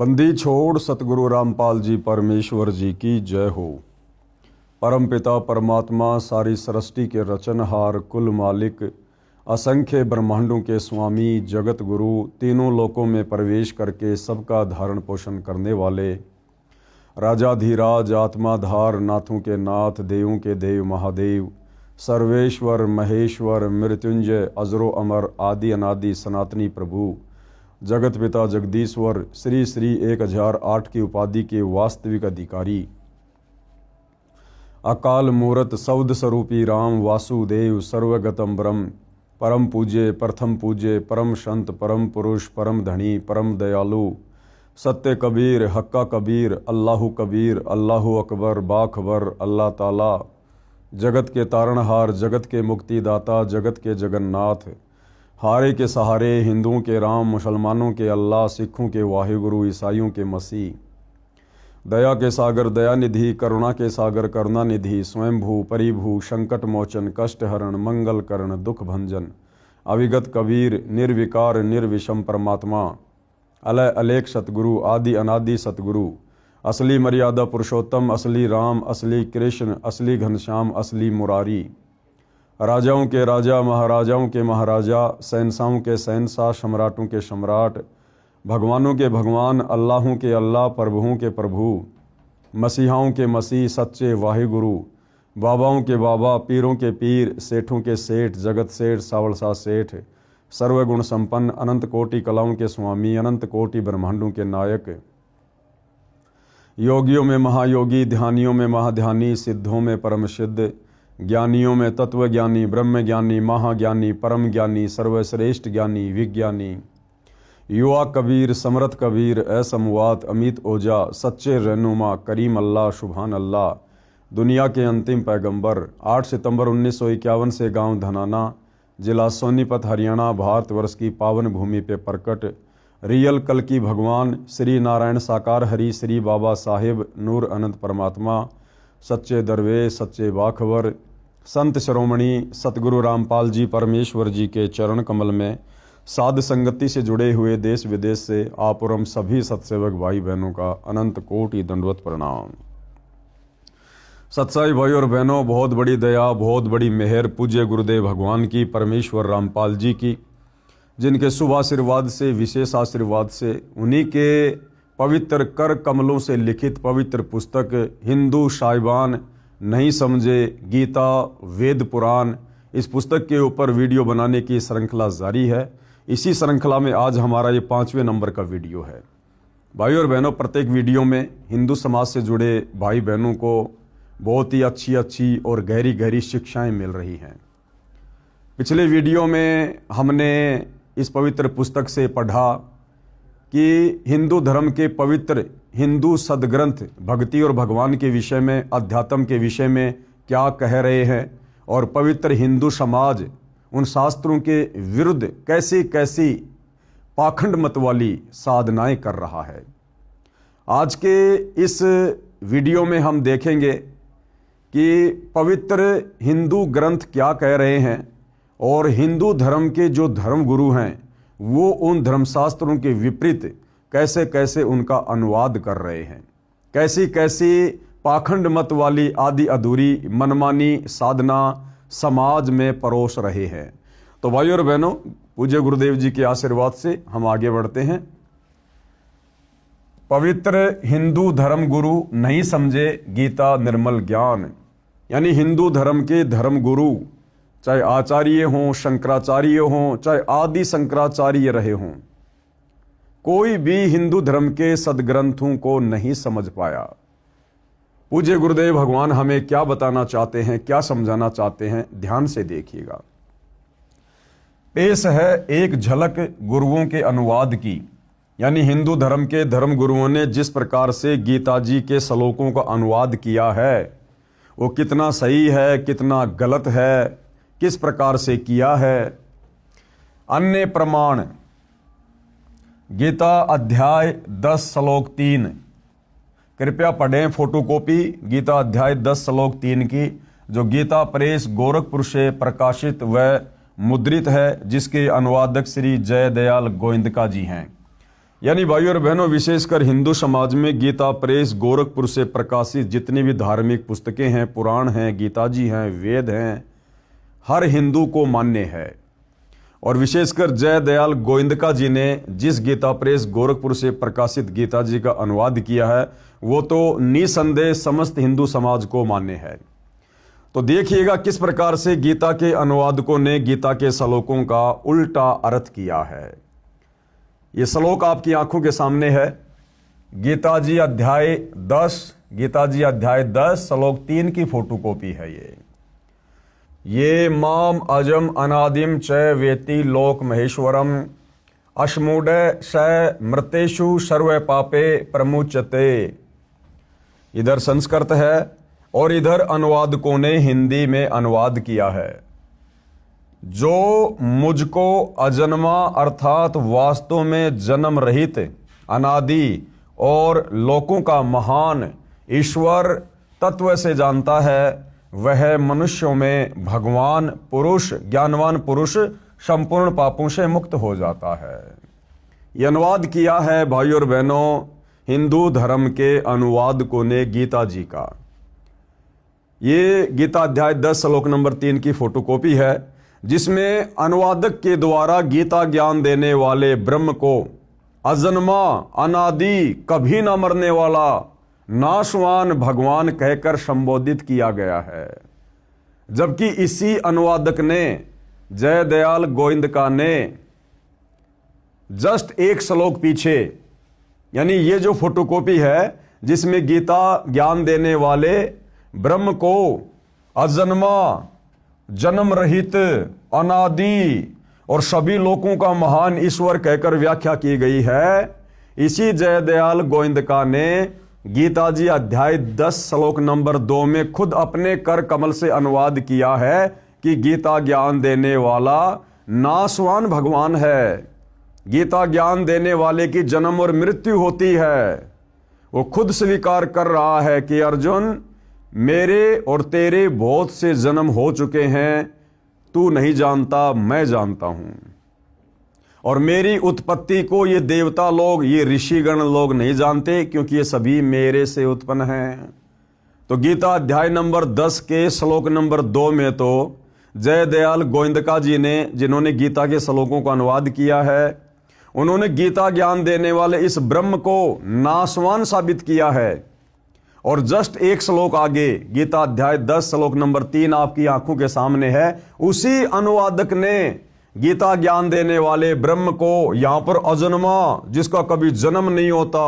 बंदी छोड़ सतगुरु रामपाल जी परमेश्वर जी की जय हो। परम पिता परमात्मा सारी सृष्टि के रचनहार कुल मालिक असंख्य ब्रह्मांडों के स्वामी जगत गुरु तीनों लोकों में प्रवेश करके सबका धारण पोषण करने वाले राजाधीराज आत्माधार नाथों के नाथ देवों के देव महादेव सर्वेश्वर महेश्वर मृत्युंजय अजरो अमर आदि अनादि सनातनी प्रभु जगत पिता जगदीश्वर श्री श्री 1008 की उपाधि के वास्तविक अधिकारी अकाल मूरत सौद स्वरूपी राम वासुदेव सर्वगतम ब्रह्म परम पूज्य प्रथम पूज्य परम संत परम पुरुष परम धनी परम दयालु सत्य कबीर हक्का कबीर अल्लाहु कबीर अल्लाहु अकबर बाखबर अल्लाह ताला जगत के तारणहार जगत के मुक्तिदाता जगत के जगन्नाथ हारे के सहारे हिंदुओं के राम मुसलमानों के अल्लाह सिखों के वाहिगुरु ईसाइयों के मसीह दया के सागर दयानिधि करुणा के सागर करुणानिधि स्वयंभू परिभू संकट मोचन कष्ट हरण मंगल करण दुख भंजन अविगत कबीर निर्विकार निर्विषम परमात्मा अलय अलेख सतगुरु आदि अनादि सतगुरु असली मर्यादा पुरुषोत्तम असली राम असली कृष्ण असली घनश्याम असली मुरारी राजाओं के राजा महाराजाओं के महाराजा शहंशाहों के शहंशाह सम्राटों के सम्राट भगवानों के भगवान अल्लाहों के अल्लाह प्रभुओं के प्रभु मसीहाओं के मसीह सच्चे वाहिगुरु बाबाओं के बाबा पीरों के पीर सेठों के सेठ जगत सेठ सावलसा सेठ सर्वगुण संपन्न अनंत कोटि कलाओं के स्वामी अनंत कोटि ब्रह्मांडों के नायक योगियों में महायोगी ध्यानियों में महाध्यानी सिद्धों में परम सिद्ध ज्ञानियों में तत्वज्ञानी ब्रह्म ज्ञानी महाज्ञानी परम ज्ञानी सर्वश्रेष्ठ ज्ञानी विज्ञानी युवा कबीर समर्थ कबीर असमवात अमित ओजा सच्चे रहनुमा करीम अल्लाह सुभान अल्लाह दुनिया के अंतिम पैगंबर 8 सितंबर 1951 से गांव धनाना जिला सोनीपत हरियाणा भारतवर्ष की पावन भूमि पे प्रकट रियल कल की भगवान श्री नारायण साकार हरि श्री बाबा साहेब नूर अनंत परमात्मा सच्चे दरवेश सच्चे बाखबर संत शिरोमणि सतगुरु रामपाल जी परमेश्वर जी के चरण कमल में साध संगति से जुड़े हुए देश विदेश से आप और हम सभी सत्सेवक भाई बहनों का अनंत कोटि दंडवत प्रणाम। सत्साई भाई और बहनों, बहुत बड़ी दया बहुत बड़ी मेहर पूज्य गुरुदेव भगवान की परमेश्वर रामपाल जी की, जिनके शुभ आशीर्वाद से विशेष आशीर्वाद से उन्हीं के पवित्र कर कमलों से लिखित पवित्र पुस्तक हिंदू साहिबान नहीं समझे गीता वेद पुराण, इस पुस्तक के ऊपर वीडियो बनाने की श्रृंखला जारी है। इसी श्रृंखला में आज हमारा ये 5वें नंबर का वीडियो है। भाई और बहनों, प्रत्येक वीडियो में हिंदू समाज से जुड़े भाई बहनों को बहुत ही अच्छी और गहरी शिक्षाएं मिल रही हैं। पिछले वीडियो में हमने इस पवित्र पुस्तक से पढ़ा कि हिंदू धर्म के पवित्र हिंदू सदग्रंथ भक्ति और भगवान के विषय में अध्यात्म के विषय में क्या कह रहे हैं और पवित्र हिंदू समाज उन शास्त्रों के विरुद्ध कैसी कैसी पाखंड मत वाली साधनाएं कर रहा है। आज के इस वीडियो में हम देखेंगे कि पवित्र हिंदू ग्रंथ क्या कह रहे हैं और हिंदू धर्म के जो धर्म गुरु हैं वो उन धर्मशास्त्रों के विपरीत कैसे कैसे उनका अनुवाद कर रहे हैं, कैसी कैसी पाखंड मत वाली आदि अधूरी मनमानी साधना समाज में परोस रहे हैं। तो भाई और बहनों, पूज्य गुरुदेव जी के आशीर्वाद से हम आगे बढ़ते हैं। पवित्र हिंदू धर्म गुरु नहीं समझे गीता निर्मल ज्ञान, यानी हिंदू धर्म के धर्म गुरु चाहे आचार्य हों शंकराचार्य हों चाहे आदि शंकराचार्य रहे हों, कोई भी हिंदू धर्म के सदग्रंथों को नहीं समझ पाया। पूज्य गुरुदेव भगवान हमें क्या बताना चाहते हैं, क्या समझाना चाहते हैं, ध्यान से देखिएगा। पेश है एक झलक गुरुओं के अनुवाद की, यानी हिंदू धर्म के धर्म गुरुओं ने जिस प्रकार से गीता जी के श्लोकों का अनुवाद किया है वो कितना सही है कितना गलत है, किस प्रकार से किया है। अन्य प्रमाण गीता अध्याय 10 श्लोक 3, कृपया पढ़ें फोटोकॉपी गीता अध्याय 10 श्लोक 3 की, जो गीता प्रेस गोरखपुर से प्रकाशित व मुद्रित है, जिसके अनुवादक श्री जय दयाल गोविंदका जी हैं। यानी भाइयों और बहनों, विशेषकर हिंदू समाज में गीता प्रेस गोरखपुर से प्रकाशित जितनी भी धार्मिक पुस्तकें हैं, पुराण हैं, गीता जी हैं, वेद हैं, हर हिंदू को मान्य है। और विशेषकर जय दयाल गोविंदका जी ने जिस गीता प्रेस गोरखपुर से प्रकाशित गीता जी का अनुवाद किया है, वो तो निसंदेह समस्त हिंदू समाज को मान्य है। तो देखिएगा किस प्रकार से गीता के अनुवादकों ने गीता के श्लोकों का उल्टा अर्थ किया है। ये श्लोक आपकी आंखों के सामने है। गीता जी अध्याय 10 श्लोक 3 की फोटोकॉपी है ये माम अजम अनादिम च वेति लोक महेश्वरम अश्मूढ़ स मृतेषु सर्व पापे प्रमुचते। इधर संस्कृत है और इधर अनुवादकों ने हिंदी में अनुवाद किया है। जो मुझको अजन्मा अर्थात वास्तव में जन्म रहित अनादि और लोकों का महान ईश्वर तत्व से जानता है, वह मनुष्यों में भगवान पुरुष, ज्ञानवान पुरुष संपूर्ण पापों से मुक्त हो जाता है। यह अनुवाद किया है भाइयों और बहनों हिंदू धर्म के अनुवादकों ने गीता जी का। ये गीता अध्याय 10 श्लोक नंबर 3 की फोटोकॉपी है, जिसमें अनुवादक के द्वारा गीता ज्ञान देने वाले ब्रह्म को अजन्मा, अनादि, कभी ना मरने वाला, नाशवान भगवान कहकर संबोधित किया गया है। जबकि इसी अनुवादक ने, जय दयाल गोविंदका ने, जस्ट एक श्लोक पीछे, यानी ये जो फोटोकॉपी है जिसमें गीता ज्ञान देने वाले ब्रह्म को अजन्मा, जन्म रहित, अनादि और सभी लोगों का महान ईश्वर कहकर व्याख्या की गई है, इसी जय दयाल गोविंदका ने गीता जी अध्याय 10 श्लोक नंबर 2 में खुद अपने कर कमल से अनुवाद किया है कि गीता ज्ञान देने वाला नाशवान भगवान है। गीता ज्ञान देने वाले की जन्म और मृत्यु होती है। वो खुद स्वीकार कर रहा है कि अर्जुन, मेरे और तेरे बहुत से जन्म हो चुके हैं, तू नहीं जानता, मैं जानता हूं। और मेरी उत्पत्ति को ये देवता लोग, ये ऋषिगण लोग नहीं जानते, क्योंकि ये सभी मेरे से उत्पन्न हैं। तो गीता अध्याय नंबर 10 के श्लोक नंबर 2 में तो जय दयाल गोविंदका जी ने, जिन्होंने गीता के श्लोकों का अनुवाद किया है, उन्होंने गीता ज्ञान देने वाले इस ब्रह्म को नाशवान साबित किया है। और जस्ट एक श्लोक आगे गीता अध्याय 10 श्लोक नंबर 3 आपकी आंखों के सामने है, उसी अनुवादक ने गीता ज्ञान देने वाले ब्रह्म को यहां पर अजन्मा, जिसका कभी जन्म नहीं होता,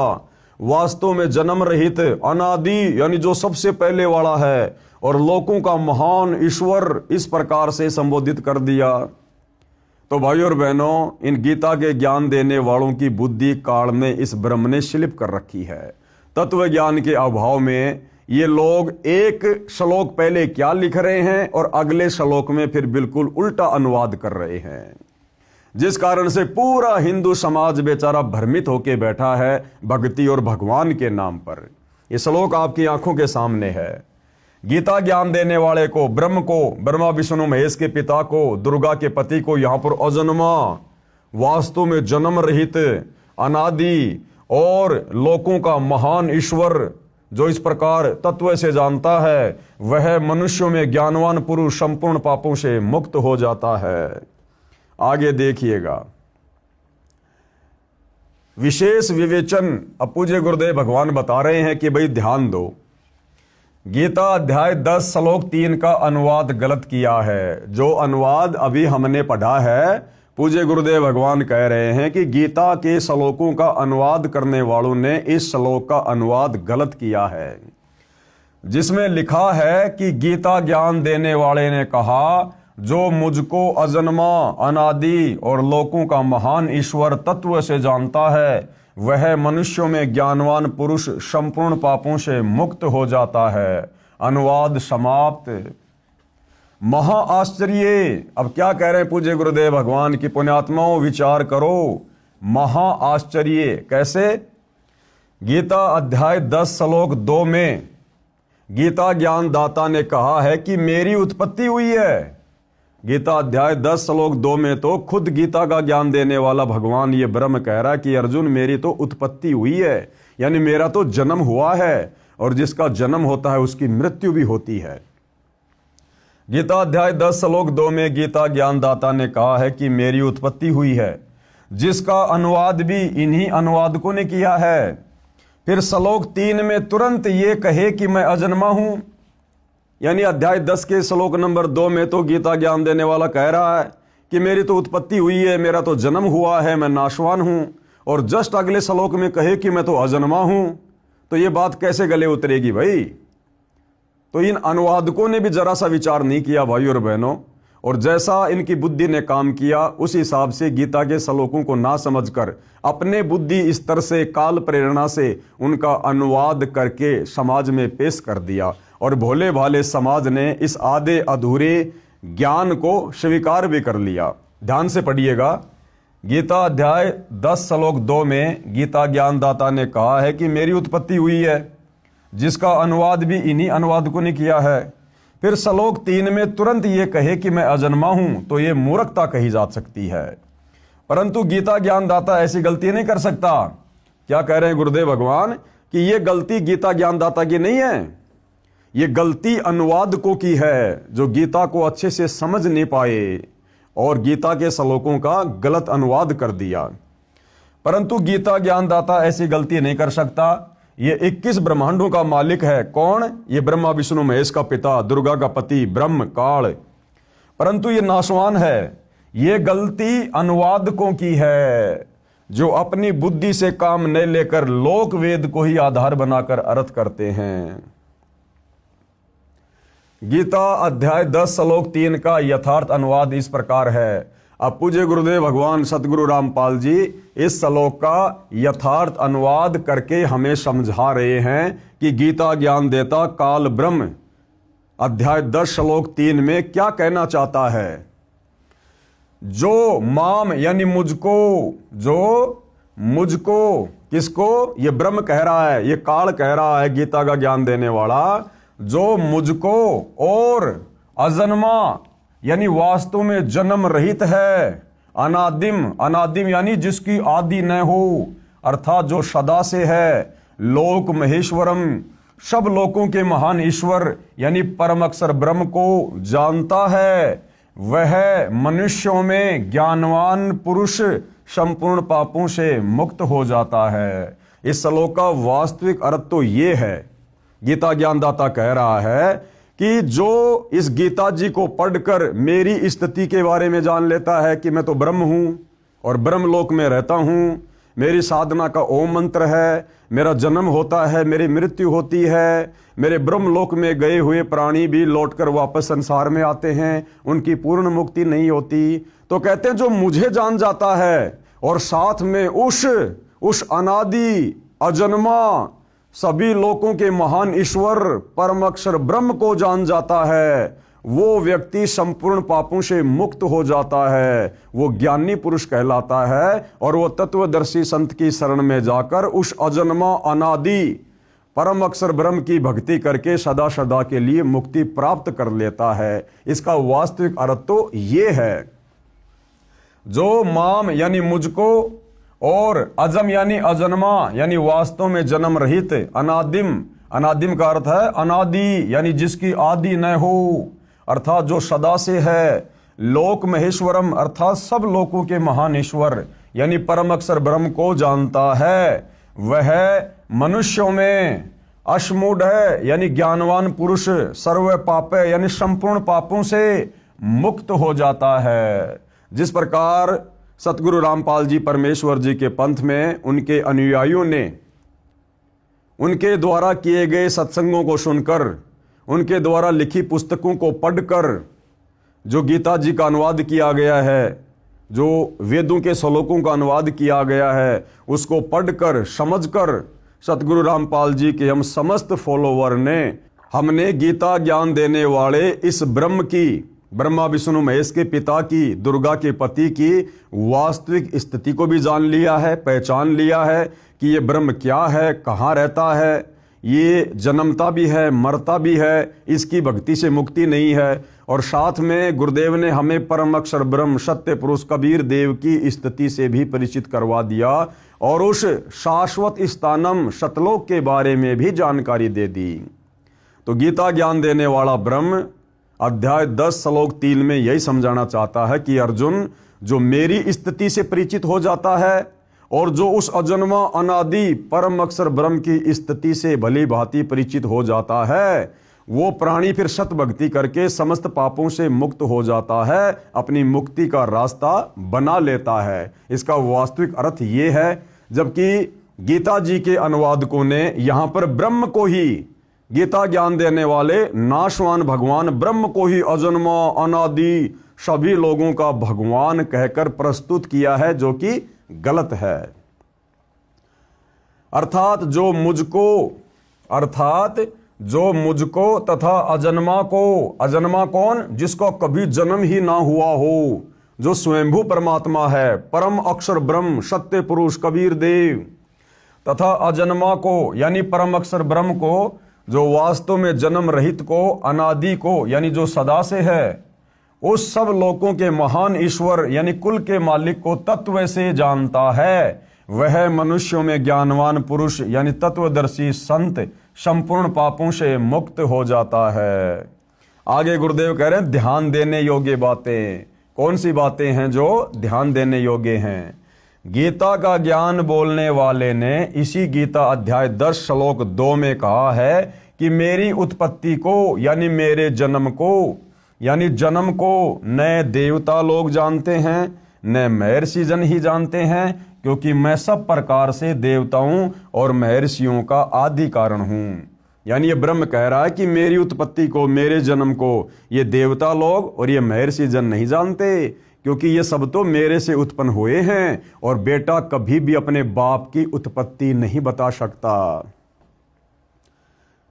वास्तव में जन्म रहित, अनादि, यानी जो सबसे पहले वाला है, और लोकों का महान ईश्वर, इस प्रकार से संबोधित कर दिया। तो भाइयों और बहनों, इन गीता के ज्ञान देने वालों की बुद्धि काल में इस ब्रह्म ने स्लिप कर रखी है। तत्व ज्ञान के अभाव में ये लोग एक श्लोक पहले क्या लिख रहे हैं और अगले श्लोक में फिर बिल्कुल उल्टा अनुवाद कर रहे हैं, जिस कारण से पूरा हिंदू समाज बेचारा भ्रमित होकर बैठा है भक्ति और भगवान के नाम पर। ये श्लोक आपकी आंखों के सामने है। गीता ज्ञान देने वाले को, ब्रह्म को, ब्रह्मा विष्णु महेश के पिता को, दुर्गा के पति को यहां पर अजन्मा, वास्तव में जन्म रहित, अनादि और लोकों का महान ईश्वर जो इस प्रकार तत्व से जानता है, वह मनुष्यों में ज्ञानवान पुरुष संपूर्ण पापों से मुक्त हो जाता है। आगे देखिएगा, विशेष विवेचन अब पूज्य गुरुदेव भगवान बता रहे हैं कि भाई ध्यान दो, गीता अध्याय 10 श्लोक 3 का अनुवाद गलत किया है। जो अनुवाद अभी हमने पढ़ा है, पूज्य गुरुदेव भगवान कह रहे हैं कि गीता के श्लोकों का अनुवाद करने वालों ने इस श्लोक का अनुवाद गलत किया है, जिसमें लिखा है कि गीता ज्ञान देने वाले ने कहा, जो मुझको अजन्मा, अनादि और लोकों का महान ईश्वर तत्व से जानता है, वह मनुष्यों में ज्ञानवान पुरुष संपूर्ण पापों से मुक्त हो जाता है। अनुवाद समाप्त। महा आश्चर्य। अब क्या कह रहे हैं पूज्य गुरुदेव भगवान की पुण्यात्माओं, विचार करो। महा आश्चर्य कैसे? गीता अध्याय 10 श्लोक 2 में गीता ज्ञान दाता ने कहा है कि मेरी उत्पत्ति हुई है, गीता अध्याय 10 श्लोक 2 में तो खुद गीता का ज्ञान देने वाला भगवान ये ब्रह्म कह रहा है कि अर्जुन मेरी तो उत्पत्ति हुई है, यानी मेरा तो जन्म हुआ है, और जिसका जन्म होता है उसकी मृत्यु भी होती है। गीता अध्याय 10 श्लोक 2 में गीता ज्ञानदाता ने कहा है कि मेरी उत्पत्ति हुई है, जिसका अनुवाद भी इन्हीं अनुवादकों ने किया है। फिर श्लोक 3 में तुरंत ये कहे कि मैं अजन्मा हूं, यानी अध्याय 10 के श्लोक नंबर 2 में तो गीता ज्ञान देने वाला कह रहा है कि मेरी तो उत्पत्ति हुई है, मेरा तो जन्म हुआ है, मैं नाशवान हूं, और जस्ट अगले श्लोक में कहे कि मैं तो अजन्मा हूं, तो ये बात कैसे गले उतरेगी भाई। तो इन अनुवादकों ने भी जरा सा विचार नहीं किया भाई और बहनों, और जैसा इनकी बुद्धि ने काम किया उस हिसाब से गीता के श्लोकों को ना समझकर अपने बुद्धि स्तर से काल प्रेरणा से उनका अनुवाद करके समाज में पेश कर दिया, और भोले भाले समाज ने इस आधे अधूरे ज्ञान को स्वीकार भी कर लिया। ध्यान से पढ़िएगा, गीता अध्याय 10 श्लोक 2 में गीता ज्ञानदाता ने कहा है कि मेरी उत्पत्ति हुई है, जिसका अनुवाद भी इन्हीं अनुवादकों ने किया है। फिर श्लोक 3 में तुरंत ये कहे कि मैं अजन्मा हूं, तो ये मूर्खता कही जा सकती है। परंतु गीता ज्ञानदाता ऐसी गलती नहीं कर सकता। क्या कह रहे हैं गुरुदेव भगवान कि ये गलती गीता ज्ञानदाता की नहीं है, ये गलती अनुवादकों की है, जो गीता को अच्छे से समझ नहीं पाए और गीता के श्लोकों का गलत अनुवाद कर दिया। परंतु गीता ज्ञानदाता ऐसी गलती नहीं कर सकता। ये 21 ब्रह्मांडों का मालिक है। कौन? ये ब्रह्मा विष्णु महेश का पिता, दुर्गा का पति, ब्रह्म काल। परंतु ये नाशवान है। ये गलती अनुवादकों की है, जो अपनी बुद्धि से काम न लेकर लोक वेद को ही आधार बनाकर अर्थ करते हैं। गीता अध्याय 10 श्लोक 3 का यथार्थ अनुवाद इस प्रकार है। अब पूज्य गुरुदेव भगवान सतगुरु रामपाल जी इस श्लोक का यथार्थ अनुवाद करके हमें समझा रहे हैं कि गीता ज्ञान देता काल ब्रह्म अध्याय 10 श्लोक 3 में क्या कहना चाहता है। जो माम यानी मुझको, जो मुझको, किसको? ये ब्रह्म कह रहा है, ये काल कह रहा है, गीता का ज्ञान देने वाला, जो मुझको और अजन्मा यानी वास्तव में जन्म रहित है, अनादिम, अनादिम यानी जिसकी आदि न हो, अर्थात जो सदा से है, लोक महेश्वरम, सब लोकों के महान ईश्वर यानी परम अक्षर ब्रह्म को जानता है, वह मनुष्यों में ज्ञानवान पुरुष संपूर्ण पापों से मुक्त हो जाता है। इस श्लोक का वास्तविक अर्थ तो ये है, गीता ज्ञानदाता कह रहा है कि जो इस गीता जी को पढ़कर मेरी स्थिति के बारे में जान लेता है कि मैं तो ब्रह्म हूं और ब्रह्मलोक में रहता हूं, मेरी साधना का ओम मंत्र है, मेरा जन्म होता है, मेरी मृत्यु होती है, मेरे ब्रह्मलोक में गए हुए प्राणी भी लौटकर वापस संसार में आते हैं, उनकी पूर्ण मुक्ति नहीं होती। तो कहते हैं जो मुझे जान जाता है और साथ में उस अनादि अजन्मा सभी लोकों के महान ईश्वर परम अक्षर ब्रह्म को जान जाता है, वो व्यक्ति संपूर्ण पापों से मुक्त हो जाता है, वो ज्ञानी पुरुष कहलाता है, और वो तत्वदर्शी संत की शरण में जाकर उस अजन्मा अनादि परम अक्षर ब्रह्म की भक्ति करके सदा सदा के लिए मुक्ति प्राप्त कर लेता है। इसका वास्तविक अर्थ तो ये है, जो माम यानी मुझको और अजम यानी अजन्मा यानी वास्तव में जन्म रहित, अनादिम, अनादिम का अर्थ है अनादि यानी जिसकी आदि न हो, अर्थात जो सदा से है, लोक महेश्वरम अर्थात सब लोकों के महान ईश्वर यानी परम अक्षर ब्रह्म को जानता है, वह मनुष्यों में अश्मूढ़ है यानी ज्ञानवान पुरुष, सर्व पापे यानी संपूर्ण पापों से मुक्त हो जाता है। जिस प्रकार सतगुरु रामपाल जी परमेश्वर जी के पंथ में उनके अनुयायियों ने उनके द्वारा किए गए सत्संगों को सुनकर, उनके द्वारा लिखी पुस्तकों को पढ़कर जो गीता जी का अनुवाद किया गया है, जो वेदों के श्लोकों का अनुवाद किया गया है, उसको पढ़कर समझकर सतगुरु रामपाल जी के हम समस्त फॉलोवर ने, हमने गीता ज्ञान देने वाले इस ब्रह्म की, ब्रह्मा विष्णु महेश के पिता की, दुर्गा के पति की वास्तविक स्थिति को भी जान लिया है, पहचान लिया है कि ये ब्रह्म क्या है, कहाँ रहता है, ये जन्मता भी है, मरता भी है, इसकी भक्ति से मुक्ति नहीं है। और साथ में गुरुदेव ने हमें परम अक्षर ब्रह्म सत्य पुरुष कबीर देव की स्थिति से भी परिचित करवा दिया और उस शाश्वत स्थानम सतलोक के बारे में भी जानकारी दे दी। तो गीता ज्ञान देने वाला ब्रह्म अध्याय 10 श्लोक 3 में यही समझाना चाहता है कि अर्जुन, जो मेरी स्थिति से परिचित हो जाता है और जो उस अजन्मा अनादि परम अक्षर ब्रह्म की स्थिति से भली भांति परिचित हो जाता है, वो प्राणी फिर सत भक्ति करके समस्त पापों से मुक्त हो जाता है, अपनी मुक्ति का रास्ता बना लेता है। इसका वास्तविक अर्थ ये है, जबकि गीता जी के अनुवादकों ने यहां पर ब्रह्म को ही, गीता ज्ञान देने वाले नाशवान भगवान ब्रह्म को ही अजन्मा अनादि सभी लोगों का भगवान कहकर प्रस्तुत किया है, जो कि गलत है। अर्थात जो मुझको तथा अजन्मा को, अजन्मा कौन? जिसको कभी जन्म ही ना हुआ हो, जो स्वयंभू परमात्मा है, परम अक्षर ब्रह्म सत्य पुरुष कबीर देव, तथा अजन्मा को यानी परम अक्षर ब्रह्म को, जो वास्तव में जन्म रहित को, अनादि को यानी जो सदा से है, उस सब लोगों के महान ईश्वर यानी कुल के मालिक को तत्व से जानता है, वह मनुष्यों में ज्ञानवान पुरुष यानी तत्वदर्शी संत संपूर्ण पापों से मुक्त हो जाता है। आगे गुरुदेव कह रहे हैं ध्यान देने योग्य बातें। कौन सी बातें हैं जो ध्यान देने योग्य हैं? गीता का ज्ञान बोलने वाले ने इसी गीता अध्याय 10 श्लोक 2 में कहा है कि मेरी उत्पत्ति को यानी मेरे जन्म को, यानी जन्म को न देवता लोग जानते हैं न महर्षि जन ही जानते हैं, क्योंकि मैं सब प्रकार से देवताओं और महर्षियों का आदि कारण हूं। यानी ये ब्रह्म कह रहा है कि मेरी उत्पत्ति को, मेरे जन्म को ये देवता लोग और ये महर्षि जन नहीं जानते, क्योंकि ये सब तो मेरे से उत्पन्न हुए हैं और बेटा कभी भी अपने बाप की उत्पत्ति नहीं बता सकता।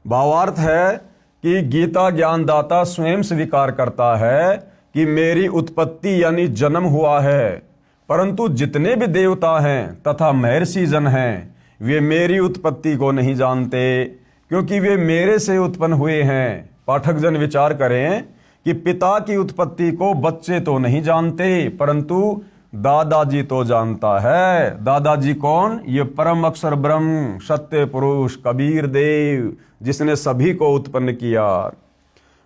भावार्थ है कि गीता ज्ञानदाता स्वयं स्वीकार करता है कि मेरी उत्पत्ति यानी जन्म हुआ है, परंतु जितने भी देवता हैं तथा महर्षि जन हैं वे मेरी उत्पत्ति को नहीं जानते, क्योंकि वे मेरे से उत्पन्न हुए हैं। पाठक जन विचार करें कि पिता की उत्पत्ति को बच्चे तो नहीं जानते, परंतु दादाजी तो जानता है। दादाजी कौन? ये परम अक्षर ब्रह्म सत्य पुरुष कबीर देव, जिसने सभी को उत्पन्न किया।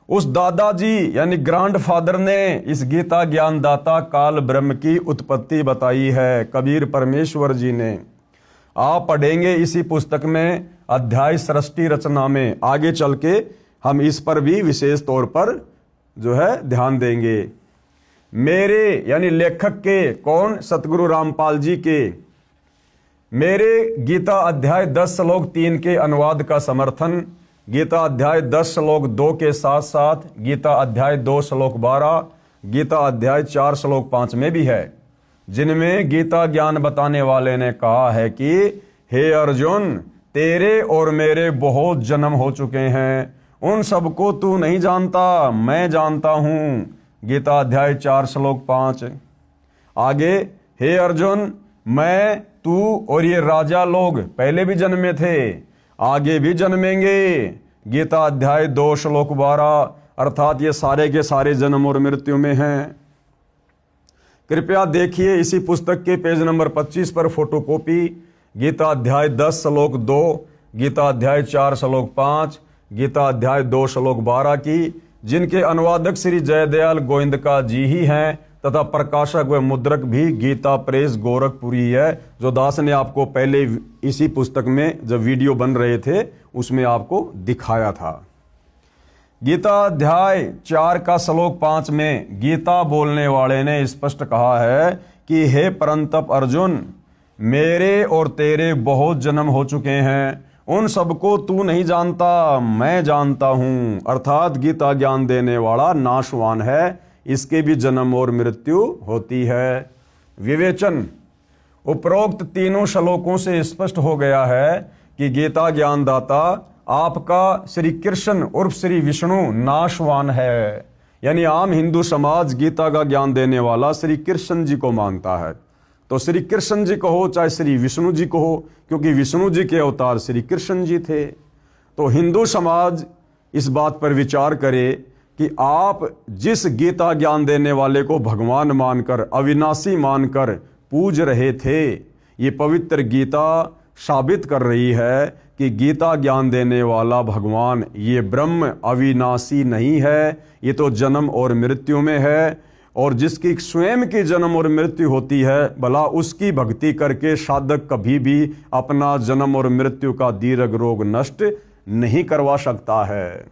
उस दादाजी यानी ग्रैंडफादर ने इस गीता ज्ञानदाता काल ब्रह्म की उत्पत्ति बताई है, कबीर परमेश्वर जी ने। आप पढ़ेंगे इसी पुस्तक में अध्याय सृष्टि रचना में, आगे चल के हम इस पर भी विशेष तौर पर जो है ध्यान देंगे। मेरे यानी लेखक के, कौन? सतगुरु रामपाल जी के। मेरे गीता अध्याय 10 श्लोक 3 के अनुवाद का समर्थन गीता अध्याय 10 श्लोक 2 के साथ साथ गीता अध्याय 2 श्लोक 12, गीता अध्याय 4 श्लोक 5 में भी है, जिनमें गीता ज्ञान बताने वाले ने कहा है कि हे अर्जुन, तेरे और मेरे बहुत जन्म हो चुके हैं, उन सबको तू नहीं जानता, मैं जानता हूं। गीता अध्याय 4 श्लोक 5। आगे, हे अर्जुन, मैं, तू और ये राजा लोग पहले भी जन्मे थे, आगे भी जन्मेंगे। गीता अध्याय 2 श्लोक 12, अर्थात ये सारे के सारे जन्म और मृत्यु में हैं। कृपया देखिए इसी पुस्तक के पेज नंबर 25 पर फोटोकॉपी गीता अध्याय 10 श्लोक 2, गीता अध्याय 4 श्लोक 5, गीता अध्याय 2 श्लोक 12 की, जिनके अनुवादक श्री जयदयाल गोविंदका जी ही हैं तथा प्रकाशक व मुद्रक भी गीता प्रेस गोरखपुरी है, जो दास ने आपको पहले इसी पुस्तक में जब वीडियो बन रहे थे उसमें आपको दिखाया था। गीता अध्याय 4 का श्लोक 5 में गीता बोलने वाले ने स्पष्ट कहा है कि हे परंतप अर्जुन, मेरे और तेरे बहुत जन्म हो चुके हैं, उन सबको तू नहीं जानता, मैं जानता हूं। अर्थात गीता ज्ञान देने वाला नाशवान है, इसके भी जन्म और मृत्यु होती है। विवेचन, उपरोक्त तीनों श्लोकों से स्पष्ट हो गया है कि गीता ज्ञानदाता आपका श्री कृष्ण उर्फ श्री विष्णु नाशवान है। यानी आम हिंदू समाज गीता का ज्ञान देने वाला श्री कृष्ण जी को मानता है, तो श्री कृष्ण जी कहो चाहे श्री विष्णु जी कहो, क्योंकि विष्णु जी के अवतार श्री कृष्ण जी थे। तो हिंदू समाज इस बात पर विचार करे कि आप जिस गीता ज्ञान देने वाले को भगवान मानकर, अविनाशी मानकर पूज रहे थे, ये पवित्र गीता साबित कर रही है कि गीता ज्ञान देने वाला भगवान ये ब्रह्म अविनाशी नहीं है, ये तो जन्म और मृत्यु में है। और जिसकी स्वयं की जन्म और मृत्यु होती है, भला उसकी भक्ति करके साधक कभी भी अपना जन्म और मृत्यु का दीर्घ रोग नष्ट नहीं करवा सकता है।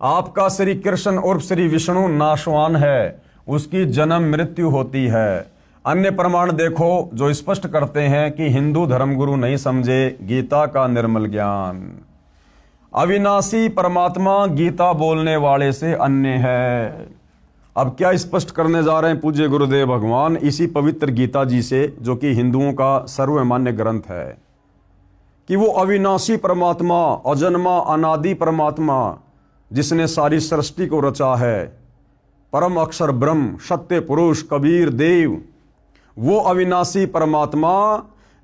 आपका श्री कृष्ण और श्री विष्णु नाशवान है, उसकी जन्म मृत्यु होती है। अन्य प्रमाण देखो जो स्पष्ट करते हैं कि हिंदू धर्मगुरु नहीं समझे गीता का निर्मल ज्ञान। अविनाशी परमात्मा गीता बोलने वाले से अन्य है। अब क्या स्पष्ट करने जा रहे हैं पूज्य गुरुदेव भगवान इसी पवित्र गीता जी से, जो कि हिंदुओं का सर्वमान्य ग्रंथ है, कि वो अविनाशी परमात्मा, अजन्मा अनादि परमात्मा, जिसने सारी सृष्टि को रचा है, परम अक्षर ब्रह्म, सत्य पुरुष, कबीर देव, वो अविनाशी परमात्मा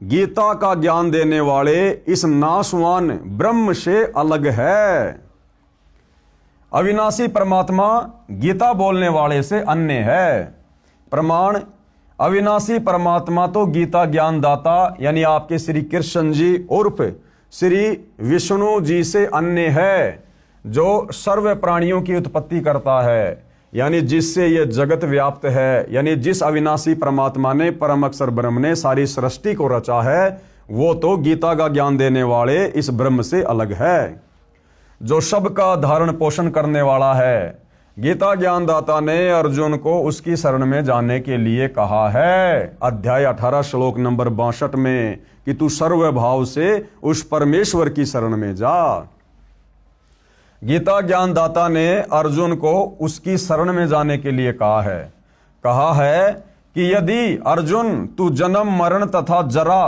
गीता का ज्ञान देने वाले इस नाशवान ब्रह्म से अलग है। अविनाशी परमात्मा गीता बोलने वाले से अन्य है। प्रमाण, अविनाशी परमात्मा तो गीता ज्ञान दाता यानी आपके श्री कृष्ण जी उर्फ श्री विष्णु जी से अन्य है, जो सर्व प्राणियों की उत्पत्ति करता है, यानी जिससे यह जगत व्याप्त है। यानी जिस अविनाशी परमात्मा ने, परम अक्षर ब्रह्म ने सारी सृष्टि को रचा है, वो तो गीता का ज्ञान देने वाले इस ब्रह्म से अलग है, जो सबका धारण पोषण करने वाला है। गीता ज्ञानदाता ने अर्जुन को उसकी शरण में जाने के लिए कहा है, अध्याय 18 श्लोक नंबर 62 में, कि तू सर्वभाव से उस परमेश्वर की शरण में जा। गीता ज्ञानदाता ने अर्जुन को उसकी शरण में जाने के लिए कहा है कि यदि अर्जुन तू जन्म मरण तथा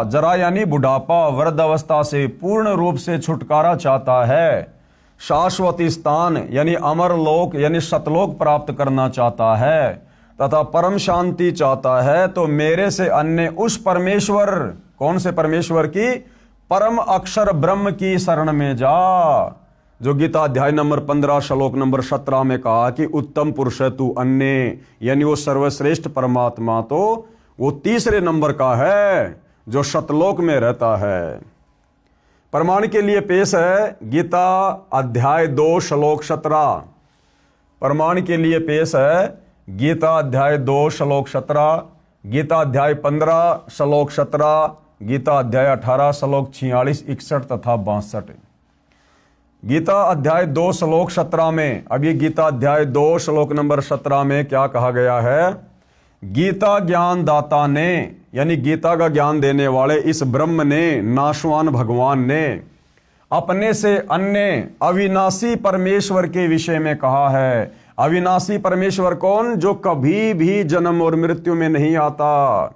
जरा यानी बुढ़ापा, वृद्धावस्था से पूर्ण रूप से छुटकारा चाहता है, शाश्वत स्थान यानी अमर लोक यानी सतलोक प्राप्त करना चाहता है, तथा परम शांति चाहता है, तो मेरे से अन्य उस परमेश्वर, कौन से परमेश्वर की? परम अक्षर ब्रह्म की शरण में जा, जो गीता अध्याय नंबर 15 श्लोक नंबर 17 में कहा कि उत्तम पुरुष है तू अन्य, यानी वो सर्वश्रेष्ठ परमात्मा तो वो तीसरे नंबर का है, जो सतलोक में रहता है। प्रमाण के लिए पेश है गीता अध्याय 2 श्लोक 17। प्रमाण के लिए पेश है गीता अध्याय 2 श्लोक 17, गीता अध्याय 15 श्लोक 17, गीता अध्याय 18 श्लोक 46, 61 तथा 62। गीता अध्याय 2 श्लोक 17 में, अभी गीता अध्याय 2 श्लोक नंबर 17 में क्या कहा गया है? गीता ज्ञान दाता ने, यानी गीता का ज्ञान देने वाले इस ब्रह्म ने, नाशवान भगवान ने अपने से अन्य अविनाशी परमेश्वर के विषय में कहा है। अविनाशी परमेश्वर कौन? जो कभी भी जन्म और मृत्यु में नहीं आता,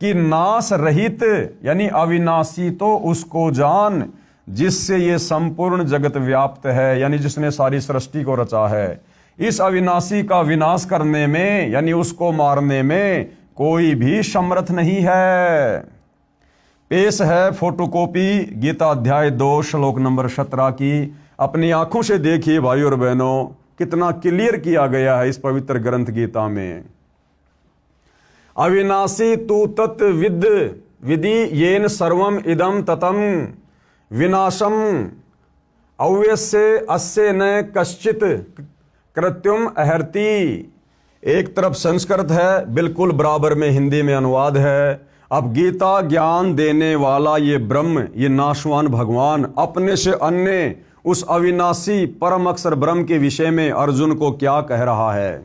कि नाश रहित यानी अविनाशी तो उसको जान जिससे ये संपूर्ण जगत व्याप्त है, यानी जिसने सारी सृष्टि को रचा है। इस अविनाशी का विनाश करने में यानी उसको मारने में कोई भी समर्थ नहीं है। पेश है फोटोकॉपी गीता अध्याय 2 श्लोक नंबर 17 की। अपनी आंखों से देखिए भाई और बहनों, कितना क्लियर किया गया है इस पवित्र ग्रंथ गीता में। अविनाशी तू तत् विधि येन सर्वम इदम ततम विनाशम अव्यस्य अस्य न कश्चित कृत्युम अहर्ति। एक तरफ संस्कृत है, बिल्कुल बराबर में हिंदी में अनुवाद है। अब गीता ज्ञान देने वाला ये ब्रह्म, ये नाशवान भगवान अपने से अन्य उस अविनाशी परम अक्षर ब्रह्म के विषय में अर्जुन को क्या कह रहा है?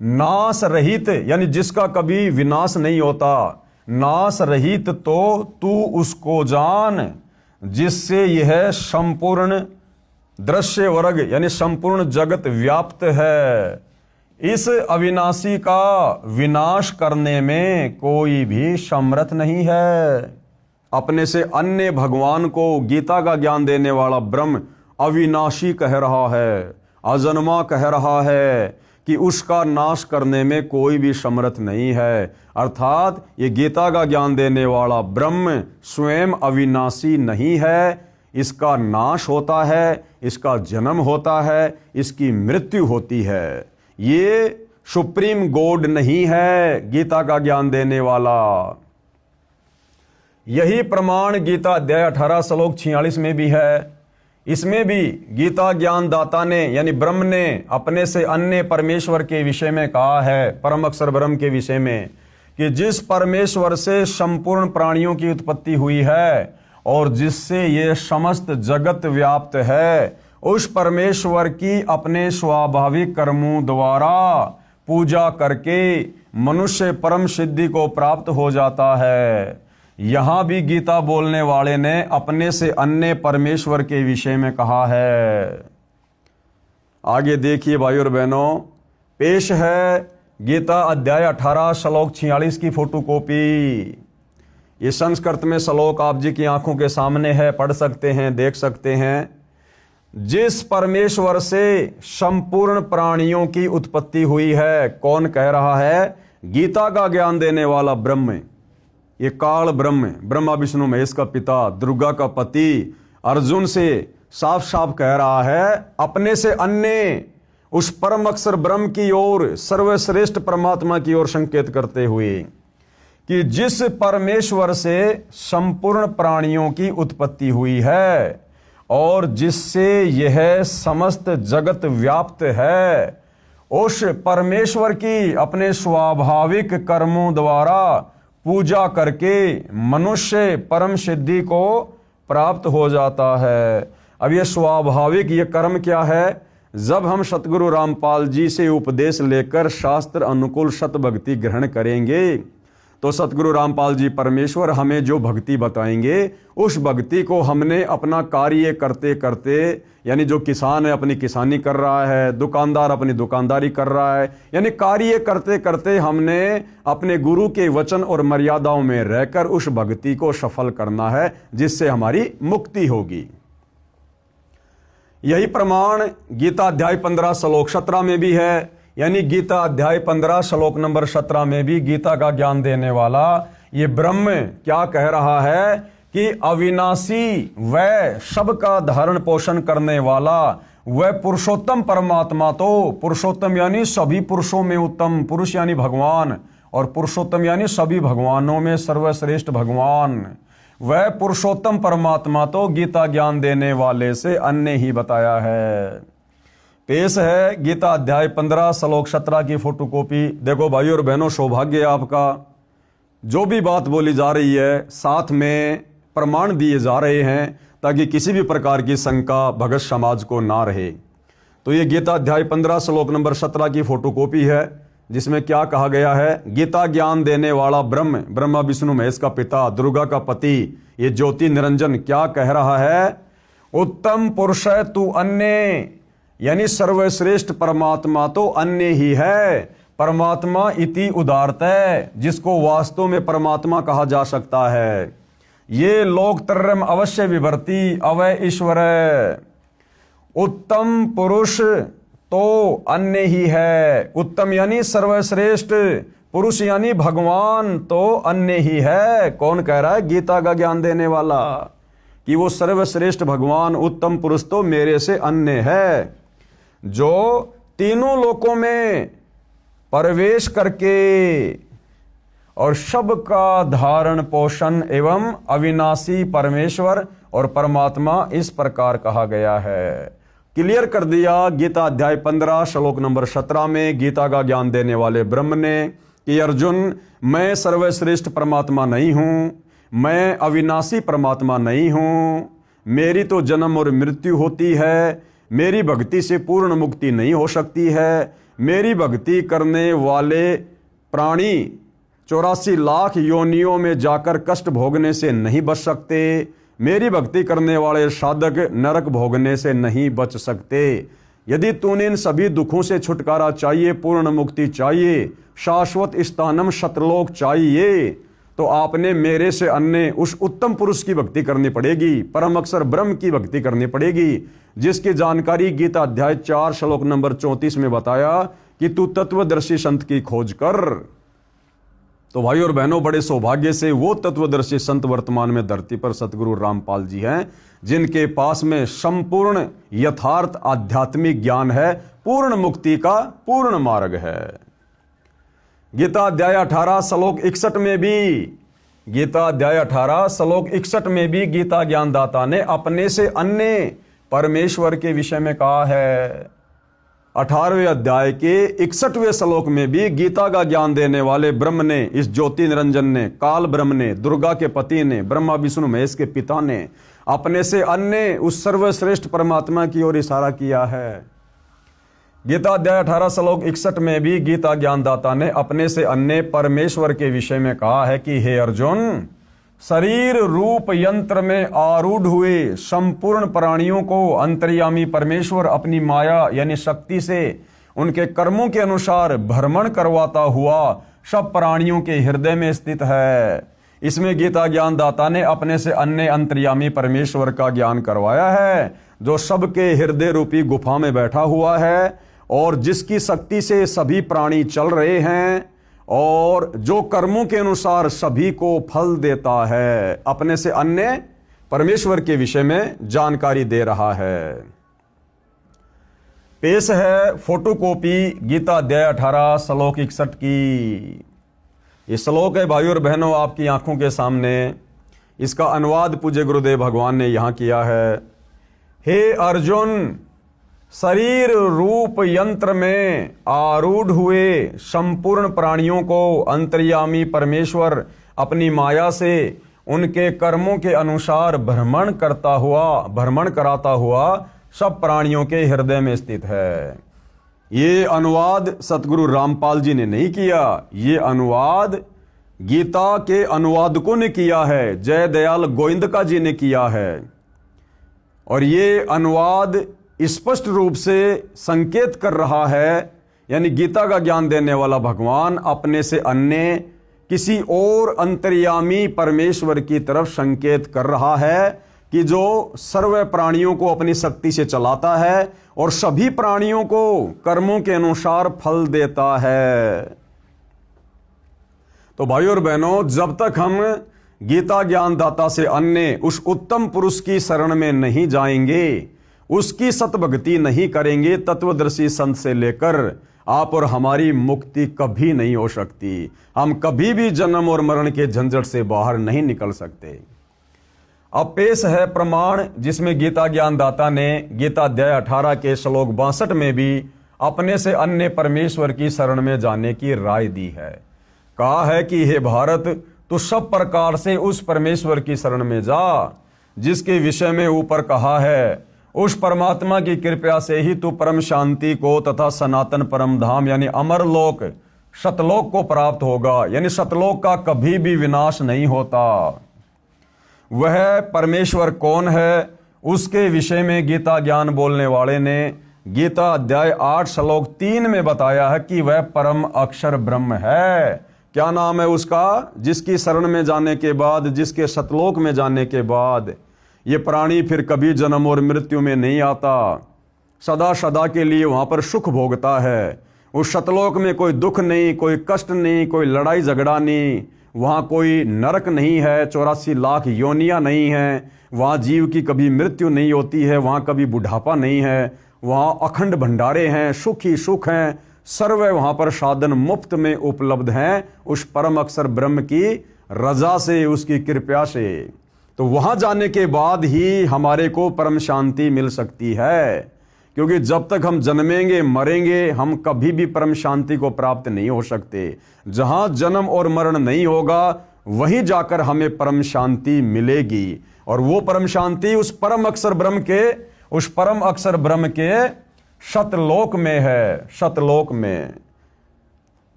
नाश रहित यानी जिसका कभी विनाश नहीं होता, नाश रहित तो तू उसको जान जिससे यह संपूर्ण दृश्य वर्ग यानी संपूर्ण जगत व्याप्त है। इस अविनाशी का विनाश करने में कोई भी समर्थ नहीं है। अपने से अन्य भगवान को गीता का ज्ञान देने वाला ब्रह्म अविनाशी कह रहा है, अजन्मा कह रहा है कि उसका नाश करने में कोई भी समर्थ नहीं है। अर्थात ये गीता का ज्ञान देने वाला ब्रह्म स्वयं अविनाशी नहीं है, इसका नाश होता है, इसका जन्म होता है, इसकी मृत्यु होती है। ये सुप्रीम गॉड नहीं है गीता का ज्ञान देने वाला। यही प्रमाण गीता अध्याय 18 श्लोक 46 में भी है। इसमें भी गीता ज्ञान दाता ने यानी ब्रह्म ने अपने से अन्य परमेश्वर के विषय में कहा है, परम अक्षर ब्रह्म के विषय में, कि जिस परमेश्वर से संपूर्ण प्राणियों की उत्पत्ति हुई है और जिससे ये समस्त जगत व्याप्त है, उस परमेश्वर की अपने स्वाभाविक कर्मों द्वारा पूजा करके मनुष्य परम सिद्धि को प्राप्त हो जाता है। यहां भी गीता बोलने वाले ने अपने से अन्य परमेश्वर के विषय में कहा है। आगे देखिए भाई और बहनों, पेश है गीता अध्याय 18 श्लोक 46 की फोटोकॉपी। ये संस्कृत में श्लोक आप जी की आंखों के सामने है, पढ़ सकते हैं, देख सकते हैं। जिस परमेश्वर से संपूर्ण प्राणियों की उत्पत्ति हुई है, कौन कह रहा है? गीता का ज्ञान देने वाला ब्रह्म। ये काल ब्रह्म, ब्रह्मा विष्णु महेश का पिता, दुर्गा का पति, अर्जुन से साफ साफ कह रहा है अपने से अन्य उस परम अक्षर ब्रह्म की ओर, सर्वश्रेष्ठ परमात्मा की ओर संकेत करते हुए कि जिस परमेश्वर से संपूर्ण प्राणियों की उत्पत्ति हुई है और जिससे यह समस्त जगत व्याप्त है, उस परमेश्वर की अपने स्वाभाविक कर्मों द्वारा पूजा करके मनुष्य परम सिद्धि को प्राप्त हो जाता है। अब ये स्वाभाविक ये कर्म क्या है? जब हम सतगुरु रामपाल जी से उपदेश लेकर शास्त्र अनुकूल सत भक्ति ग्रहण करेंगे तो सतगुरु रामपाल जी परमेश्वर हमें जो भक्ति बताएंगे, उस भक्ति को हमने अपना कार्य करते करते, यानी जो किसान है अपनी किसानी कर रहा है, दुकानदार अपनी दुकानदारी कर रहा है, यानी कार्य करते करते हमने अपने गुरु के वचन और मर्यादाओं में रहकर उस भक्ति को सफल करना है, जिससे हमारी मुक्ति होगी। यही प्रमाण गीता अध्याय 15 श्लोक 17 में भी है। यानी गीता अध्याय 15 श्लोक नंबर 17 में भी गीता का ज्ञान देने वाला ये ब्रह्म क्या कह रहा है कि अविनाशी व सबका धारण पोषण करने वाला वह पुरुषोत्तम परमात्मा, तो पुरुषोत्तम यानी सभी पुरुषों में उत्तम, पुरुष यानी भगवान, और पुरुषोत्तम यानी सभी भगवानों में सर्वश्रेष्ठ भगवान, वह पुरुषोत्तम परमात्मा तो गीता ज्ञान देने वाले से अन्य ही बताया है। पेश है गीता अध्याय 15 श्लोक 17 की फोटोकॉपी। देखो भाई और बहनों, सौभाग्य है आपका, जो भी बात बोली जा रही है साथ में प्रमाण दिए जा रहे हैं ताकि किसी भी प्रकार की शंका भगत समाज को ना रहे। तो ये गीता अध्याय 15 श्लोक नंबर 17 की फोटोकॉपी है, जिसमें क्या कहा गया है? गीता ज्ञान देने वाला ब्रह्म, ब्रह्मा विष्णु महेश का पिता, दुर्गा का पति, ये ज्योति निरंजन क्या कह रहा है? उत्तम पुरुष है तू अन्य, यानी सर्वश्रेष्ठ परमात्मा तो अन्य ही है। परमात्मा इति उदारत है, जिसको वास्तव में परमात्मा कहा जा सकता है। ये लोकत्रयम अवश्य विभर्ति अवय ईश्वर। उत्तम पुरुष तो अन्य ही है, उत्तम यानी सर्वश्रेष्ठ, पुरुष यानी भगवान तो अन्य ही है। कौन कह रहा है? गीता का ज्ञान देने वाला, कि वो सर्वश्रेष्ठ भगवान उत्तम पुरुष तो मेरे से अन्य है, जो तीनों लोकों में प्रवेश करके और सबका धारण पोषण एवं अविनाशी परमेश्वर और परमात्मा इस प्रकार कहा गया है। क्लियर कर दिया गीता अध्याय 15 श्लोक नंबर 17 में गीता का ज्ञान देने वाले ब्रह्म ने कि अर्जुन, मैं सर्वश्रेष्ठ परमात्मा नहीं हूं, मैं अविनाशी परमात्मा नहीं हूं, मेरी तो जन्म और मृत्यु होती है, मेरी भक्ति से पूर्ण मुक्ति नहीं हो सकती है, मेरी भक्ति करने वाले प्राणी 84 लाख योनियों में जाकर कष्ट भोगने से नहीं बच सकते, मेरी भक्ति करने वाले साधक नरक भोगने से नहीं बच सकते। यदि तूने इन सभी दुखों से छुटकारा चाहिए, पूर्ण मुक्ति चाहिए, शाश्वत स्थानम सतलोक चाहिए, तो आपने मेरे से अन्य उस उत्तम पुरुष की भक्ति करनी पड़ेगी, परम अक्षर ब्रह्म की भक्ति करनी पड़ेगी, जिसकी जानकारी गीता अध्याय 4 श्लोक नंबर 34 में बताया कि तू तत्वदर्शी संत की खोज कर। तो भाई और बहनों, बड़े सौभाग्य से वो तत्वदर्शी संत वर्तमान में धरती पर सतगुरु रामपाल जी हैं, जिनके पास में संपूर्ण यथार्थ आध्यात्मिक ज्ञान है, पूर्ण मुक्ति का पूर्ण मार्ग है। गीता अध्याय 18 श्लोक 61 में भी, गीता अध्याय 18 श्लोक 61 में भी गीता ज्ञानदाता ने अपने से अन्य परमेश्वर के विषय में कहा है। 18वें अध्याय के 61वें श्लोक में भी गीता का ज्ञान देने वाले ब्रह्म ने, इस ज्योति निरंजन ने, काल ब्रह्म ने, दुर्गा के पति ने, ब्रह्मा विष्णु महेश के पिता ने अपने से अन्य उस सर्वश्रेष्ठ परमात्मा की ओर इशारा किया है। गीता अध्याय 18 श्लोक 61 में भी गीता ज्ञानदाता ने अपने से अन्य परमेश्वर के विषय में कहा है कि हे अर्जुन, शरीर रूप यंत्र में आरूढ़ हुए संपूर्ण प्राणियों को अंतर्यामी परमेश्वर अपनी माया यानी शक्ति से उनके कर्मों के अनुसार भ्रमण करवाता हुआ सब प्राणियों के हृदय में स्थित है। इसमें गीता ज्ञानदाता ने अपने से अन्य अंतर्यामी परमेश्वर का ज्ञान करवाया है, जो सबके हृदय रूपी गुफा में बैठा हुआ है और जिसकी शक्ति से सभी प्राणी चल रहे हैं और जो कर्मों के अनुसार सभी को फल देता है। अपने से अन्य परमेश्वर के विषय में जानकारी दे रहा है। पेश है फोटोकॉपी गीता अध्याय 18 श्लोक 61 की। ये श्लोक है भाइयों और बहनों आपकी आंखों के सामने। इसका अनुवाद पूज्य गुरुदेव भगवान ने यहां किया है। हे अर्जुन, शरीर रूप यंत्र में आरूढ़ हुए संपूर्ण प्राणियों को अंतर्यामी परमेश्वर अपनी माया से उनके कर्मों के अनुसार भ्रमण कराता हुआ सब प्राणियों के हृदय में स्थित है। ये अनुवाद सतगुरु रामपाल जी ने नहीं किया, ये अनुवाद गीता के अनुवादकों ने किया है, जय दयाल गोविंदका जी ने किया है। और ये अनुवाद स्पष्ट रूप से संकेत कर रहा है, यानी गीता का ज्ञान देने वाला भगवान अपने से अन्य किसी और अंतर्यामी परमेश्वर की तरफ संकेत कर रहा है कि जो सर्व प्राणियों को अपनी शक्ति से चलाता है और सभी प्राणियों को कर्मों के अनुसार फल देता है। तो भाइयों और बहनों, जब तक हम गीता ज्ञानदाता से अन्य उस उत्तम पुरुष की शरण में नहीं जाएंगे, उसकी सतभक्ति नहीं करेंगे, तत्वदर्शी संत से लेकर आप और हमारी मुक्ति कभी नहीं हो सकती। हम कभी भी जन्म और मरण के झंझट से बाहर नहीं निकल सकते। अब पेश है प्रमाण, जिसमें गीता ज्ञानदाता ने गीता अध्याय 18 के श्लोक 62 में भी अपने से अन्य परमेश्वर की शरण में जाने की राय दी है। कहा है कि हे भारत, तू सब प्रकार से उस परमेश्वर की शरण में जा जिसके विषय में ऊपर कहा है। उस परमात्मा की कृपा से ही तू परम शांति को तथा सनातन परम धाम यानी अमर लोक सतलोक को प्राप्त होगा, यानी सतलोक का कभी भी विनाश नहीं होता। वह परमेश्वर कौन है, उसके विषय में गीता ज्ञान बोलने वाले ने गीता अध्याय 8 श्लोक 3 में बताया है कि वह परम अक्षर ब्रह्म है। क्या नाम है उसका? जिसकी शरण में जाने के बाद, जिसके सतलोक में जाने के बाद ये प्राणी फिर कभी जन्म और मृत्यु में नहीं आता, सदा सदा के लिए वहां पर सुख भोगता है। उस सतलोक में कोई दुख नहीं, कोई कष्ट नहीं, कोई लड़ाई झगड़ा नहीं, वहां कोई नरक नहीं है, 84 लाख योनियां नहीं है, वहां जीव की कभी मृत्यु नहीं होती है, वहां कभी बुढ़ापा नहीं है, वहां अखंड भंडारे हैं, सुख ही सुख हैं, सर्व वहां पर साधन मुफ्त में उपलब्ध हैं उस परम अक्षर ब्रह्म की रजा से, उसकी कृपा से। तो वहां जाने के बाद ही हमारे को परम शांति मिल सकती है, क्योंकि जब तक हम जन्मेंगे मरेंगे हम कभी भी परम शांति को प्राप्त नहीं हो सकते। जहां जन्म और मरण नहीं होगा वहीं जाकर हमें परम शांति मिलेगी, और वो परम शांति उस परम अक्षर ब्रह्म के सतलोक में है, सतलोक में।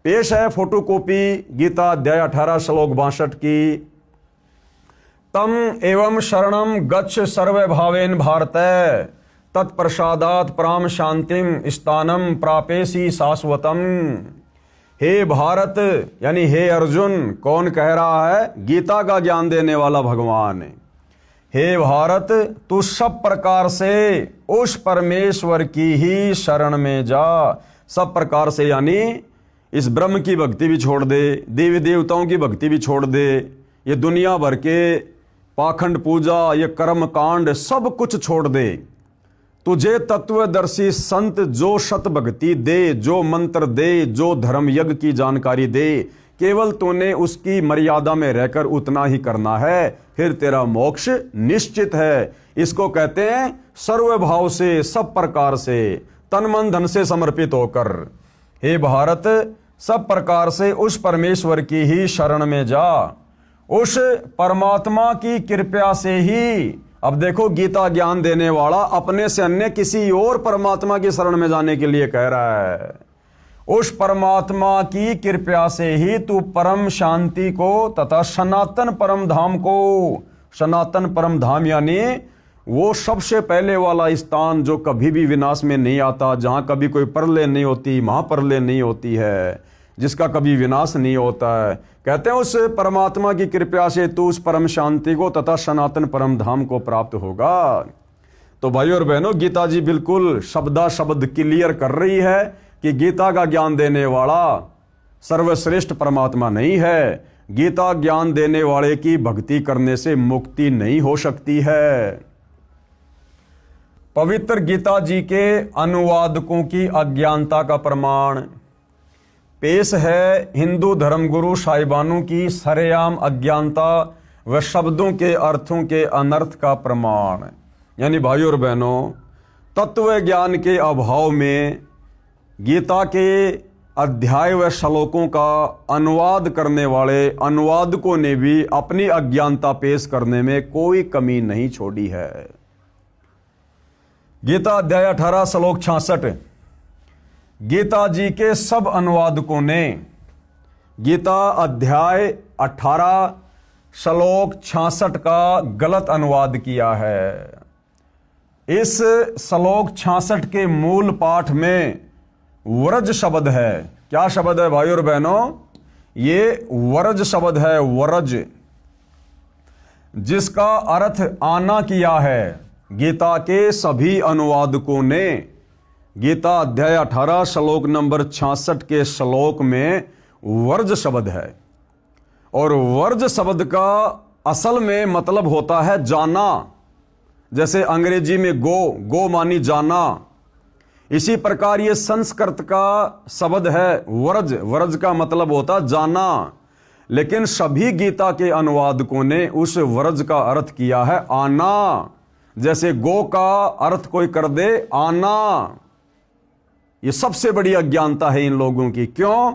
पेश है फोटोकॉपी गीता अध्याय 18 श्लोक 62 की। तम एवं शरणम गच्छ सर्वभावेन भारत, तत्प्रसादात प्राम शांतिम स्थानम प्रापेसी शाश्वतम। हे भारत यानी हे अर्जुन, कौन कह रहा है? गीता का ज्ञान देने वाला भगवान। हे भारत, तू सब प्रकार से उस परमेश्वर की ही शरण में जा। सब प्रकार से यानी इस ब्रह्म की भक्ति भी छोड़ दे, देवी देवताओं की भक्ति भी छोड़ दे, ये दुनिया भर के पाखंड पूजा, ये कर्म कांड सब कुछ छोड़ दे। तुझे तत्वदर्शी संत जो शत भक्ति दे, जो मंत्र दे, जो धर्म यज्ञ की जानकारी दे, केवल तूने उसकी मर्यादा में रहकर उतना ही करना है, फिर तेरा मोक्ष निश्चित है। इसको कहते हैं सर्वभाव से, सब प्रकार से, तन मन धन से समर्पित होकर। हे भारत, सब प्रकार से उस परमेश्वर की ही शरण में जा, उस परमात्मा की कृपा से ही। अब देखो, गीता ज्ञान देने वाला अपने से अन्य किसी और परमात्मा की शरण में जाने के लिए कह रहा है। उस परमात्मा की कृपा से ही तू परम शांति को तथा सनातन परम धाम को, सनातन परम धाम यानी वो सबसे पहले वाला स्थान जो कभी भी विनाश में नहीं आता, जहां कभी कोई प्रलय नहीं होती, महाप्रलय नहीं होती है, जिसका कभी विनाश नहीं होता है। कहते हैं उस परमात्मा की कृपा से तू उस परम शांति को तथा सनातन परम धाम को प्राप्त होगा। तो भाइयों और बहनों, गीता जी बिल्कुल शब्दा शब्द क्लियर कर रही है कि गीता का ज्ञान देने वाला सर्वश्रेष्ठ परमात्मा नहीं है। गीता ज्ञान देने वाले की भक्ति करने से मुक्ति नहीं हो सकती है। पवित्र गीता जी के अनुवादकों की अज्ञानता का प्रमाण पेश है हिंदू धर्मगुरु साहिबानों की सरेआम अज्ञानता व शब्दों के अर्थों के अनर्थ का प्रमाण। यानी भाइयों और बहनों, तत्व ज्ञान के अभाव में गीता के अध्याय व श्लोकों का अनुवाद करने वाले अनुवादकों ने भी अपनी अज्ञानता पेश करने में कोई कमी नहीं छोड़ी है। गीता अध्याय 18 श्लोक 66। गीता जी के सब अनुवादकों ने गीता अध्याय 18 श्लोक 66 का गलत अनुवाद किया है। इस श्लोक 66 के मूल पाठ में वरज शब्द है। क्या शब्द है भाइयों और बहनों? ये वरज शब्द है, वरज, जिसका अर्थ आना किया है। गीता के सभी अनुवादकों ने गीता अध्याय 18 श्लोक नंबर 66 के श्लोक में वर्ज शब्द है, और वर्ज शब्द का असल में मतलब होता है जाना। जैसे अंग्रेजी में गो मानी जाना, इसी प्रकार ये संस्कृत का शब्द है वर्ज। वर्ज का मतलब होता जाना, लेकिन सभी गीता के अनुवादकों ने उस वर्ज का अर्थ किया है आना। जैसे गो का अर्थ कोई कर दे आना। ये सबसे बड़ी अज्ञानता है इन लोगों की। क्यों?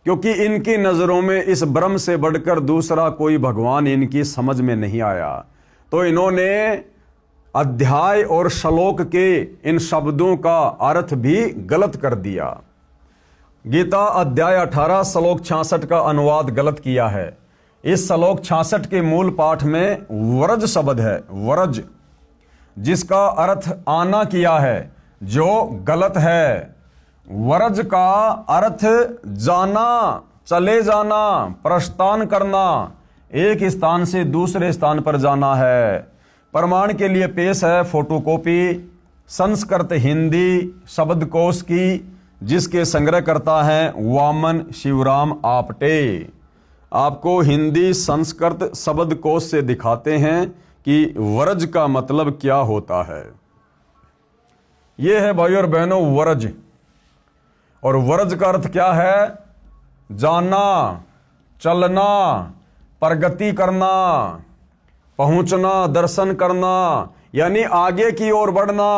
क्योंकि इनकी नजरों में इस ब्रह्म से बढ़कर दूसरा कोई भगवान इनकी समझ में नहीं आया, तो इन्होंने अध्याय और श्लोक के इन शब्दों का अर्थ भी गलत कर दिया। गीता अध्याय 18 श्लोक 66 का अनुवाद गलत किया है। इस श्लोक 66 के मूल पाठ में वरज शब्द है, वरज, जिसका अर्थ आना किया है, जो गलत है। वरज का अर्थ जाना, चले जाना, प्रस्थान करना, एक स्थान से दूसरे स्थान पर जाना है। प्रमाण के लिए पेश है फोटोकॉपी संस्कृत हिंदी शब्दकोश की, जिसके संग्रहकर्ता हैं वामन शिवराम आपटे। आपको हिंदी संस्कृत शब्दकोश से दिखाते हैं कि वरज का मतलब क्या होता है। यह है भाइयों और बहनों वरज, और वरज का अर्थ क्या है? जाना, चलना, प्रगति करना, पहुंचना, दर्शन करना, यानी आगे की ओर बढ़ना।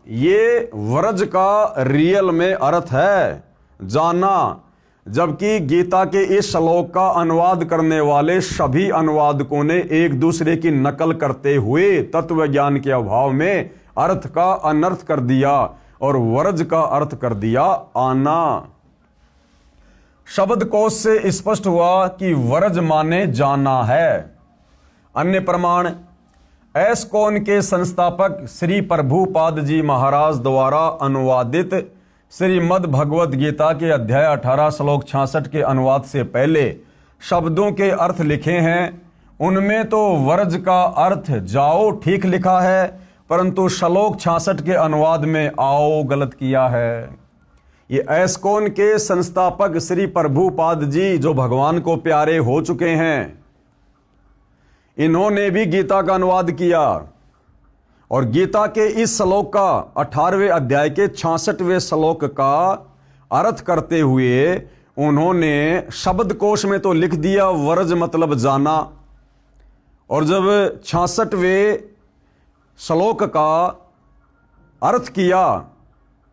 ये वरज का रियल में अर्थ है, जाना। जबकि गीता के इस श्लोक का अनुवाद करने वाले सभी अनुवादकों ने एक दूसरे की नकल करते हुए तत्व ज्ञान के अभाव में अर्थ का अनर्थ कर दिया और वरज का अर्थ कर दिया आना। शब्दकोश से स्पष्ट हुआ कि वरज माने जाना है। अन्य प्रमाण एस्कॉन के संस्थापक श्री प्रभुपाद जी महाराज द्वारा अनुवादित श्रीमद् भगवद गीता के अध्याय 18 श्लोक 66 के अनुवाद से पहले शब्दों के अर्थ लिखे हैं। उनमें तो वर्ज का अर्थ जाओ ठीक लिखा है, परंतु श्लोक 66 के अनुवाद में आओ गलत किया है। ये एस्कॉन के संस्थापक श्री प्रभुपाद जी जो भगवान को प्यारे हो चुके हैं, इन्होंने भी गीता का अनुवाद किया और गीता के इस श्लोक का 18वें अध्याय के 66वें श्लोक का अर्थ करते हुए उन्होंने शब्दकोश में तो लिख दिया वर्ज मतलब जाना, और जब 66वें श्लोक का अर्थ किया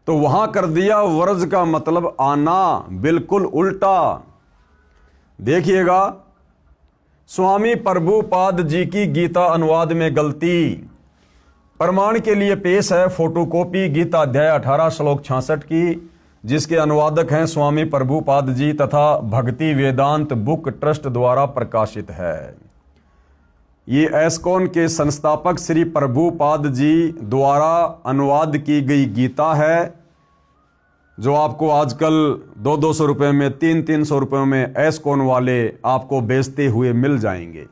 तो वहां कर दिया वर्ज का मतलब आना, बिल्कुल उल्टा। देखिएगा स्वामी प्रभुपाद जी की गीता अनुवाद में गलती प्रमाण के लिए पेश है फोटोकॉपी गीता अध्याय 18 श्लोक 66 की, जिसके अनुवादक हैं स्वामी प्रभुपाद जी तथा भक्ति वेदांत बुक ट्रस्ट द्वारा प्रकाशित है। ये एस्कॉन के संस्थापक श्री प्रभुपाद जी द्वारा अनुवाद की गई गीता है, जो आपको आजकल 200-200 रुपये में 300-300 रुपये में एस्कॉन वाले आपको बेचते हुए मिल जाएंगे।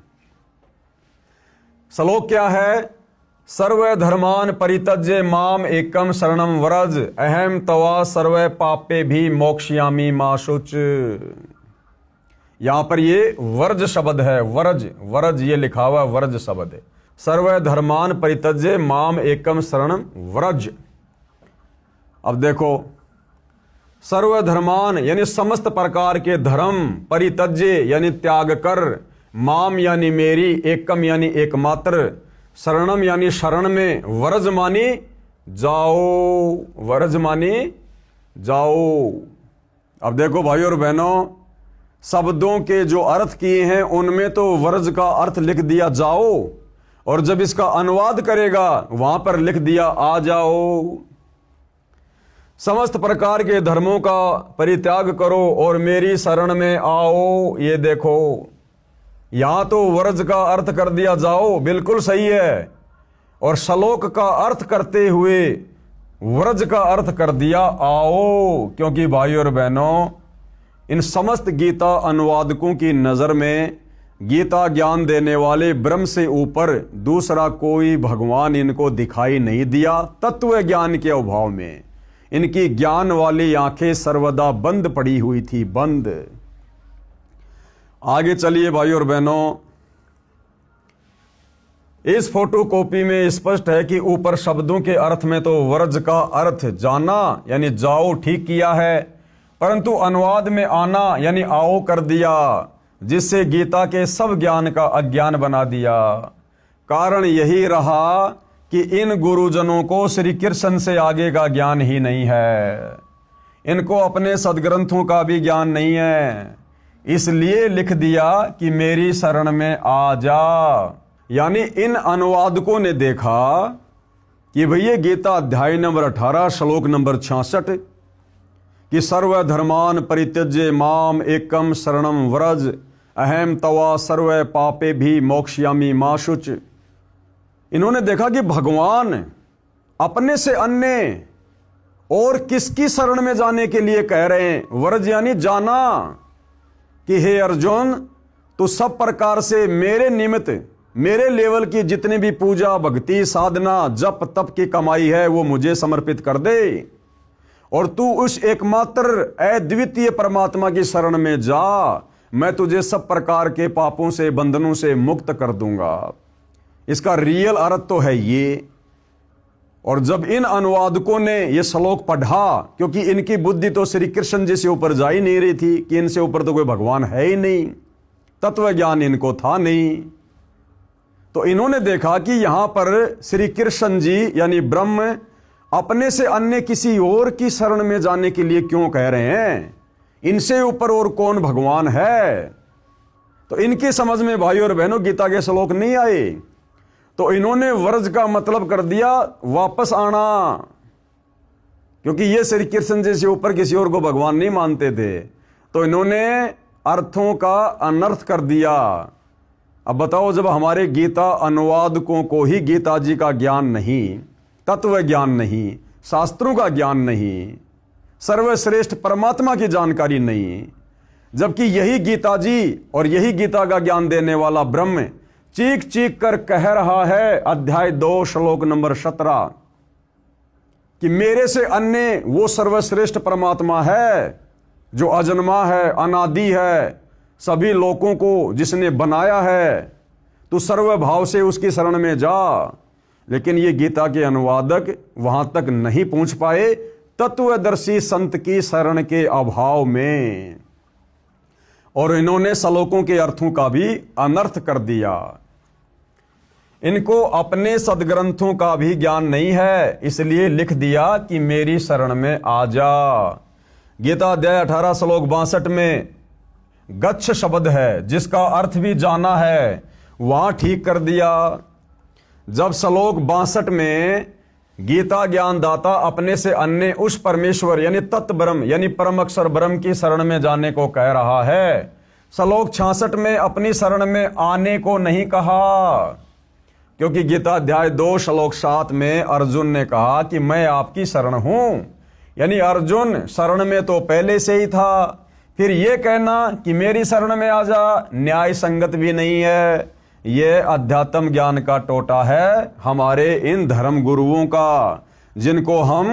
श्लोक क्या है? सर्व धर्मान परित्यज्य माम एकम शरणम व्रज अहम तवा सर्व पापे भी मोक्ष्यामि मा शुच। यहां पर ये वर्ज शब्द है, वर्ज ये लिखा हुआ वर्ज शब्द है। सर्व धर्मान परित्यज्य माम एकम शरणम व्रज। अब देखो, सर्व धर्मान यानी समस्त प्रकार के धर्म, परित्यज्य यानी त्याग कर, माम यानी मेरी, एकम यानी एकमात्र, शरणम यानी शरण में, व्रज मानी जाओ, व्रज मानी जाओ। अब देखो भाई और बहनों, शब्दों के जो अर्थ किए हैं उनमें तो व्रज का अर्थ लिख दिया जाओ, और जब इसका अनुवाद करेगा वहां पर लिख दिया आ जाओ। समस्त प्रकार के धर्मों का परित्याग करो और मेरी शरण में आओ। ये देखो, यहां तो व्रज का अर्थ कर दिया जाओ, बिल्कुल सही है, और श्लोक का अर्थ करते हुए व्रज का अर्थ कर दिया आओ। क्योंकि भाई और बहनों, इन समस्त गीता अनुवादकों की नजर में गीता ज्ञान देने वाले ब्रह्म से ऊपर दूसरा कोई भगवान इनको दिखाई नहीं दिया। तत्व ज्ञान के अभाव में इनकी ज्ञान वाली आंखें सर्वदा बंद पड़ी हुई थी, बंद। आगे चलिए भाई और बहनों, इस फोटो कॉपी में स्पष्ट है कि ऊपर शब्दों के अर्थ में तो व्रज का अर्थ जाना यानी जाओ ठीक किया है, परंतु अनुवाद में आना यानी आओ कर दिया, जिससे गीता के सब ज्ञान का अज्ञान बना दिया। कारण यही रहा कि इन गुरुजनों को श्री कृष्ण से आगे का ज्ञान ही नहीं है, इनको अपने सदग्रंथों का भी ज्ञान नहीं है, इसलिए लिख दिया कि मेरी शरण में आ जा। यानी इन अनुवादकों ने देखा कि भैया गीता अध्याय नंबर 18 श्लोक नंबर 66 कि सर्वधर्मान परित्यज्य माम एकम शरणम व्रज अहम तवा सर्व पापे भी मोक्ष्यामि मा शुच। इन्होंने देखा कि भगवान अपने से अन्य और किसकी शरण में जाने के लिए कह रहे हैं? व्रज यानी जाना, कि हे अर्जुन, तू सब प्रकार से मेरे निमित्त, मेरे लेवल की जितने भी पूजा भक्ति साधना जप तप की कमाई है वो मुझे समर्पित कर दे, और तू उस एकमात्र अद्वितीय परमात्मा की शरण में जा। मैं तुझे सब प्रकार के पापों से बंधनों से मुक्त कर दूंगा। इसका रियल अर्थ तो है ये। और जब इन अनुवादकों ने यह श्लोक पढ़ा, क्योंकि इनकी बुद्धि तो श्री कृष्ण जी से ऊपर जा ही नहीं रही थी कि इनसे ऊपर तो कोई भगवान है ही नहीं, तत्व ज्ञान इनको था नहीं, तो इन्होंने देखा कि यहां पर श्री कृष्ण जी यानी ब्रह्म अपने से अन्य किसी और की शरण में जाने के लिए क्यों कह रहे हैं? इनसे ऊपर और कौन भगवान है? तो इनकी समझ में भाई और बहनों गीता के श्लोक नहीं आए, तो इन्होंने व्रज का मतलब कर दिया वापस आना, क्योंकि ये श्री कृष्ण जी से ऊपर किसी और को भगवान नहीं मानते थे, तो इन्होंने अर्थों का अनर्थ कर दिया। अब बताओ, जब हमारे गीता अनुवादकों को ही गीता जी का ज्ञान नहीं, तत्व ज्ञान नहीं, शास्त्रों का ज्ञान नहीं, सर्वश्रेष्ठ परमात्मा की जानकारी नहीं, जबकि यही गीता जी और यही गीता का ज्ञान देने वाला ब्रह्म चीख चीख कर कह रहा है, अध्याय 2 श्लोक नंबर 17 कि मेरे से अन्य वो सर्वश्रेष्ठ परमात्मा है जो अजन्मा है, अनादि है, सभी लोगों को जिसने बनाया है, तू सर्वभाव से उसकी शरण में जा। लेकिन ये गीता के अनुवादक वहां तक नहीं पहुंच पाए तत्वदर्शी संत की शरण के अभाव में, और इन्होंने श्लोकों के अर्थों का भी अनर्थ कर दिया। इनको अपने सदग्रंथों का भी ज्ञान नहीं है, इसलिए लिख दिया कि मेरी शरण में आ जा। गीता अध्याय 18 श्लोक 62 में गच्छ शब्द है जिसका अर्थ भी जाना है, वहां ठीक कर दिया। जब श्लोक 62 में गीता ज्ञानदाता अपने से अन्य उस परमेश्वर यानी तत्व ब्रह्म यानी परम अक्षर ब्रह्म की शरण में जाने को कह रहा है, श्लोक 66 में अपनी शरण में आने को नहीं कहा, क्योंकि गीता अध्याय 2 श्लोक 7 में अर्जुन ने कहा कि मैं आपकी शरण हूं, यानी अर्जुन शरण में तो पहले से ही था। फिर यह कहना कि मेरी शरण में आ जा न्याय संगत भी नहीं है। यह अध्यात्म ज्ञान का टोटा है हमारे इन धर्म गुरुओं का, जिनको हम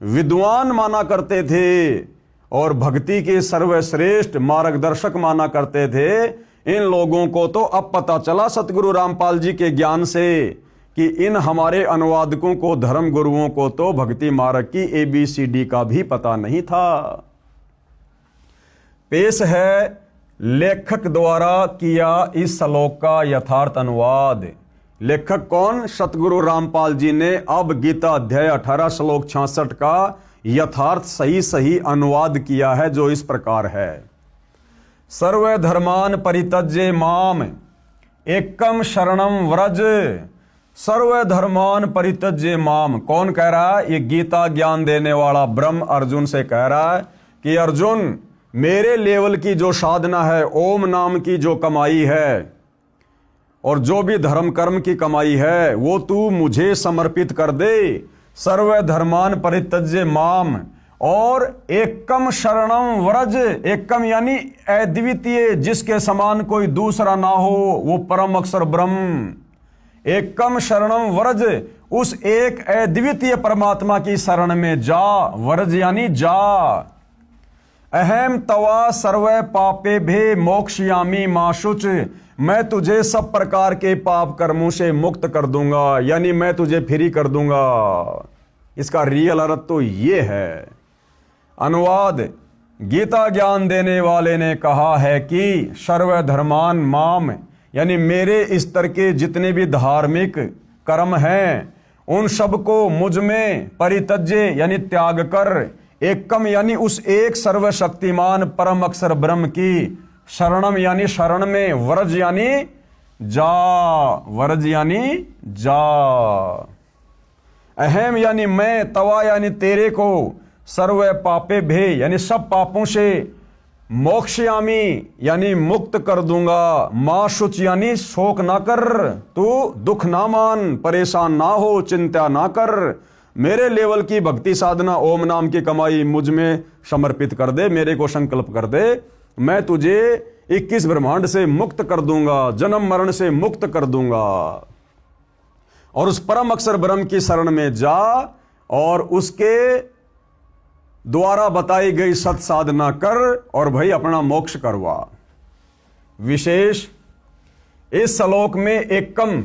विद्वान माना करते थे और भक्ति के सर्वश्रेष्ठ मार्गदर्शक माना करते थे। इन लोगों को तो अब पता चला सतगुरु रामपाल जी के ज्ञान से कि इन हमारे अनुवादकों को, धर्म गुरुओं को तो भक्ति मार्ग की ABCD का भी पता नहीं था। पेश है लेखक द्वारा किया इस श्लोक का यथार्थ अनुवाद। लेखक कौन? सतगुरु रामपाल जी ने अब गीता अध्याय 18 श्लोक 66 का यथार्थ सही अनुवाद किया है, जो इस प्रकार है। सर्वधर्मान परित्यज्य माम एकम शरणम व्रज। सर्वधर्मान परित्यज्य माम कौन कह रहा है? ये गीता ज्ञान देने वाला ब्रह्म अर्जुन से कह रहा है कि अर्जुन, मेरे लेवल की जो साधना है, ओम नाम की जो कमाई है और जो भी धर्म कर्म की कमाई है, वो तू मुझे समर्पित कर दे। सर्वधर्मान परित्यज्य माम और एकम शरणम व्रज। एकम यानी अद्वितीय, जिसके समान कोई दूसरा ना हो, वो परम अक्षर ब्रह्म। एकम शरणम व्रज, उस एक अद्वितीय परमात्मा की शरण में जा। व्रज यानी जा। अहम तवा सर्व पापे भे मोक्षयामी माशुच। मैं तुझे सब प्रकार के पाप कर्मों से मुक्त कर दूंगा, यानी मैं तुझे फ्री कर दूंगा। इसका रियल अर्थ तो ये है। अनुवाद, गीता ज्ञान देने वाले ने कहा है कि सर्वधर्मान माम, यानी मेरे स्तर के जितने भी धार्मिक कर्म हैं उन सबको मुझ में परित्यज्य यानी त्याग कर, एकम यानी उस एक सर्वशक्तिमान परम अक्षर ब्रह्म की शरणम यानी शरण में, व्रज यानी जा। व्रज यानी जा। अहम यानी मैं, तवा यानी तेरे को, सर्व पापे भे यानी सब पापों से, मोक्षयामी यानी मुक्त कर दूंगा, मां शुच यानी शोक ना कर, तू दुख ना मान, परेशान ना हो, चिंता ना कर। मेरे लेवल की भक्ति साधना, ओम नाम की कमाई मुझ में समर्पित कर दे, मेरे को संकल्प कर दे। मैं तुझे 21 ब्रह्मांड से मुक्त कर दूंगा, जन्म मरण से मुक्त कर दूंगा। और उस परम अक्षर ब्रह्म की शरण में जा और उसके द्वारा बताई गई सत साधना कर और भाई अपना मोक्ष करवा। विशेष इस श्लोक में एकम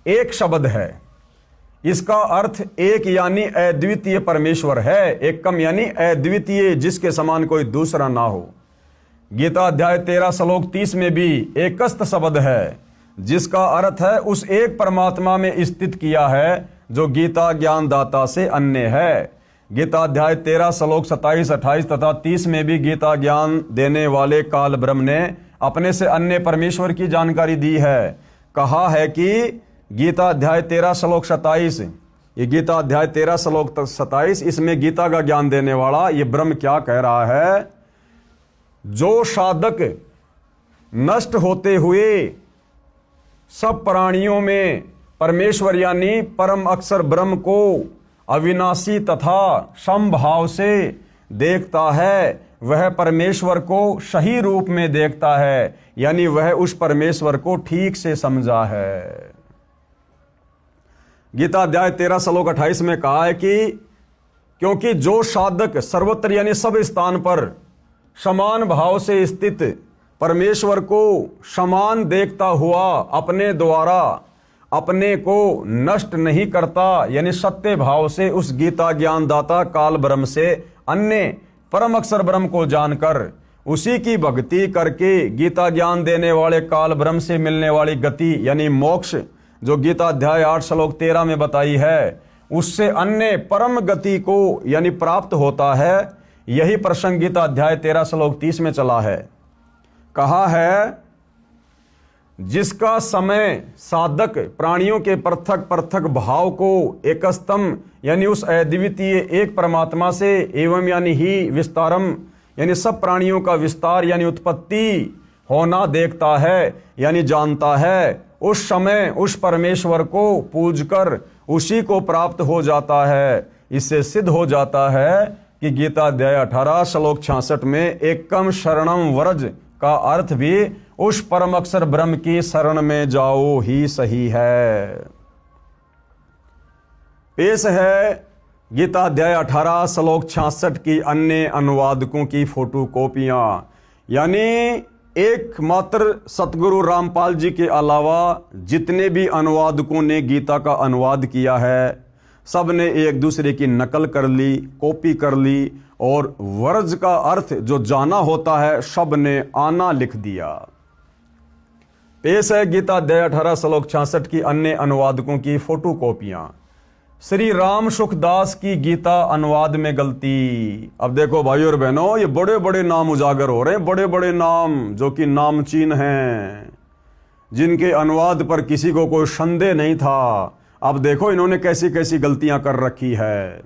एक शब्द है, इसका अर्थ एक यानी अद्वितीय परमेश्वर है। एकम यानी अद्वितीय, जिसके समान कोई दूसरा ना हो। गीता अध्याय 13 श्लोक 30 में भी एकस्त शब्द है, जिसका अर्थ है उस एक परमात्मा में स्थित किया है जो गीता ज्ञानदाता से अन्य है। गीता अध्याय 13 श्लोक 27, 28 तथा 30 में भी गीता ज्ञान देने वाले काल ब्रह्म ने अपने से अन्य परमेश्वर की जानकारी दी है। कहा है कि गीता अध्याय 13 श्लोक 27, ये गीता अध्याय 13 श्लोक 27, इसमें गीता का ज्ञान देने वाला ये ब्रह्म क्या कह रहा है? जो साधक नष्ट होते हुए सब प्राणियों में परमेश्वर यानी परम अक्षर ब्रह्म को अविनाशी तथा समभाव से देखता है, वह परमेश्वर को सही रूप में देखता है, यानी वह उस परमेश्वर को ठीक से समझा है। गीता अध्याय 13 श्लोक 28 में कहा है कि क्योंकि जो साधक सर्वत्र यानी सब स्थान पर समान भाव से स्थित परमेश्वर को समान देखता हुआ अपने द्वारा अपने को नष्ट नहीं करता, यानी सत्य भाव से उस गीता ज्ञानदाता काल ब्रह्म से अन्य परम अक्षर ब्रह्म को जानकर उसी की भक्ति करके गीता ज्ञान देने वाले काल ब्रह्म से मिलने वाली गति यानी मोक्ष जो गीता अध्याय 8 श्लोक 13 में बताई है, उससे अन्य परम गति को यानी प्राप्त होता है। यही प्रसंग गीता अध्याय 13 श्लोक 30 में चला है। कहा है, जिसका समय साधक प्राणियों के पृथक पृथक भाव को एकस्तम यानी उस अद्वितीय एक परमात्मा से एवं यानी ही विस्तारम यानी सब प्राणियों का विस्तार यानी उत्पत्ति होना देखता है यानी जानता है, उस समय उस परमेश्वर को पूजकर उसी को प्राप्त हो जाता है। इससे सिद्ध हो जाता है कि गीता अध्याय 18 श्लोक 66 में एकम शरणम व्रज का अर्थ भी उस परम अक्षर ब्रह्म की शरण में जाओ ही सही है। पेश है गीता अध्याय 18 श्लोक 66 की अन्य अनुवादकों की फोटो कॉपियां, यानी एकमात्र सतगुरु रामपाल जी के अलावा जितने भी अनुवादकों ने गीता का अनुवाद किया है, सब ने एक दूसरे की नकल कर ली, कॉपी कर ली और वर्ज का अर्थ जो जाना होता है सब ने आना लिख दिया। पेश है गीता अध्याय 18 श्लोक 66 की अन्य अनुवादकों की फोटो कॉपियां। श्री राम सुखदास की गीता अनुवाद में गलती। अब देखो भाई और बहनों, ये बड़े बड़े नाम उजागर हो रहे हैं, बड़े बड़े नाम जो कि नामचीन हैं, जिनके अनुवाद पर किसी को कोई संदेह नहीं था। अब देखो इन्होंने कैसी कैसी गलतियां कर रखी है।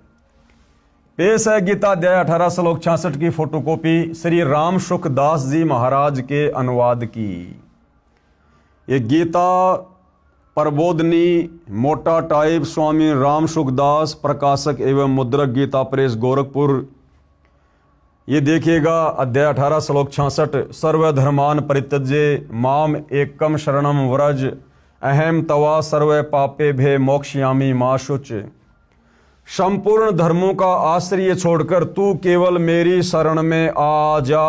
पेश है गीता अध्याय 18 श्लोक 66 की फोटोकॉपी श्री राम सुखदास जी महाराज के अनुवाद की। ये गीता प्रबोधनी मोटा टाइप स्वामी राम सुखदास प्रकाशक एवं मुद्रक गीता प्रेस गोरखपुर। ये देखिएगा अध्याय 18 श्लोक 66 सर्वधर्मान परित्यज्य माम एकम शरणम व्रज अहम तवा सर्व पापे भे मोक्षयामि मा शुच। संपूर्ण धर्मों का आश्रय छोड़कर तू केवल मेरी शरण में आ जा।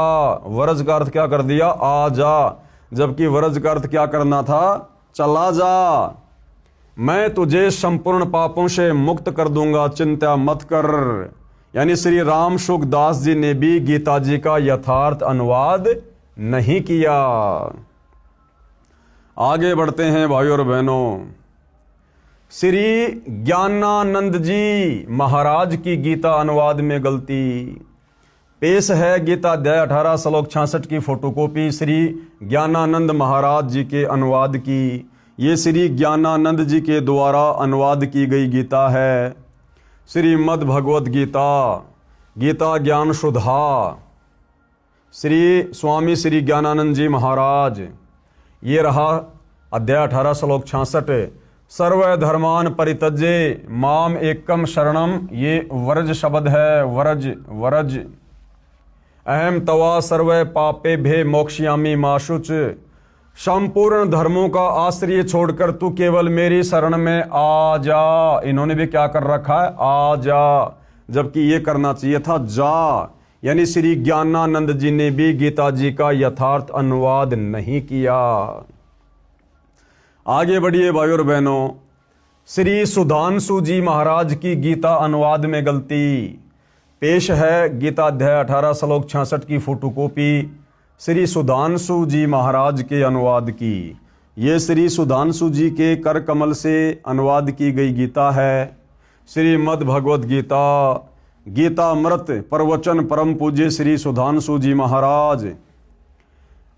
व्रज का अर्थ क्या कर दिया? आ जा, जबकि व्रज का अर्थ क्या करना था? चला जा। मैं तुझे संपूर्ण पापों से मुक्त कर दूंगा, चिंता मत कर। यानी श्री राम सुखदास जी ने भी गीता जी का यथार्थ अनुवाद नहीं किया। आगे बढ़ते हैं भाइयों और बहनों। श्री ज्ञानानंद जी महाराज की गीता अनुवाद में गलती। पेश है गीता अध्याय 18 श्लोक 66 की फोटोकॉपी श्री ज्ञानानंद महाराज जी के अनुवाद की। ये श्री ज्ञानानंद जी के द्वारा अनुवाद की गई गीता है। श्रीमद् भगवत गीता, गीता ज्ञान सुधा, श्री स्वामी श्री ज्ञानानंद जी महाराज। ये रहा अध्याय 18 श्लोक 66 सर्वधर्मान परित्यज्य माम एकम शरणम। ये व्रज शब्द है, व्रज व्रज। अहम तवा सर्व पापे भे मोक्षयामि मा शुच। संपूर्ण धर्मों का आश्रय छोड़कर तू केवल मेरी शरण में आ जा। इन्होंने भी क्या कर रखा है? आ जा, जबकि ये करना चाहिए था जा। यानी श्री ज्ञानानंद जी ने भी गीता जी का यथार्थ अनुवाद नहीं किया। आगे बढ़िए भाइयों और बहनों। श्री सुधांशु जी महाराज की गीता अनुवाद में गलती। पेश है गीता अध्याय 18 श्लोक 66 की फोटोकॉपी श्री सुधांशु जी महाराज के अनुवाद की। ये श्री सुधांशु जी के कर कमल से अनुवाद की गई गीता है। श्रीमद् भगवत गीता, गीता अमृत प्रवचन परम पूज्य श्री सुधांशु जी महाराज।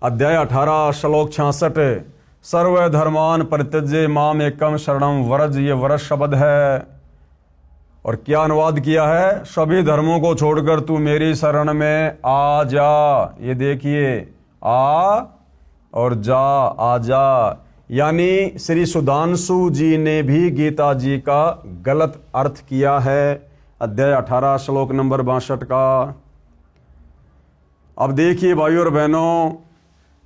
अध्याय 18 श्लोक 66 सर्वधर्मान परित्यज्य माम एकम शरणम व्रज। ये व्रज शब्द है। और क्या अनुवाद किया है? सभी धर्मों को छोड़कर तू मेरी शरण में आ जा। ये देखिए, आ और जा, आ जा। यानी श्री सुधांशु जी ने भी गीता जी का गलत अर्थ किया है अध्याय 18 श्लोक नंबर 62 का। अब देखिए भाइयों और बहनों,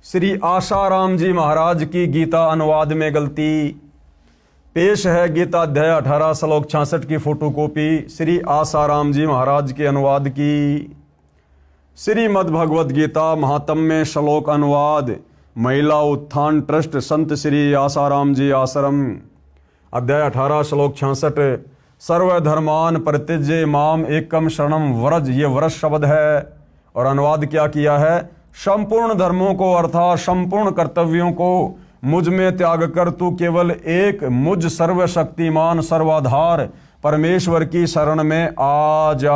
श्री आसाराम जी महाराज की गीता अनुवाद में गलती। पेश है गीता अध्याय 18 श्लोक 66 की फोटोकॉपी श्री आसाराम जी महाराज के अनुवाद की। श्रीमद् भगवद गीता महात्म्य श्लोक अनुवाद महिला उत्थान ट्रस्ट संत श्री आसाराम जी आश्रम। अध्याय 18 श्लोक 66। सर्वधर्मान परित्यज्य माम एकम शरणम व्रज, ये व्रज शब्द है। और अनुवाद क्या किया है? संपूर्ण धर्मों को अर्थात संपूर्ण कर्तव्यों को मुझ में त्याग कर तू केवल एक मुझ सर्वशक्तिमान सर्वाधार परमेश्वर की शरण में आ जा।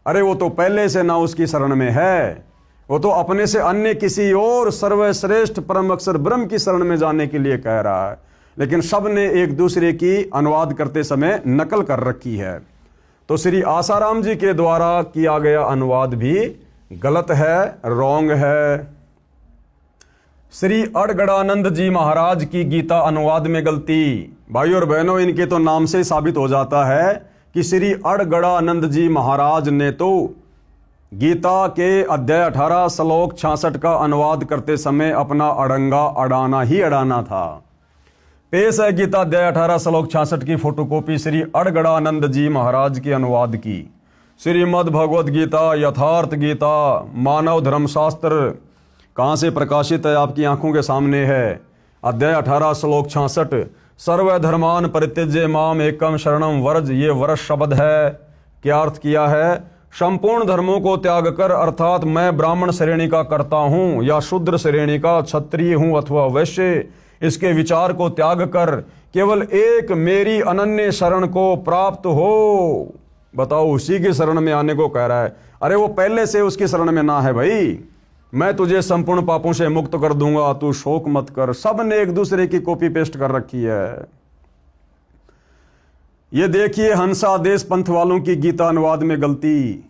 अरे वो तो पहले से ना उसकी शरण में है, वो तो अपने से अन्य किसी और सर्वश्रेष्ठ परम अक्षर ब्रह्म की शरण में जाने के लिए कह रहा है। लेकिन सब ने एक दूसरे की अनुवाद करते समय नकल कर रखी है। तो श्री आसाराम जी के द्वारा किया गया अनुवाद भी गलत है, रॉन्ग है। श्री अड़गड़ानंद जी महाराज की गीता अनुवाद में गलती। भाई और बहनों, इनके तो नाम से साबित हो जाता है कि श्री अड़गड़ानंद जी महाराज ने तो गीता के अध्याय 18 श्लोक 66 का अनुवाद करते समय अपना अड़ंगा अड़ाना ही अड़ाना था। पेश है गीता अध्याय 18 श्लोक 66 की फोटोकॉपी श्री अड़गड़ानंद जी महाराज के अनुवाद की। श्रीमद् भगवद गीता यथार्थ गीता मानव धर्मशास्त्र कहाँ से प्रकाशित है? आपकी आंखों के सामने है। अध्याय 18 श्लोक 66। सर्वधर्मान परित्यज्य माम एकम शरणम व्रज, ये व्रज शब्द है। क्या अर्थ किया है? संपूर्ण धर्मों को त्याग कर, अर्थात मैं ब्राह्मण श्रेणी का करता हूं या शूद्र श्रेणी का, क्षत्रिय हूं अथवा वैश्य, इसके विचार को त्याग कर केवल एक मेरी अनन्य शरण को प्राप्त हो। बताओ, उसी की शरण में आने को कह रहा है। अरे वो पहले से उसकी शरण में ना है भाई। मैं तुझे संपूर्ण पापों से मुक्त कर दूंगा, तू शोक मत कर। सब ने एक दूसरे की कॉपी पेस्ट कर रखी है। ये देखिए हंसादेश पंथ वालों की गीता अनुवाद में गलती।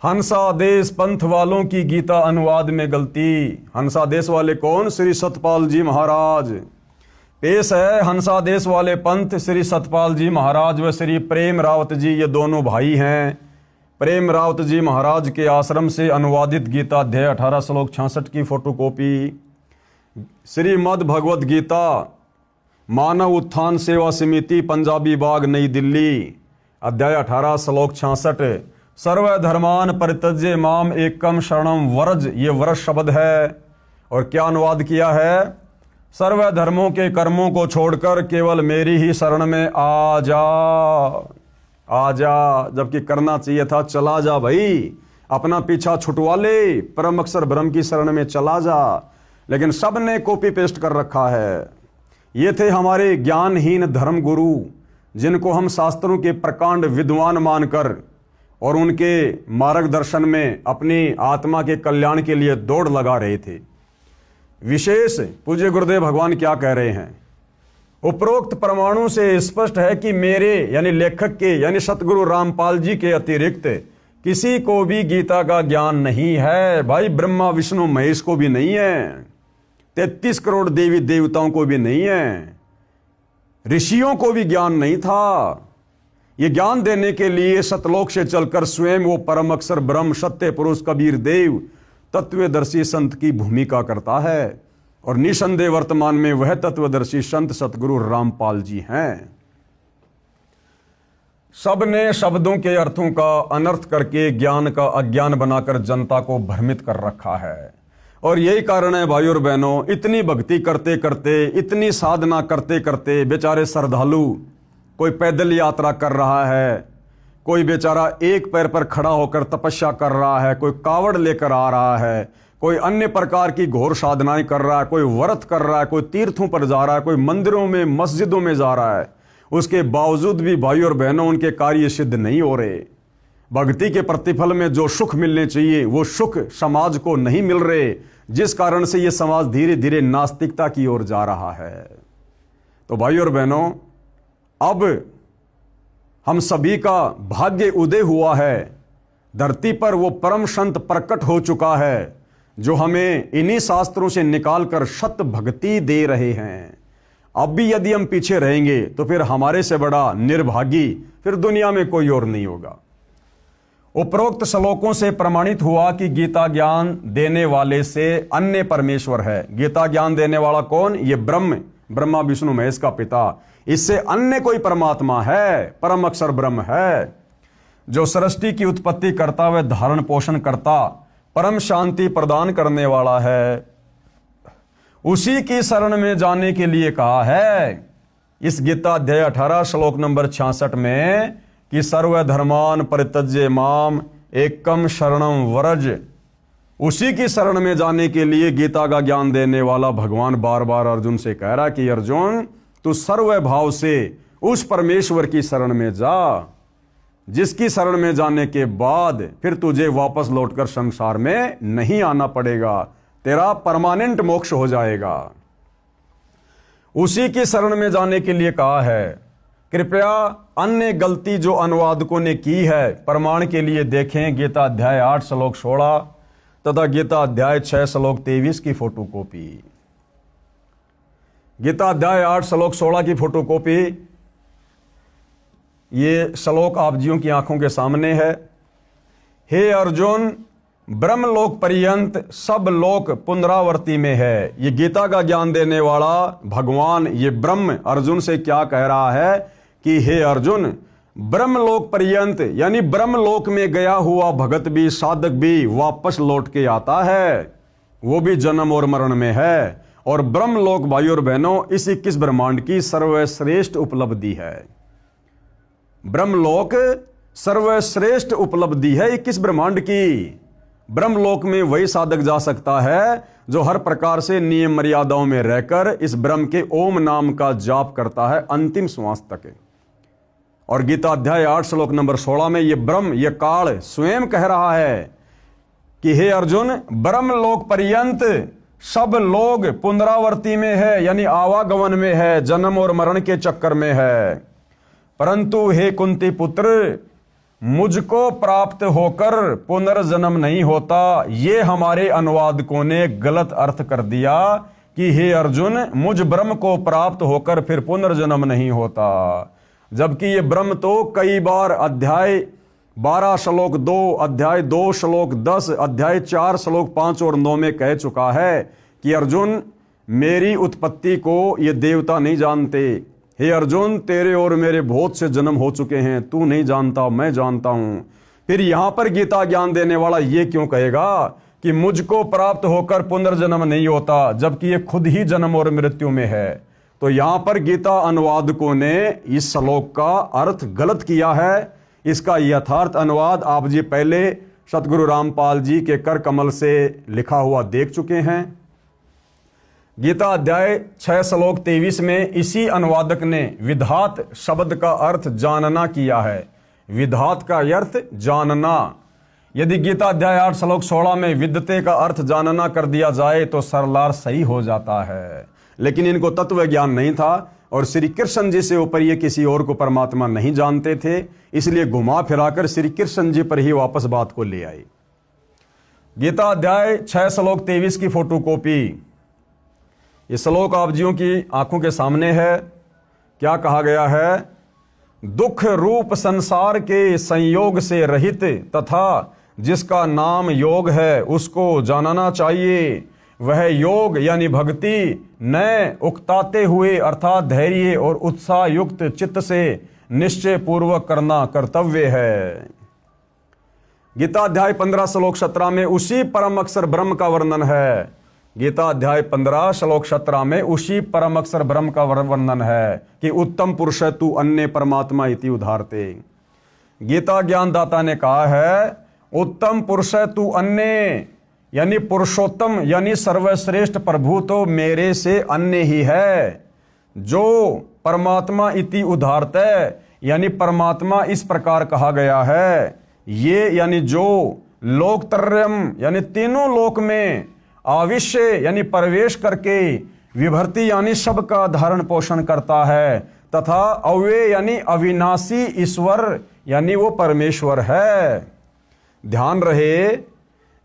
हंसादेश पंथ वालों की गीता अनुवाद में गलती। हंसादेश वाले कौन? श्री सतपाल जी महाराज। पेश है हंसादेश वाले पंथ श्री सतपाल जी महाराज व श्री प्रेम रावत जी, ये दोनों भाई हैं। प्रेम रावत जी महाराज के आश्रम से अनुवादित गीता अध्याय 18 श्लोक 66 की फोटोकॉपी। श्रीमद् भगवद गीता मानव उत्थान सेवा समिति पंजाबी बाग नई दिल्ली अध्याय 18 श्लोक 66। सर्वधर्मान परित्यज्य माम एकम शरणम व्रज, ये व्रज शब्द है। और क्या अनुवाद किया है? सर्वधर्मों के कर्मों को छोड़कर केवल मेरी ही शरण में आ जा। आ जा, जबकि करना चाहिए था चला जा भाई, अपना पीछा छुटवा ले, परम अक्षर ब्रह्म की शरण में चला जा। लेकिन सब ने कॉपी पेस्ट कर रखा है। ये थे हमारे ज्ञानहीन धर्म गुरु, जिनको हम शास्त्रों के प्रकांड विद्वान मानकर और उनके मार्गदर्शन में अपनी आत्मा के कल्याण के लिए दौड़ लगा रहे थे। विशेष पूज्य गुरुदेव भगवान क्या कह रहे हैं? उपरोक्त परमाणु से स्पष्ट है कि मेरे यानी लेखक के यानी सतगुरु रामपाल जी के अतिरिक्त किसी को भी गीता का ज्ञान नहीं है। भाई ब्रह्मा विष्णु महेश को भी नहीं है, 33 करोड़ देवी देवताओं को भी नहीं है, ऋषियों को भी ज्ञान नहीं था। ये ज्ञान देने के लिए सतलोक से चलकर स्वयं वो परम अक्षर ब्रह्म सत्य पुरुष कबीर देव तत्वदर्शी संत की भूमिका करता है। और निसंदेह वर्तमान में वह तत्वदर्शी संत सतगुरु रामपाल जी हैं। सब ने शब्दों के अर्थों का अनर्थ करके ज्ञान का अज्ञान बनाकर जनता को भ्रमित कर रखा है। और यही कारण है भाई और बहनों, इतनी भक्ति करते करते, इतनी साधना करते करते बेचारे श्रद्धालु, कोई पैदल यात्रा कर रहा है, कोई बेचारा एक पैर पर खड़ा होकर तपस्या कर रहा है, कोई कावड़ लेकर आ रहा है, कोई अन्य प्रकार की घोर साधनाएं कर रहा है, कोई व्रत कर रहा है, कोई तीर्थों पर जा रहा है, कोई मंदिरों में मस्जिदों में जा रहा है। उसके बावजूद भी भाई और बहनों उनके कार्य सिद्ध नहीं हो रहे। भक्ति के प्रतिफल में जो सुख मिलने चाहिए वो सुख समाज को नहीं मिल रहे, जिस कारण से ये समाज धीरे धीरे नास्तिकता की ओर जा रहा है। तो भाई और बहनों, अब हम सभी का भाग्य उदय हुआ है। धरती पर वो परम संत प्रकट हो चुका है जो हमें इन्हीं शास्त्रों से निकालकर सत भक्ति दे रहे हैं। अब भी यदि हम पीछे रहेंगे तो फिर हमारे से बड़ा निर्भागी फिर दुनिया में कोई और नहीं होगा। उपरोक्त श्लोकों से प्रमाणित हुआ कि गीता ज्ञान देने वाले से अन्य परमेश्वर है। गीता ज्ञान देने वाला कौन? ये ब्रह्म ब्रह्मा विष्णु महेश का पिता, इससे अन्य कोई परमात्मा है, परम अक्षर ब्रह्म है, जो सृष्टि की उत्पत्ति करता व धारण पोषण करता, परम शांति प्रदान करने वाला है, उसी की शरण में जाने के लिए कहा है इस गीता अध्याय 18 श्लोक नंबर 66 में कि सर्वधर्मान परित्यज्य माम एकम शरणम व्रज। उसी की शरण में जाने के लिए गीता का ज्ञान देने वाला भगवान बार बार अर्जुन से कह रहा कि अर्जुन तू सर्व भाव से उस परमेश्वर की शरण में जा, जिसकी शरण में जाने के बाद फिर तुझे वापस लौटकर संसार में नहीं आना पड़ेगा, तेरा परमानेंट मोक्ष हो जाएगा। उसी की शरण में जाने के लिए कहा है। कृपया अन्य गलती जो अनुवादकों ने की है प्रमाण के लिए देखें गीता अध्याय 8 श्लोक 16 तथा गीता अध्याय 6 श्लोक 23 की फोटोकॉपी। गीता अध्याय 8 श्लोक 16 की फोटोकॉपी, ये श्लोक आप जियों की आंखों के सामने है। हे अर्जुन, ब्रह्मलोक पर्यंत सब लोक पुनरावर्ती में है। ये गीता का ज्ञान देने वाला भगवान, ये ब्रह्म अर्जुन से क्या कह रहा है कि हे अर्जुन, ब्रह्मलोक पर्यंत यानी ब्रह्मलोक में गया हुआ भगत भी, साधक भी वापस लौट के आता है, वो भी जन्म और मरण में है। और ब्रह्मलोक भाई और बहनों इस 21 ब्रह्मांड की सर्वश्रेष्ठ उपलब्धि है। ब्रह्मलोक सर्वश्रेष्ठ उपलब्धि है 21 ब्रह्मांड की। ब्रह्मलोक में वही साधक जा सकता है जो हर प्रकार से नियम मर्यादाओं में रहकर इस ब्रह्म के ओम नाम का जाप करता है अंतिम श्वास तक। और गीता अध्याय 8 श्लोक नंबर 16 में ये ब्रह्म, ये काल स्वयं कह रहा है कि हे अर्जुन, ब्रह्मलोक पर्यंत सब लोग पुनरावर्ती में है यानी आवागमन में है, जन्म और मरण के चक्कर में है। परंतु हे कुंती पुत्र, मुझको प्राप्त होकर पुनर्जन्म नहीं होता। ये हमारे अनुवादकों ने गलत अर्थ कर दिया कि हे अर्जुन, मुझ ब्रह्म को प्राप्त होकर फिर पुनर्जन्म नहीं होता, जबकि ये ब्रह्म तो कई बार अध्याय 12 श्लोक 2, अध्याय 2 श्लोक 10, अध्याय 4 श्लोक 5 और 9 में कह चुका है कि अर्जुन, मेरी उत्पत्ति को ये देवता नहीं जानते। हे अर्जुन, तेरे और मेरे बहुत से जन्म हो चुके हैं, तू नहीं जानता, मैं जानता हूं। फिर यहां पर गीता ज्ञान देने वाला ये क्यों कहेगा कि मुझको प्राप्त होकर पुनर्जन्म नहीं होता, जबकि ये खुद ही जन्म और मृत्यु में है? तो यहां पर गीता अनुवादकों ने इस श्लोक का अर्थ गलत किया है। इसका यथार्थ अनुवाद आप जी पहले सतगुरु रामपाल जी के कर कमल से लिखा हुआ देख चुके हैं। गीता अध्याय 6 श्लोक 23 में इसी अनुवादक ने विधात शब्द का अर्थ जानना किया है। विधात का अर्थ जानना। यदि गीता अध्याय 8 श्लोक 16 में विद्यते का अर्थ जानना कर दिया जाए तो सरलार सही हो जाता है, लेकिन इनको तत्व ज्ञान नहीं था और श्री कृष्ण जी से ऊपर ये किसी और को परमात्मा नहीं जानते थे, इसलिए घुमा फिराकर श्री कृष्ण जी पर ही वापस बात को ले आए। गीता अध्याय 6 श्लोक 23 की फोटोकॉपी। ये श्लोक आप जियों की आंखों के सामने है। क्या कहा गया है? दुख रूप संसार के संयोग से रहित तथा जिसका नाम योग है उसको जानना चाहिए। वह योग यानी भक्ति न उकताते हुए अर्थात धैर्य और उत्साह युक्त चित्त से निश्चय पूर्वक करना कर्तव्य है। गीता अध्याय 15 श्लोक 17 में उसी परम अक्षर ब्रह्म का वर्णन है। गीता अध्याय 15 श्लोक 17 में उसी परम अक्षर ब्रह्म का वर्णन है कि उत्तम पुरुष तू अन्य परमात्मा इति उदाहरते। गीता ज्ञानदाता ने कहा है उत्तम पुरुष तू अन्य यानी पुरुषोत्तम यानी सर्वश्रेष्ठ प्रभु तो मेरे से अन्य ही है। जो परमात्मा इति उदाहरते यानी परमात्मा इस प्रकार कहा गया है, ये यानी जो लोकत्रयम यानी तीनों लोक में आविश्य यानी प्रवेश करके विभर्ति यानी सबका धारण पोषण करता है तथा अव्यय यानी अविनाशी ईश्वर यानी वो परमेश्वर है। ध्यान रहे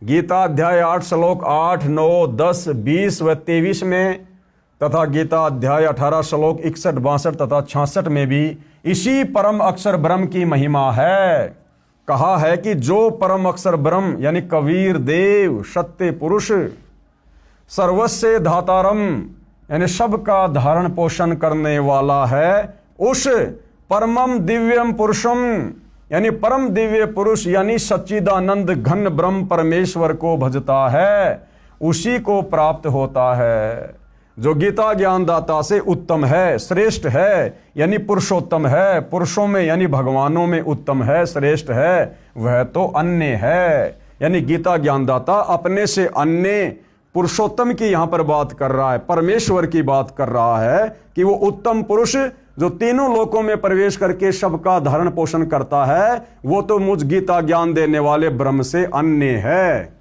गीता अध्याय 8 श्लोक 8, 9, 10, 20 व 23 में तथा गीता अध्याय 18 श्लोक 61, 62 तथा 66 में भी इसी परम अक्षर ब्रह्म की महिमा है। कहा है कि जो परम अक्षर ब्रह्म यानी कबीर देव सत्य पुरुष सर्वस्य धातारम यानी सबका धारण पोषण करने वाला है, उस परमम दिव्यम पुरुषम यानी परम दिव्य पुरुष यानी सच्चिदानंद घन ब्रह्म परमेश्वर को भजता है, उसी को प्राप्त होता है। जो गीता ज्ञानदाता से उत्तम है, श्रेष्ठ है, यानी पुरुषोत्तम है, पुरुषों में यानी भगवानों में उत्तम है, श्रेष्ठ है, वह तो अन्य है। यानी गीता ज्ञानदाता अपने से अन्य पुरुषोत्तम की यहां पर बात कर रहा है, परमेश्वर की बात कर रहा है कि वो उत्तम पुरुष जो तीनों लोकों में प्रवेश करके सबका धारण पोषण करता है, वो तो मुझ गीता ज्ञान देने वाले ब्रह्म से अन्य है।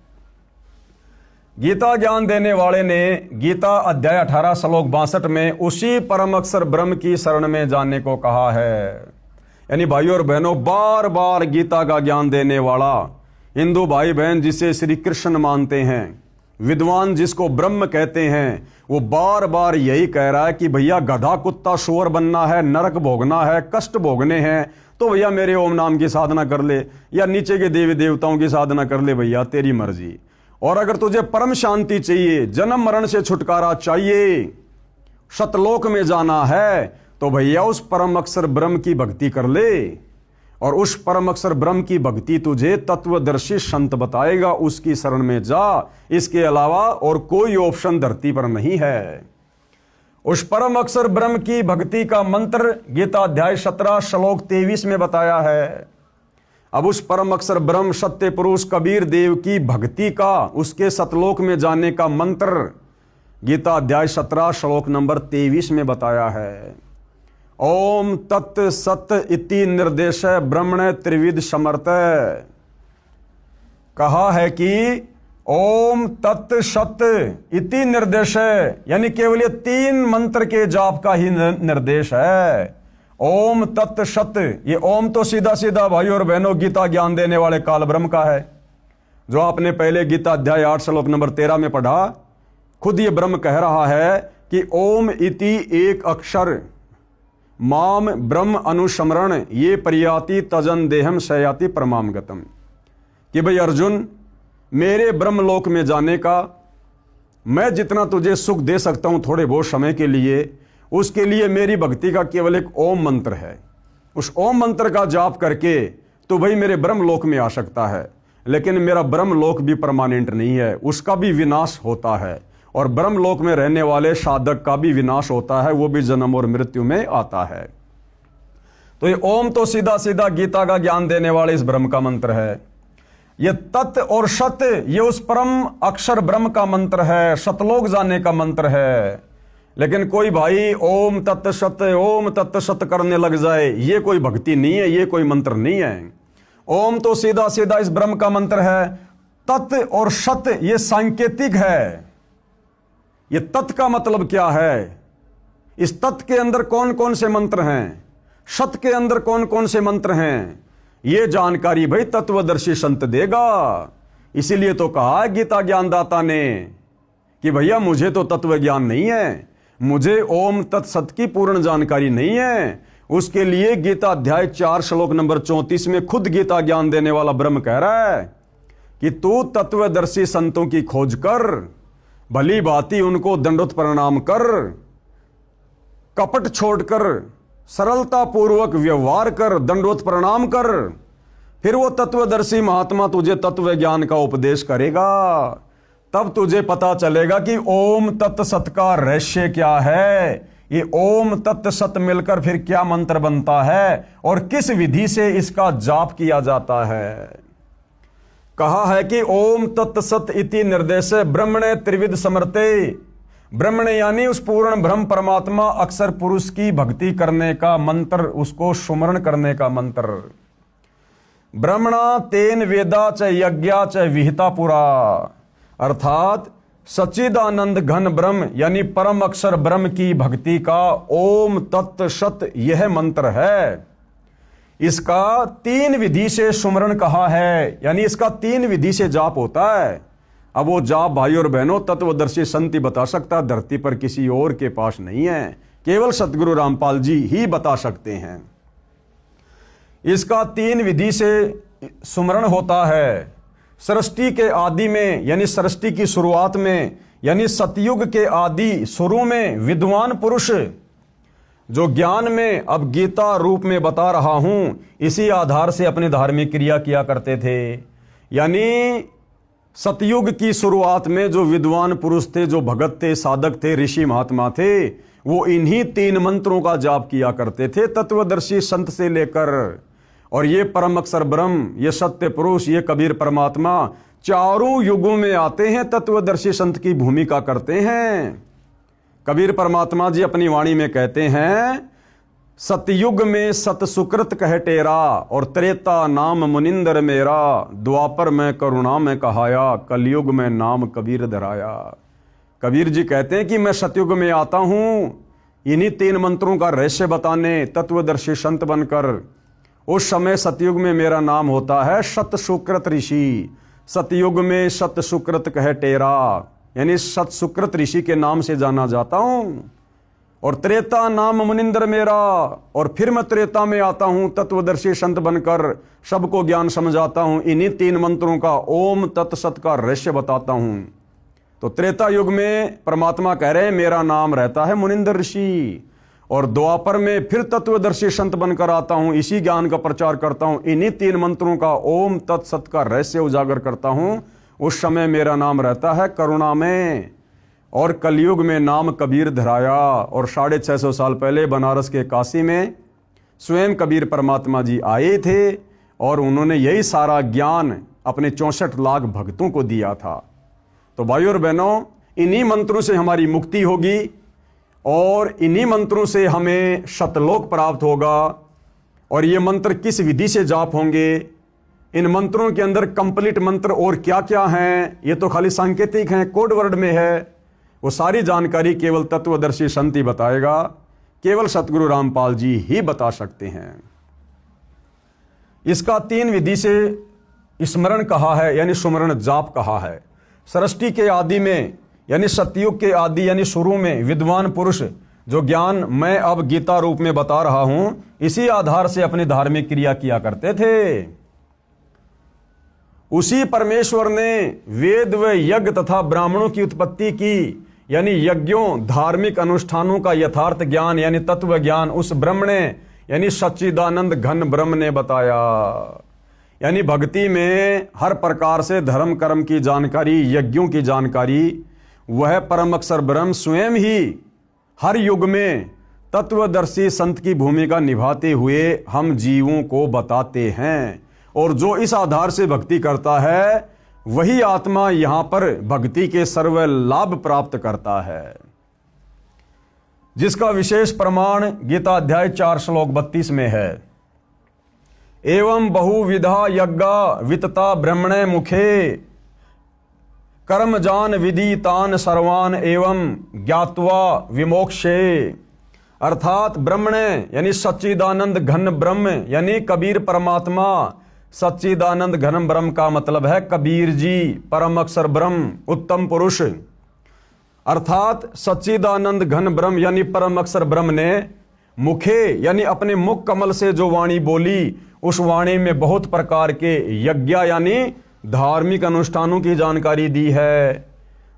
गीता ज्ञान देने वाले ने गीता अध्याय 18 श्लोक 62 में उसी परम अक्षर ब्रह्म की शरण में जाने को कहा है। यानी भाइयों और बहनों, बार बार गीता का ज्ञान देने वाला हिंदू भाई बहन जिसे श्री कृष्ण मानते हैं, विद्वान जिसको ब्रह्म कहते हैं, वो बार बार यही कह रहा है कि भैया गधा कुत्ता शुअर बनना है, नरक भोगना है, कष्ट भोगने हैं, तो भैया मेरे ओम नाम की साधना कर ले या नीचे के देवी देवताओं की साधना कर ले, भैया तेरी मर्जी। और अगर तुझे परम शांति चाहिए, जन्म मरण से छुटकारा चाहिए, सतलोक में जाना है, तो भैया उस परम अक्षर ब्रह्म की भक्ति कर ले। और उस परम अक्षर ब्रह्म की भक्ति तुझे तत्वदर्शी संत बताएगा, उसकी शरण में जा। इसके अलावा और कोई ऑप्शन धरती पर नहीं है। उस परम अक्षर ब्रह्म की भक्ति का मंत्र गीता अध्याय 17 श्लोक 23 में बताया है। अब उस परम अक्षर ब्रह्म सत्य पुरुष कबीर देव की भक्ति का, उसके सतलोक में जाने का मंत्र गीता अध्याय 17 श्लोक नंबर 23 में बताया है। ओम तत् सत इति निर्देश ब्रह्मण त्रिविध समर्थ। कहा है कि ओम तत् सत इति निर्देश, यानी केवल ये 3 मंत्र के जाप का ही निर्देश है। ओम तत् सत, ये ओम तो सीधा सीधा भाइयों और बहनों गीता ज्ञान देने वाले काल ब्रह्म का है, जो आपने पहले गीता अध्याय 8 श्लोक नंबर 13 में पढ़ा। खुद ये ब्रह्म कह रहा है कि ओम इति एक अक्षर माम ब्रह्म अनुस्मरण ये परियाति तजन देहम सयाति परमाम गतम। कि भाई अर्जुन, मेरे ब्रह्मलोक में जाने का मैं जितना तुझे सुख दे सकता हूं थोड़े बहुत समय के लिए, उसके लिए मेरी भक्ति का केवल एक ओम मंत्र है। उस ओम मंत्र का जाप करके तो भाई मेरे ब्रह्मलोक में आ सकता है, लेकिन मेरा ब्रह्मलोक भी परमानेंट नहीं है, उसका भी विनाश होता है। और ब्रह्मलोक में रहने वाले साधक का भी विनाश होता है, वो भी जन्म और मृत्यु में आता है। तो ये ओम तो सीधा सीधा गीता का ज्ञान देने वाले इस ब्रह्म का मंत्र है। ये तत् और सत, ये उस परम अक्षर ब्रह्म का मंत्र है, सतलोक जाने का मंत्र है। लेकिन कोई भाई ओम तत् सत करने लग जाए, ये कोई भक्ति नहीं है, ये कोई मंत्र नहीं है। ओम तो सीधा सीधा इस ब्रह्म का मंत्र है। तत् और सत ये सांकेतिक है। ये तत् का मतलब क्या है? इस तत् के अंदर कौन कौन से मंत्र हैं, सत के अंदर कौन कौन से मंत्र हैं, ये जानकारी भाई तत्वदर्शी संत देगा। इसीलिए तो कहा गीता ज्ञानदाता ने कि भैया मुझे तो तत्व ज्ञान नहीं है, मुझे ओम तत्सत की पूर्ण जानकारी नहीं है। उसके लिए गीता अध्याय 4 श्लोक नंबर 34 में खुद गीता ज्ञान देने वाला ब्रह्म कह रहा है कि तू तत्वदर्शी संतों की खोज कर, भली भांति उनको दंडोत प्रणाम कर, कपट छोड़कर सरलता पूर्वक व्यवहार कर, दंडोत प्रणाम कर, फिर वो तत्वदर्शी महात्मा तुझे तत्व ज्ञान का उपदेश करेगा। तब तुझे पता चलेगा कि ओम तत् सत का रहस्य क्या है, ये ओम तत् सत मिलकर फिर क्या मंत्र बनता है और किस विधि से इसका जाप किया जाता है। कहा है कि ओम तत् सत इति निर्देश ब्रह्मणे त्रिविध समर्थे। ब्रह्मण यानी उस पूर्ण ब्रह्म परमात्मा अक्षर पुरुष की भक्ति करने का मंत्र, उसको सुमरण करने का मंत्र। ब्रह्मणा तेन वेदा च यज्ञा च विहिता पुरा, अर्थात सच्चिदानंद घन ब्रह्म यानी परम अक्षर ब्रह्म की भक्ति का ओम तत् सत यह मंत्र है। इसका 3 विधि से सुमरण कहा है, यानी इसका 3 विधि से जाप होता है। अब वो जाप भाई और बहनों तत्वदर्शी संत ही बता सकता, धरती पर किसी और के पास नहीं है, केवल सतगुरु रामपाल जी ही बता सकते हैं। इसका 3 विधि से सुमरण होता है। सृष्टि के आदि में यानी सृष्टि की शुरुआत में यानी सतयुग के आदि शुरू में विद्वान पुरुष जो ज्ञान में अब गीता रूप में बता रहा हूं, इसी आधार से अपनी धार्मिक क्रिया किया करते थे। यानी सतयुग की शुरुआत में जो विद्वान पुरुष थे, जो भगत थे, साधक थे, ऋषि महात्मा थे, वो इन्हीं 3 मंत्रों का जाप किया करते थे, तत्वदर्शी संत से लेकर। और ये परम अक्षर ब्रह्म, ये सत्य पुरुष, ये कबीर परमात्मा चारों युगों में आते हैं, तत्वदर्शी संत की भूमिका करते हैं। कबीर परमात्मा जी अपनी वाणी में कहते हैं, सतयुग में सत सुकृत कह टेरा, और त्रेता नाम मुनिंदर मेरा, द्वापर में करुणा में कहाया, कलयुग में नाम कबीर धराया। कबीर जी कहते हैं कि मैं सतयुग में आता हूं इन्हीं 3 मंत्रों का रहस्य बताने, तत्वदर्शी संत बनकर। उस समय सतयुग में मेरा नाम होता है सत सुकृत ऋषि। सतयुग में सत सुकृत कह टेरा, यानी सत सुकृत ऋषि के नाम से जाना जाता हूं। और त्रेता नाम मुनिंदर मेरा, और फिर मैं त्रेता में आता हूं तत्वदर्शी संत बनकर, सबको ज्ञान समझाता हूं, इन्हीं 3 मंत्रों का ओम तत्सत का रहस्य बताता हूं। तो त्रेता युग में परमात्मा कह रहे हैं मेरा नाम रहता है मुनिंदर ऋषि, और द्वापर में फिर तत्वदर्शी संत बनकर आता हूं, इसी ज्ञान का प्रचार करता हूं, इन्हीं 3 मंत्रों का ओम तत्सत का रहस्य उजागर करता हूं। उस समय मेरा नाम रहता है करुणा में, और कलयुग में नाम कबीर धराया। और 650 साल पहले बनारस के काशी में स्वयं कबीर परमात्मा जी आए थे, और उन्होंने यही सारा ज्ञान अपने 64 लाख भक्तों को दिया था। तो भाइयों और बहनों, इन्हीं मंत्रों से हमारी मुक्ति होगी, और इन्हीं मंत्रों से हमें सतलोक प्राप्त होगा। और ये मंत्र किस विधि से जाप होंगे, इन मंत्रों के अंदर कंप्लीट मंत्र और क्या क्या हैं, ये तो खाली सांकेतिक हैं, कोड वर्ड में है, वो सारी जानकारी केवल तत्वदर्शी संत ही बताएगा, केवल सतगुरु रामपाल जी ही बता सकते हैं। इसका 3 विधि से स्मरण कहा है, यानी सुमरण जाप कहा है। सृष्टि के आदि में, यानी सतयुग के आदि यानी शुरू में विद्वान पुरुष जो ज्ञान मैं अब गीता रूप में बता रहा हूं, इसी आधार से अपनी धार्मिक क्रिया किया करते थे। उसी परमेश्वर ने वेद व यज्ञ तथा ब्राह्मणों की उत्पत्ति की, यानी यज्ञों धार्मिक अनुष्ठानों का यथार्थ ज्ञान यानी तत्व ज्ञान उस ब्रह्म ने, यानी सच्चिदानंद घन ब्रह्म ने बताया। यानी भक्ति में हर प्रकार से धर्म कर्म की जानकारी, यज्ञों की जानकारी, वह परम अक्षर ब्रह्म स्वयं ही हर युग में तत्वदर्शी संत की भूमिका निभाते हुए हम जीवों को बताते हैं। और जो इस आधार से भक्ति करता है, वही आत्मा यहां पर भक्ति के सर्व लाभ प्राप्त करता है, जिसका विशेष प्रमाण गीता अध्याय 4 श्लोक 32 में है। एवं बहुविधा यज्ञा वितता ब्रह्मणे मुखे, कर्म जान विदितान सर्वान एवं ज्ञात्वा विमोक्षे। अर्थात ब्रह्मणे यानी सच्चिदानंद घन ब्रह्म, यानी कबीर परमात्मा। सच्चिदानंद घन ब्रह्म का मतलब है कबीर जी, परम अक्षर ब्रह्म, उत्तम पुरुष। अर्थात सच्चिदानंद घन ब्रह्म यानी परम अक्षर ब्रह्म ने मुखे यानी अपने मुख कमल से जो वाणी बोली, उस वाणी में बहुत प्रकार के यज्ञ यानी धार्मिक अनुष्ठानों की जानकारी दी है।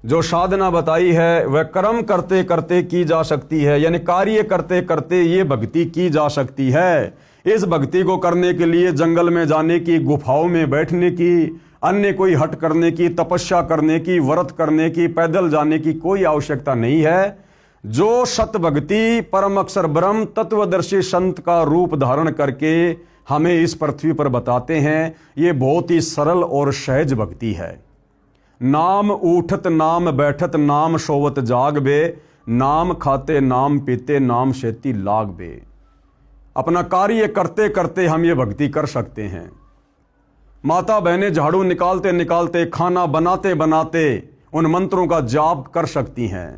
जो साधना बताई है वह कर्म करते करते की जा सकती है, यानी कार्य करते करते ये भक्ति की जा सकती है। इस भक्ति को करने के लिए जंगल में जाने की, गुफाओं में बैठने की, अन्य कोई हट करने की, तपस्या करने की, व्रत करने की, पैदल जाने की कोई आवश्यकता नहीं है। जो सत भक्ति परम अक्षर ब्रह्म तत्वदर्शी संत का रूप धारण करके हमें इस पृथ्वी पर बताते हैं, ये बहुत ही सरल और सहज भक्ति है। नाम उठत नाम बैठत नाम सोवत जाग बे, नाम खाते नाम पीते नाम शेती लाग बे। अपना कार्य करते करते हम ये भक्ति कर सकते हैं। माता बहनें झाड़ू निकालते निकालते, खाना बनाते बनाते उन मंत्रों का जाप कर सकती हैं।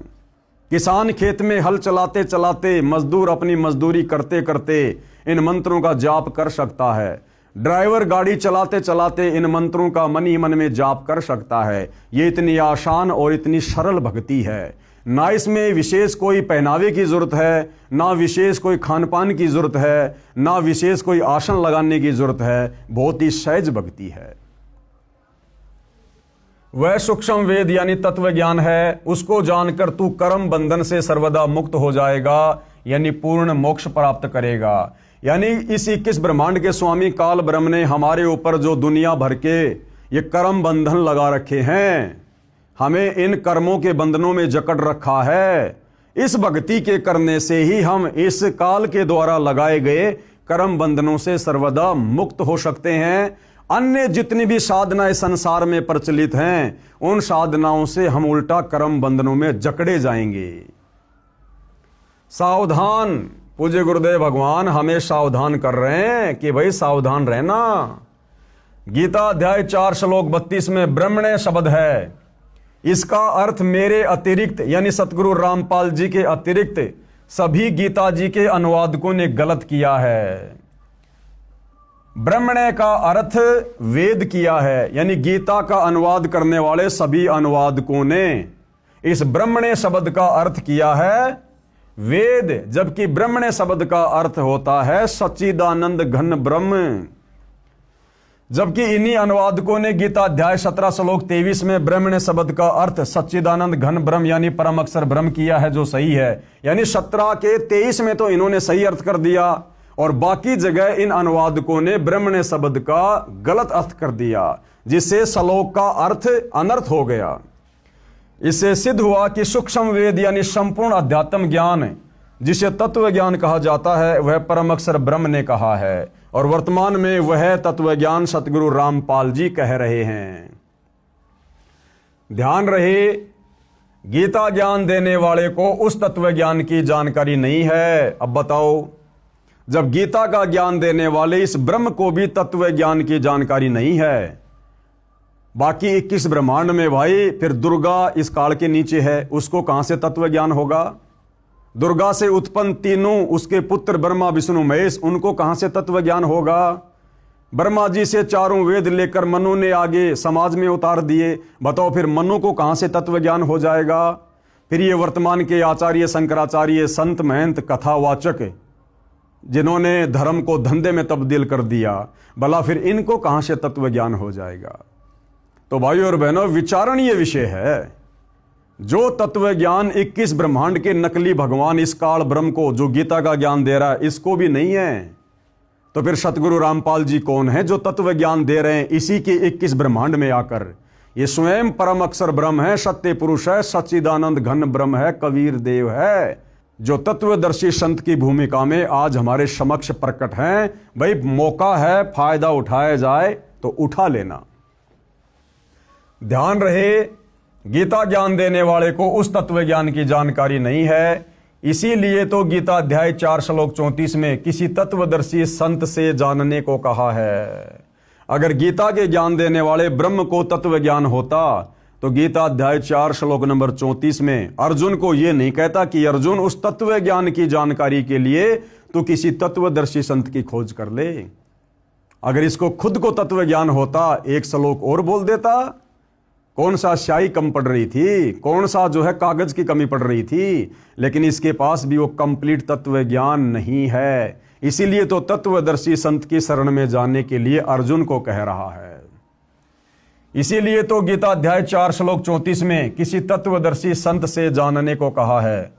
किसान खेत में हल चलाते चलाते, मजदूर अपनी मजदूरी करते करते इन मंत्रों का जाप कर सकता है। ड्राइवर गाड़ी चलाते चलाते इन मंत्रों का मन ही मन में जाप कर सकता है। ये इतनी आसान और इतनी सरल भक्ति है। ना इसमें विशेष कोई पहनावे की जरूरत है, ना विशेष कोई खान पान की जरूरत है, ना विशेष कोई आसन लगाने की जरूरत है। बहुत ही सहज भक्ति है। वह सूक्ष्म वेद यानी तत्व ज्ञान है, उसको जानकर तू कर्म बंधन से सर्वदा मुक्त हो जाएगा, यानी पूर्ण मोक्ष प्राप्त करेगा। यानी इस 21 ब्रह्मांड के स्वामी काल ब्रह्म ने हमारे ऊपर जो दुनिया भर के ये कर्म बंधन लगा रखे हैं, हमें इन कर्मों के बंधनों में जकड़ रखा है। इस भक्ति के करने से ही हम इस काल के द्वारा लगाए गए कर्म बंधनों से सर्वदा मुक्त हो सकते हैं। अन्य जितनी भी साधनाएं संसार में प्रचलित हैं, उन साधनाओं से हम उल्टा कर्म बंधनों में जकड़े जाएंगे। सावधान, पूज्य गुरुदेव भगवान हमें सावधान कर रहे हैं कि भाई सावधान रहना। गीता अध्याय 4 श्लोक 32 में ब्रह्मण्य शब्द है। इसका अर्थ मेरे अतिरिक्त यानी सतगुरु रामपाल जी के अतिरिक्त सभी गीता जी के अनुवादकों ने गलत किया है। ब्रह्मण्य का अर्थ वेद किया है, यानी गीता का अनुवाद करने वाले सभी अनुवादकों ने इस ब्रह्मण्य शब्द का अर्थ किया है वेद, जबकि ब्रह्मण्य शब्द का अर्थ होता है सच्चिदानंद घन ब्रह्म। जबकि इन्हीं अनुवादकों ने गीता अध्याय 17 श्लोक 23 में ब्रह्मण्य शब्द का अर्थ सच्चिदानंद घन ब्रह्म यानी परम अक्षर ब्रह्म किया है, जो सही है। यानी 17 के 23 में तो इन्होंने सही अर्थ कर दिया और बाकी जगह इन अनुवादकों ने ब्रह्मण्य शब्द का गलत अर्थ कर दिया, जिससे श्लोक का अर्थ अनर्थ हो गया। इससे सिद्ध हुआ कि सूक्ष्म वेद यानी संपूर्ण अध्यात्म ज्ञान, जिसे तत्व ज्ञान कहा जाता है, वह परम अक्षर ब्रह्म ने कहा है और वर्तमान में वह तत्व ज्ञान सतगुरु रामपाल जी कह रहे हैं। ध्यान रहे, गीता ज्ञान देने वाले को उस तत्व ज्ञान की जानकारी नहीं है। अब बताओ, जब गीता का ज्ञान देने वाले इस ब्रह्म को भी तत्व ज्ञान की जानकारी नहीं है, बाकी 21 ब्रह्मांड में भाई फिर दुर्गा इस काल के नीचे है, उसको कहां से तत्व ज्ञान होगा? दुर्गा से उत्पन्न तीनों उसके पुत्र ब्रह्मा विष्णु महेश, उनको कहां से तत्व ज्ञान होगा? ब्रह्मा जी से चारों वेद लेकर मनु ने आगे समाज में उतार दिए, बताओ फिर मनु को कहां से तत्व ज्ञान हो जाएगा? फिर ये वर्तमान के आचार्य शंकराचार्य संत महंत कथावाचक जिन्होंने धर्म को धंधे में तब्दील कर दिया, भला फिर इनको कहां से तत्व ज्ञान हो जाएगा? तो भाइयों और बहनों, विचारणीय विषय है। जो तत्व ज्ञान 21 ब्रह्मांड के नकली भगवान इस काल ब्रह्म को जो गीता का ज्ञान दे रहा है, इसको भी नहीं है, तो फिर सतगुरु रामपाल जी कौन है जो तत्व ज्ञान दे रहे हैं इसी के 21 ब्रह्मांड में आकर? ये स्वयं परम अक्षर ब्रह्म है, सत्य पुरुष है, सच्चिदानंद घन ब्रह्म है, कबीर देव है, जो तत्वदर्शी संत की भूमिका में आज हमारे समक्ष प्रकट हैं। भाई मौका है, फायदा उठाया जाए तो उठा लेना। ध्यान रहे, गीता ज्ञान देने वाले को उस तत्व ज्ञान की जानकारी नहीं है, इसीलिए तो गीता अध्याय 4 श्लोक 34 में किसी तत्वदर्शी संत से जानने को कहा है। अगर गीता के ज्ञान देने वाले ब्रह्म को तत्व ज्ञान होता तो गीता अध्याय 4 श्लोक नंबर 34 में अर्जुन को यह नहीं कहता कि अर्जुन उस तत्व ज्ञान की जानकारी के लिए तो किसी तत्वदर्शी संत की खोज कर ले। अगर इसको खुद को तत्व ज्ञान होता, एक श्लोक और बोल देता। कौन सा स्याही कम पड़ रही थी, कौन सा जो है कागज की कमी पड़ रही थी, लेकिन इसके पास भी वो कंप्लीट तत्व ज्ञान नहीं है। इसीलिए तो तत्वदर्शी संत की शरण में जाने के लिए अर्जुन को कह रहा है। इसीलिए तो गीता अध्याय 4 श्लोक 34 में किसी तत्वदर्शी संत से जानने को कहा है।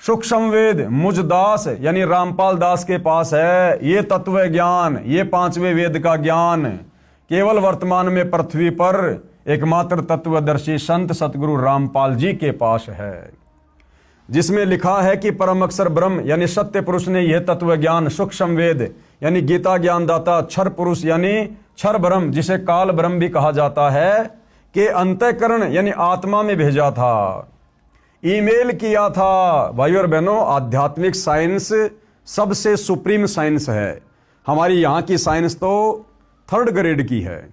सूक्ष्म वेद मुझ दास यानी रामपाल दास के पास है। ये तत्व ज्ञान, ये 5वें वेद का ज्ञान केवल वर्तमान में पृथ्वी पर एकमात्र तत्वदर्शी संत सतगुरु रामपाल जी के पास है, जिसमें लिखा है कि परम अक्षर ब्रह्म यानी सत्य पुरुष ने यह तत्व ज्ञान सूक्ष्म वेद यानी गीता ज्ञान दाता क्षर पुरुष यानी क्षर ब्रह्म, जिसे काल ब्रह्म भी कहा जाता है, के अंतःकरण यानी आत्मा में भेजा था, ईमेल किया था। भाइयों और बहनों, आध्यात्मिक साइंस सबसे सुप्रीम साइंस है। हमारी यहाँ की साइंस तो 3rd ग्रेड की है।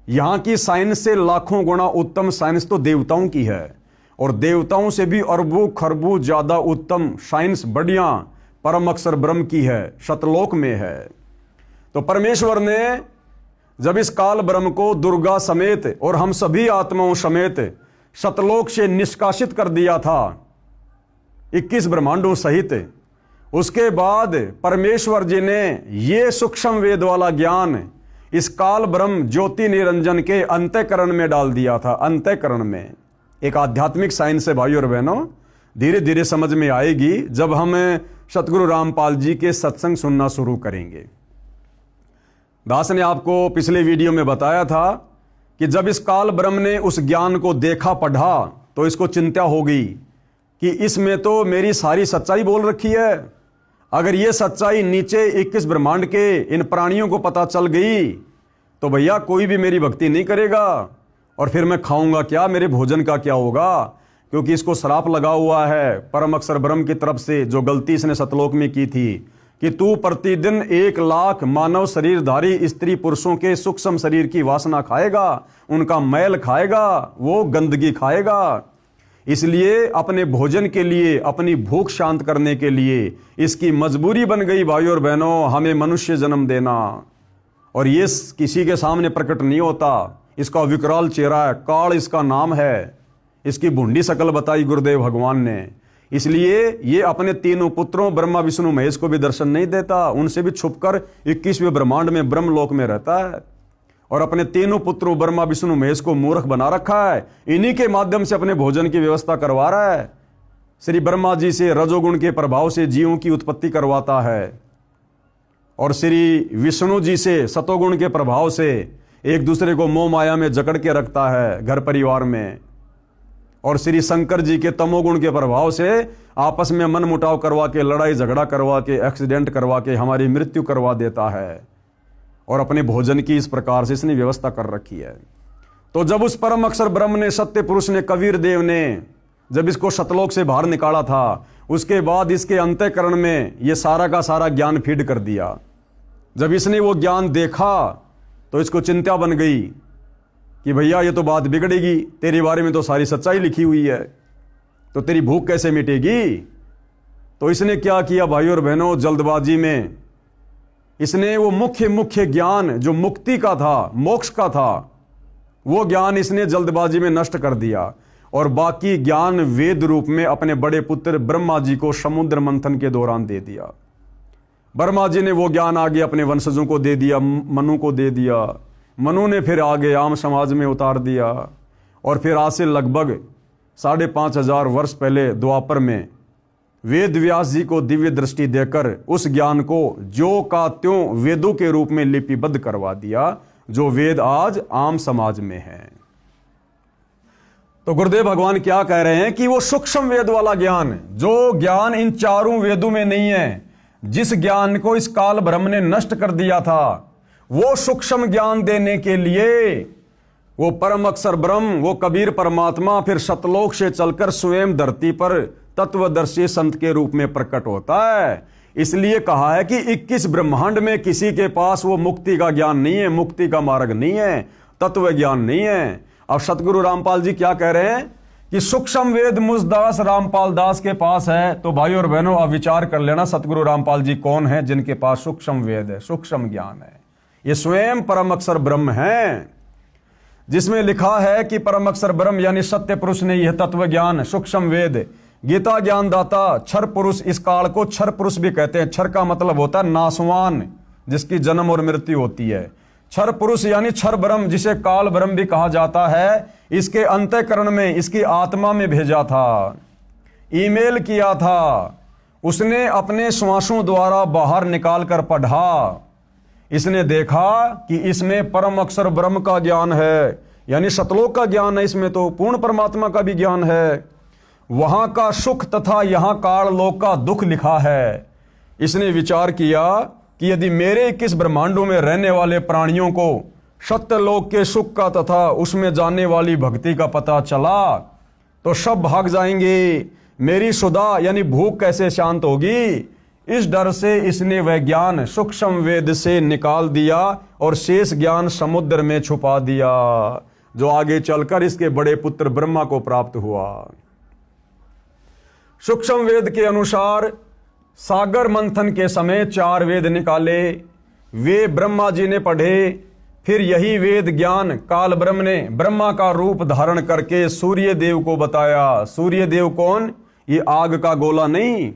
यहाँ की साइंस से लाखों गुना उत्तम साइंस तो देवताओं की है, और देवताओं से भी अरबों खरबों ज्यादा उत्तम साइंस बढ़िया परम अक्षर ब्रह्म की है, शतलोक में है। तो परमेश्वर ने जब इस काल ब्रह्म को दुर्गा समेत और हम सभी आत्माओं समेत शतलोक से निष्कासित कर दिया था 21 ब्रह्मांडों सहित, उसके बाद परमेश्वर जी ने ये सूक्ष्म वेद वाला ज्ञान इस काल ब्रह्म ज्योति निरंजन के अंतःकरण में डाल दिया था। अंतःकरण में एक आध्यात्मिक साइंस है भाइयों और बहनों, धीरे धीरे समझ में आएगी जब हम सतगुरु रामपाल जी के सत्संग सुनना शुरू करेंगे। दास ने आपको पिछले वीडियो में बताया था कि जब इस काल ब्रह्म ने उस ज्ञान को देखा पढ़ा तो इसको चिंता हो गई कि इसमें तो मेरी सारी सच्चाई बोल रखी है। अगर ये सच्चाई नीचे 21 ब्रह्मांड के इन प्राणियों को पता चल गई तो भैया कोई भी मेरी भक्ति नहीं करेगा, और फिर मैं खाऊंगा क्या, मेरे भोजन का क्या होगा। क्योंकि इसको श्राप लगा हुआ है परम अक्षर ब्रह्म की तरफ से, जो गलती इसने सतलोक में की थी कि तू प्रतिदिन 1 लाख मानव शरीरधारी स्त्री पुरुषों के सूक्ष्म शरीर की वासना खाएगा, उनका मैल खाएगा, वो गंदगी खाएगा। इसलिए अपने भोजन के लिए, अपनी भूख शांत करने के लिए इसकी मजबूरी बन गई भाइयों और बहनों हमें मनुष्य जन्म देना। और ये किसी के सामने प्रकट नहीं होता, इसका विकराल चेहरा है, काल इसका नाम है, इसकी भुंडी शकल बताई गुरुदेव भगवान ने। इसलिए ये अपने तीनों पुत्रों ब्रह्मा विष्णु महेश को भी दर्शन नहीं देता, उनसे भी छुपकर 21वें ब्रह्मांड में ब्रह्मलोक में रहता है, और अपने तीनों पुत्रों ब्रह्मा विष्णु महेश को मूर्ख बना रखा है। इन्हीं के माध्यम से अपने भोजन की व्यवस्था करवा रहा है। श्री ब्रह्मा जी से रजोगुण के प्रभाव से जीवों की उत्पत्ति करवाता है, और श्री विष्णु जी से सतोगुण के प्रभाव से एक दूसरे को मोह माया में जकड़ के रखता है घर परिवार में, और श्री शंकर जी के तमोगुण के प्रभाव से आपस में मन मुटाव करवा के, लड़ाई झगड़ा करवा के, एक्सीडेंट करवा के हमारी मृत्यु करवा देता है। और अपने भोजन की इस प्रकार से इसने व्यवस्था कर रखी है। तो जब उस परम अक्षर ब्रह्म ने, सत्य पुरुष ने, कबीर देव ने जब इसको सतलोक से बाहर निकाला था, उसके बाद इसके अंतःकरण में ये सारा का सारा ज्ञान फीड कर दिया। जब इसने वो ज्ञान देखा तो इसको चिंता बन गई कि भैया ये तो बात बिगड़ेगी, तेरे बारे में तो सारी सच्चाई लिखी हुई है, तो तेरी भूख कैसे मिटेगी। तो इसने क्या किया भाइयों और बहनों, जल्दबाजी में इसने वो मुख्य ज्ञान जो मुक्ति का था, मोक्ष का था, वो ज्ञान इसने जल्दबाजी में नष्ट कर दिया, और बाकी ज्ञान वेद रूप में अपने बड़े पुत्र ब्रह्मा जी को समुद्र मंथन के दौरान दे दिया। ब्रह्मा जी ने वो ज्ञान आगे अपने वंशजों को दे दिया, मनु को दे दिया, मनु ने फिर आगे आम समाज में उतार दिया, और फिर आज से लगभग 5500 वर्ष पहले द्वापर में वेद व्यास जी को दिव्य दृष्टि देकर उस ज्ञान को जो का त्यों वेदों के रूप में लिपिबद्ध करवा दिया, जो वेद आज आम समाज में है। तो गुरुदेव भगवान क्या कह रहे हैं कि वो सूक्ष्म वेद वाला ज्ञान, जो ज्ञान इन चारों वेदों में नहीं है, जिस ज्ञान को इस काल ब्रह्म ने नष्ट कर दिया था, वो सूक्ष्म ज्ञान देने के लिए वो परम अक्षर ब्रह्म, वो कबीर परमात्मा फिर सतलोक से चलकर स्वयं धरती पर तत्वदर्शी संत के रूप में प्रकट होता है। इसलिए कहा है कि 21 ब्रह्मांड में किसी के पास वो मुक्ति का ज्ञान नहीं है, मुक्ति का मार्ग नहीं है, तत्व ज्ञान नहीं है। अब सतगुरु रामपाल जी क्या कह रहे हैं कि सूक्ष्म वेद मुझदास रामपाल दास के पास है। तो भाइयों और बहनों अब विचार कर लेना सतगुरु रामपाल जी कौन है जिनके पास सूक्ष्म वेद है, सूक्ष्म ज्ञान है। ये स्वयं परम अक्षर ब्रह्म है, जिसमें लिखा है कि परम अक्षर ब्रह्म यानी सत्य पुरुष ने यह तत्व ज्ञान, सूक्ष्म वेद, गीता ज्ञान दाता, क्षर पुरुष, इस काल को क्षर पुरुष भी कहते हैं। क्षर का मतलब होता है नासवान, जिसकी जन्म और मृत्यु होती है। क्षर पुरुष यानी क्षर ब्रह्म, जिसे काल ब्रह्म भी कहा जाता है, इसके अंतःकरण में, इसकी आत्मा में भेजा था, ईमेल किया था, उसने अपने श्वासों द्वारा बाहर निकाल कर पढ़ा। इसने देखा कि इसमें परम अक्षर ब्रह्म का ज्ञान है, यानी सतलोक का ज्ञान है, इसमें तो पूर्ण परमात्मा का भी ज्ञान है, वहां का सुख तथा यहां काल लोक का दुख लिखा है। इसने विचार किया कि यदि मेरे 21 ब्रह्मांडों में रहने वाले प्राणियों को सत्यलोक के सुख का तथा उसमें जाने वाली भक्ति का पता चला तो सब भाग जाएंगे, मेरी सुधा यानी भूख कैसे शांत होगी। इस डर से इसने वह ज्ञान सूक्ष्म वेद से निकाल दिया और शेष ज्ञान समुद्र में छुपा दिया, जो आगे चलकर इसके बड़े पुत्र ब्रह्मा को प्राप्त हुआ। सूक्ष्म वेद के अनुसार सागर मंथन के समय 4 वेद निकाले, वे ब्रह्मा जी ने पढ़े। फिर यही वेद ज्ञान काल ब्रह्म ने ब्रह्मा का रूप धारण करके सूर्य देव को बताया। सूर्य देव कौन? ये आग का गोला नहीं,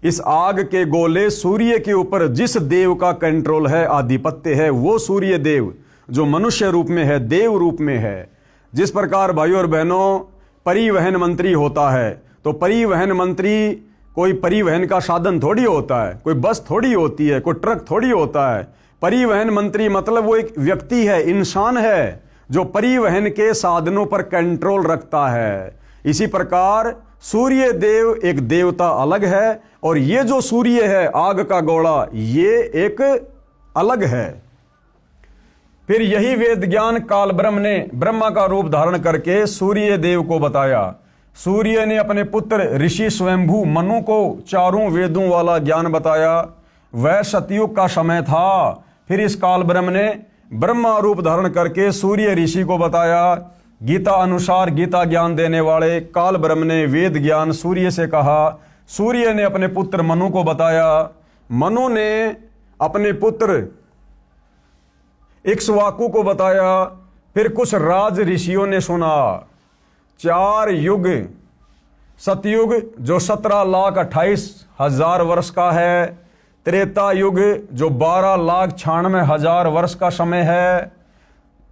इस आग के गोले सूर्य के ऊपर जिस देव का कंट्रोल है, आधिपत्य है, वो सूर्य देव जो मनुष्य रूप में है, देव रूप में है। जिस प्रकार भाइयों और बहनों परिवहन मंत्री होता है, तो परिवहन मंत्री कोई परिवहन का साधन थोड़ी होता है, कोई बस थोड़ी होती है, कोई ट्रक थोड़ी होता है। परिवहन मंत्री मतलब वो एक व्यक्ति है, इंसान है, जो परिवहन के साधनों पर कंट्रोल रखता है। इसी प्रकार सूर्य देव एक देवता अलग है, और ये जो सूर्य है, आग का गोला, ये एक अलग है। फिर यही वेद ज्ञान काल ब्रह्म ने ब्रह्मा का रूप धारण करके सूर्य देव को बताया। सूर्य ने अपने पुत्र ऋषि स्वयंभू मनु को चारों वेदों वाला ज्ञान बताया। वह सतयुग का समय था। फिर इस काल ब्रह्म ने ब्रह्मा रूप धारण करके सूर्य ऋषि को बताया। गीता अनुसार गीता ज्ञान देने वाले काल ब्रह्म ने वेद ज्ञान सूर्य से कहा। सूर्य ने अपने पुत्र मनु को बताया। मनु ने अपने पुत्र इक्ष्वाकु को बताया। फिर कुछ राज ऋषियों ने सुना। 4 युग, सतयुग जो 17,28,000 वर्ष का है, त्रेता युग जो 12,96,000 वर्ष का समय है,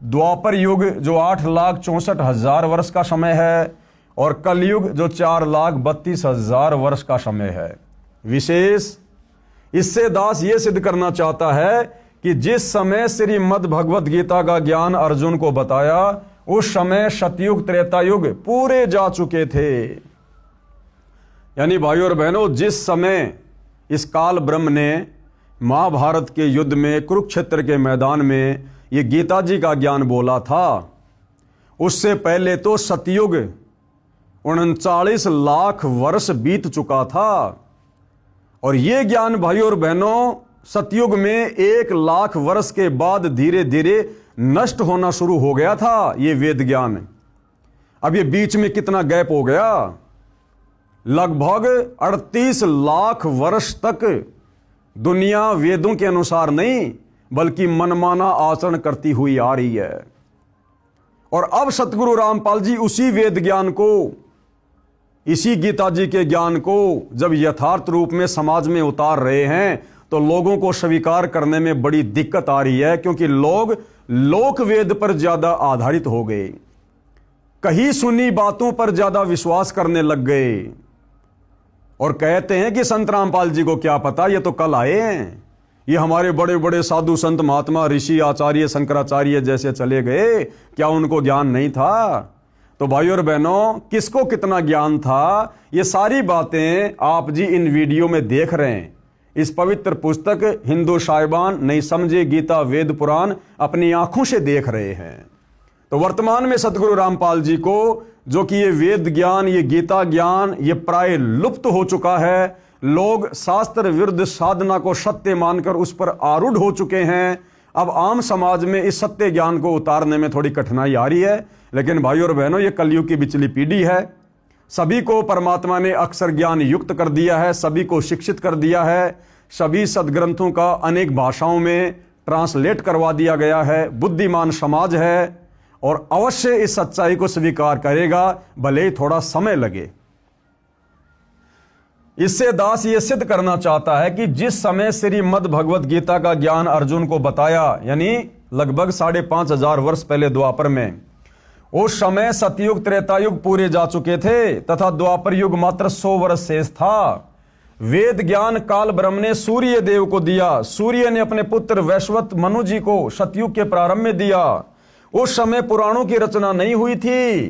द्वापर युग जो 8,64,000 वर्ष का समय है, और कलयुग जो 4,32,000 वर्ष का समय है। विशेष इससे दास ये सिद्ध करना चाहता है कि जिस समय श्रीमद् भगवत गीता का ज्ञान अर्जुन को बताया, उस समय सतयुग त्रेता युग पूरे जा चुके थे। यानी भाइयों और बहनों, जिस समय इस काल ब्रह्म ने महाभारत के युद्ध में, कुरुक्षेत्र के मैदान में ये गीता जी का ज्ञान बोला था, उससे पहले तो सतयुग 39 लाख वर्ष बीत चुका था। और ये ज्ञान भाइयों और बहनों सतयुग में 1 लाख वर्ष के बाद धीरे धीरे नष्ट होना शुरू हो गया था ये वेद ज्ञान। अब ये बीच में कितना गैप हो गया, लगभग 38 लाख वर्ष तक दुनिया वेदों के अनुसार नहीं बल्कि मनमाना आचरण करती हुई आ रही है। और अब सतगुरु रामपाल जी उसी वेद ज्ञान को, इसी गीता जी के ज्ञान को जब यथार्थ रूप में समाज में उतार रहे हैं, तो लोगों को स्वीकार करने में बड़ी दिक्कत आ रही है, क्योंकि लोग लोक वेद पर ज्यादा आधारित हो गए, कहीं सुनी बातों पर ज्यादा विश्वास करने लग गए, और कहते हैं कि संत रामपाल जी को क्या पता, ये तो कल आए हैं, ये हमारे बड़े बड़े साधु संत महात्मा ऋषि आचार्य शंकराचार्य जैसे चले गए, क्या उनको ज्ञान नहीं था? तो भाइयों और बहनों, किसको कितना ज्ञान था, ये सारी बातें आप जी इन वीडियो में देख रहे हैं। इस पवित्र पुस्तक हिंदू साहिबान नहीं समझे गीता वेद पुराण अपनी आंखों से देख रहे हैं। तो वर्तमान में सतगुरु रामपाल जी को, जो कि ये वेद ज्ञान, ये गीता ज्ञान, ये प्राय लुप्त हो चुका है। लोग शास्त्र विरुद्ध साधना को सत्य मानकर उस पर आरूढ़ हो चुके हैं। अब आम समाज में इस सत्य ज्ञान को उतारने में थोड़ी कठिनाई आ रही है, लेकिन भाइयों और बहनों, ये कलयुग की बिचली पीढ़ी है। सभी को परमात्मा ने अक्षर ज्ञान युक्त कर दिया है, सभी को शिक्षित कर दिया है, सभी सदग्रंथों का अनेक भाषाओं में ट्रांसलेट करवा दिया गया है। बुद्धिमान समाज है और अवश्य इस सच्चाई को स्वीकार करेगा, भले ही थोड़ा समय लगे। इससे दास ये सिद्ध करना चाहता है कि जिस समय श्रीमद् भगवत गीता का ज्ञान अर्जुन को बताया, यानी लगभग 5,500 वर्ष पहले द्वापर में, उस समय सतयुग त्रेतायुग पूरे जा चुके थे तथा द्वापर युग मात्र 100 वर्ष शेष था। वेद ज्ञान काल ब्रह्म ने सूर्य देव को दिया। सूर्य ने अपने पुत्र वैश्वत मनु जी को सतयुग के प्रारंभ में दिया। उस समय पुराणों की रचना नहीं हुई थी,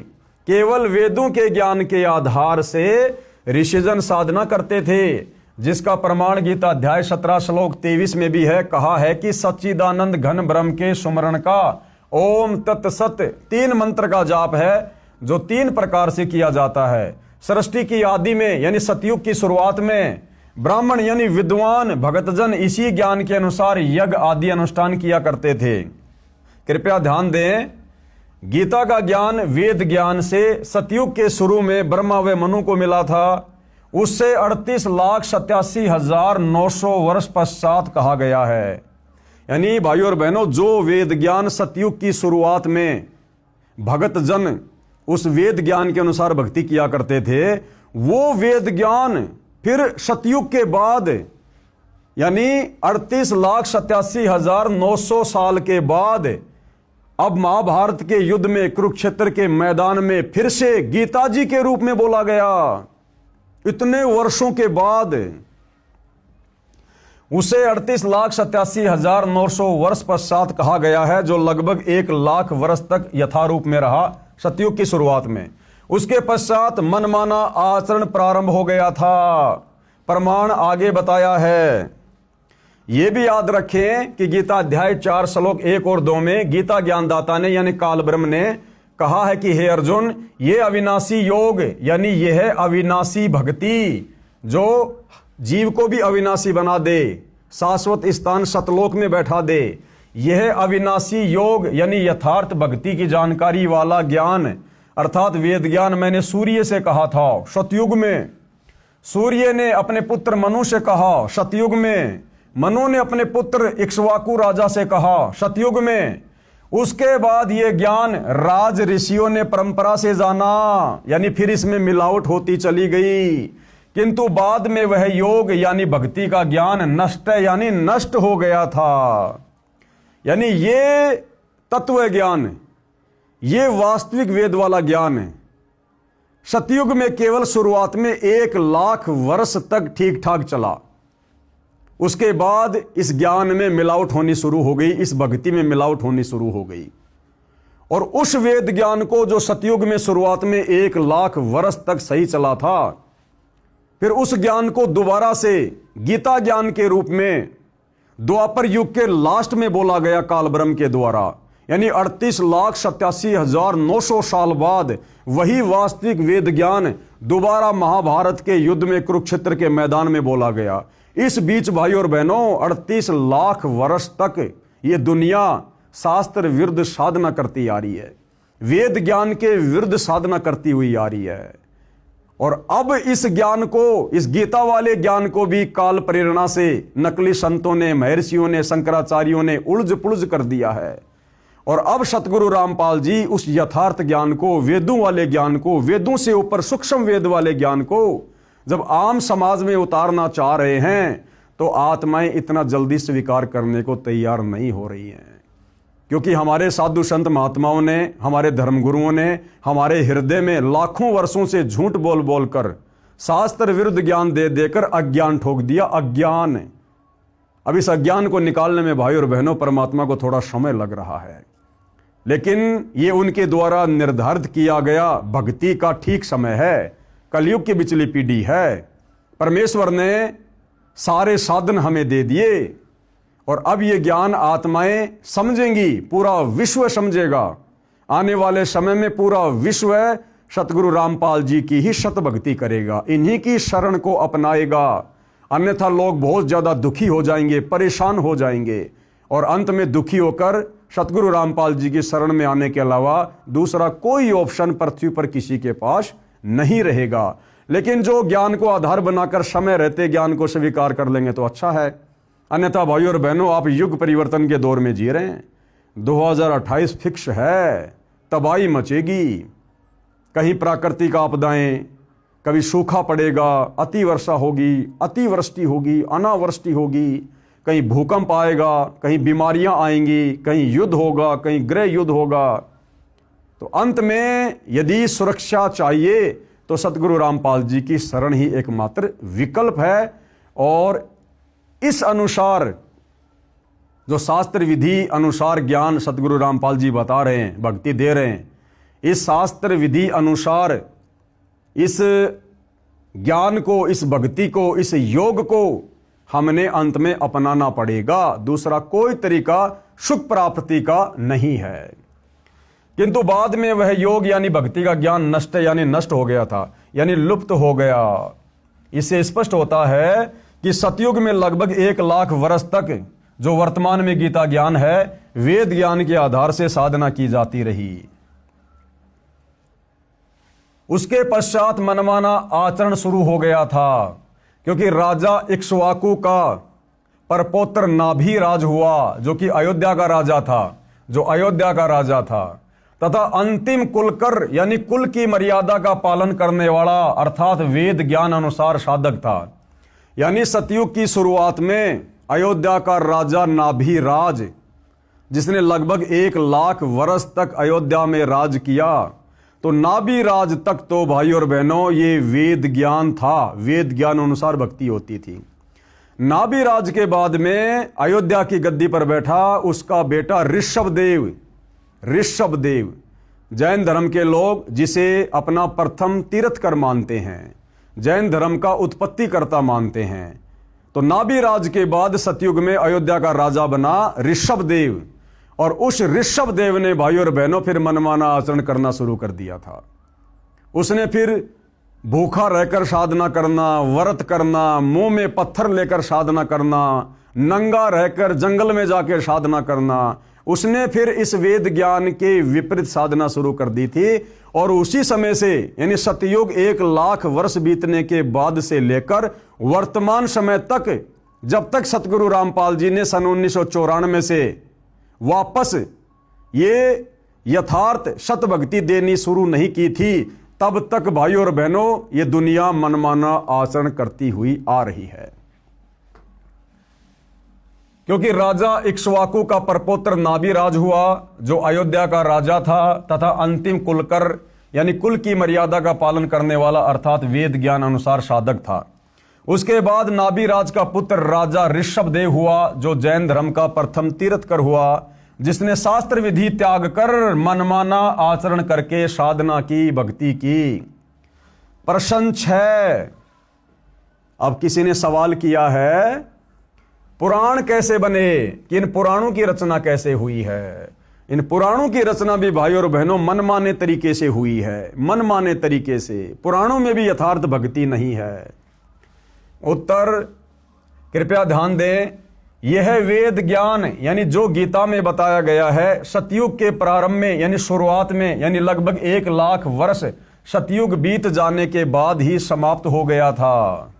केवल वेदों के ज्ञान के आधार से ऋषिजन साधना करते थे, जिसका प्रमाण गीता अध्याय 17 श्लोक 23 में भी है। कहा है कि सच्चिदानंद घन ब्रह्म के सुमरण का ओम तत्सत 3 मंत्र का जाप है, जो 3 प्रकार से किया जाता है। सृष्टि की आदि में यानी सतयुग की शुरुआत में ब्राह्मण यानी विद्वान भगतजन इसी ज्ञान के अनुसार यज्ञ आदि अनुष्ठान किया करते थे। कृपया ध्यान दें, गीता का ज्ञान वेद ज्ञान से सतयुग के शुरू में ब्रह्मा व मनु को मिला था। उससे 38,87,900 वर्ष पश्चात कहा गया है। यानी भाइयों और बहनों, जो वेद ज्ञान सतयुग की शुरुआत में भगत जन उस वेद ज्ञान के अनुसार भक्ति किया करते थे, वो वेद ज्ञान फिर सतयुग के बाद यानी 38,87,900 साल के बाद अब महाभारत के युद्ध में कुरुक्षेत्र के मैदान में फिर से गीता जी के रूप में बोला गया। इतने वर्षों के बाद उसे 38,87,900 वर्ष पश्चात कहा गया है, जो लगभग 1,00,000 वर्ष तक यथारूप में रहा सतयुग की शुरुआत में। उसके पश्चात मनमाना आचरण प्रारंभ हो गया था। प्रमाण आगे बताया है। यह भी याद रखें कि गीता अध्याय 4 श्लोक 1 और 2 में गीता ज्ञानदाता ने यानी काल ब्रह्म ने कहा है कि हे अर्जुन, ये अविनाशी योग यानी यह है अविनाशी भक्ति जो जीव को भी अविनाशी बना दे, शाश्वत स्थान सतलोक में बैठा दे। यह अविनाशी योग यानी यथार्थ भक्ति की जानकारी वाला ज्ञान अर्थात वेद ज्ञान मैंने सूर्य से कहा था सतयुग में। सूर्य ने अपने पुत्र मनु से कहा सतयुग में। मनु ने अपने पुत्र इक्ष्वाकु राजा से कहा सतयुग में। उसके बाद ये ज्ञान राज ऋषियों ने परंपरा से जाना, यानी फिर इसमें मिलावट होती चली गई, किंतु बाद में वह योग यानी भक्ति का ज्ञान नष्ट यानी नष्ट हो गया था। यानी ये तत्व ज्ञान, ये वास्तविक वेद वाला ज्ञान है। सतयुग में केवल शुरुआत में 1,00,000 वर्ष तक ठीक ठाक चला। उसके बाद इस ज्ञान में मिलावट होनी शुरू हो गई, इस भक्ति में मिलावट होनी शुरू हो गई। और उस वेद ज्ञान को जो सतयुग में शुरुआत में 1,00,000 वर्ष तक सही चला था, फिर उस ज्ञान को दोबारा से गीता ज्ञान के रूप में द्वापर युग के लास्ट में बोला गया काल ब्रह्म के द्वारा। यानी 38,87,900 साल बाद वही वास्तविक वेद ज्ञान दोबारा महाभारत के युद्ध में कुरुक्षेत्र के मैदान में बोला गया। इस बीच भाई और बहनों 38,00,000 वर्ष तक ये दुनिया शास्त्र विरुद्ध साधना करती आ रही है, वेद ज्ञान के विरुद्ध साधना करती हुई आ रही है। और अब इस ज्ञान को, इस गीता वाले ज्ञान को भी काल प्रेरणा से नकली संतों ने, महर्षियों ने, शंकराचार्यों ने उलझ पुलझ कर दिया है। और अब सतगुरु रामपाल जी उस यथार्थ ज्ञान को, वेदों वाले ज्ञान को, वेदों से ऊपर सूक्ष्म वेद वाले ज्ञान को जब आम समाज में उतारना चाह रहे हैं, तो आत्माएं इतना जल्दी स्वीकार करने को तैयार नहीं हो रही हैं। क्योंकि हमारे साधु संत महात्माओं ने, हमारे धर्मगुरुओं ने हमारे हृदय में लाखों वर्षों से झूठ बोल बोल कर, शास्त्र विरुद्ध ज्ञान दे देकर अज्ञान ठोक दिया। अज्ञान, अब इस अज्ञान को निकालने में भाई और बहनों परमात्मा को थोड़ा समय लग रहा है, लेकिन ये उनके द्वारा निर्धारित किया गया भक्ति का ठीक समय है। कलयुग की बिचली पीढ़ी है। परमेश्वर ने सारे साधन हमें दे दिए और अब ये ज्ञान आत्माएं समझेंगी, पूरा विश्व समझेगा। आने वाले समय में पूरा विश्व सतगुरु रामपाल जी की ही शत भक्ति करेगा, इन्हीं की शरण को अपनाएगा। अन्यथा लोग बहुत ज्यादा दुखी हो जाएंगे, परेशान हो जाएंगे और अंत में दुखी होकर सतगुरु रामपाल जी की शरण में आने के अलावा दूसरा कोई ऑप्शन पृथ्वी पर किसी के पास नहीं रहेगा। लेकिन जो ज्ञान को आधार बनाकर समय रहते ज्ञान को स्वीकार कर लेंगे तो अच्छा है। अन्यथा भाई और बहनों, आप युग परिवर्तन के दौर में जी रहे हैं। 2028 फिक्स है, तबाही मचेगी। कहीं प्राकृतिक आपदाएं, कभी सूखा पड़ेगा, अति वर्षा होगी, अतिवृष्टि होगी, अनावृष्टि होगी, कहीं भूकंप आएगा, कहीं बीमारियां आएंगी, कहीं युद्ध होगा, कहीं गृह युद्ध होगा। तो अंत में यदि सुरक्षा चाहिए तो सतगुरु रामपाल जी की शरण ही एकमात्र विकल्प है। और इस अनुसार जो शास्त्र विधि अनुसार ज्ञान सतगुरु रामपाल जी बता रहे हैं, भक्ति दे रहे हैं, इस शास्त्र विधि अनुसार इस ज्ञान को, इस भक्ति को, इस योग को हमने अंत में अपनाना पड़ेगा। दूसरा कोई तरीका सुख प्राप्ति का नहीं है। किंतु बाद में वह योग यानी भक्ति का ज्ञान नष्ट यानी नष्ट हो गया था, यानी लुप्त हो गया। इससे स्पष्ट होता है कि सतयुग में लगभग 1,00,000 वर्ष तक जो वर्तमान में गीता ज्ञान है, वेद ज्ञान के आधार से साधना की जाती रही। उसके पश्चात मनमाना आचरण शुरू हो गया था, क्योंकि राजा इक्ष्वाकु का परपौत्र नाभि राज हुआ, जो कि अयोध्या का राजा था, तथा अंतिम कुलकर यानी कुल की मर्यादा का पालन करने वाला अर्थात वेद ज्ञान अनुसार साधक था। यानी सतयुग की शुरुआत में अयोध्या का राजा नाभिराज, जिसने लगभग 1 लाख वर्ष तक अयोध्या में राज किया, तो नाभिराज तक तो भाई और बहनों ये वेद ज्ञान था, वेद ज्ञान अनुसार भक्ति होती थी। नाभिराज के बाद में अयोध्या की गद्दी पर बैठा उसका बेटा ऋषभदेव। ऋषभदेव जैन धर्म के लोग जिसे अपना प्रथम तीर्थकर मानते हैं, जैन धर्म का उत्पत्ति कर्ता मानते हैं। तो नाभिराज के बाद सतयुग में अयोध्या का राजा बना ऋषभदेव, और उस ऋषभदेव ने भाई और बहनों फिर मनमाना आचरण करना शुरू कर दिया था। उसने फिर भूखा रहकर साधना करना, व्रत करना, मुंह में पत्थर लेकर साधना करना, नंगा रहकर जंगल में जाकर साधना करना। उसने फिर इस वेद ज्ञान के विपरीत साधना शुरू कर दी थी। और उसी समय से यानी सतयुग 1 लाख वर्ष बीतने के बाद से लेकर वर्तमान समय तक, जब तक सतगुरु रामपाल जी ने सन 1994 से वापस ये यथार्थ सत भक्ति देनी शुरू नहीं की थी, तब तक भाई और बहनों ये दुनिया मनमाना आचरण करती हुई आ रही है। क्योंकि राजा इक्ष्वाकु का परपोत्र नाभिराज हुआ, जो अयोध्या का राजा था तथा अंतिम कुलकर यानी कुल की मर्यादा का पालन करने वाला अर्थात वेद ज्ञान अनुसार साधक था। उसके बाद नाभिराज का पुत्र राजा ऋषभदेव हुआ, जो जैन धर्म का प्रथम तीर्थकर हुआ, जिसने शास्त्र विधि त्याग कर मनमाना आचरण करके साधना की, भक्ति की। प्रश्न 6, अब किसी ने सवाल किया है पुराण कैसे बने, कि इन पुराणों की रचना कैसे हुई है। इन पुराणों की रचना भी भाई और बहनों मनमाने तरीके से हुई है, मनमाने तरीके से। पुराणों में भी यथार्थ भक्ति नहीं है। उत्तर कृपया ध्यान दें, यह वेद ज्ञान यानी जो गीता में बताया गया है सतयुग के प्रारंभ में यानी शुरुआत में, यानी लगभग 1 लाख वर्ष सतयुग बीत जाने के बाद ही समाप्त हो गया था।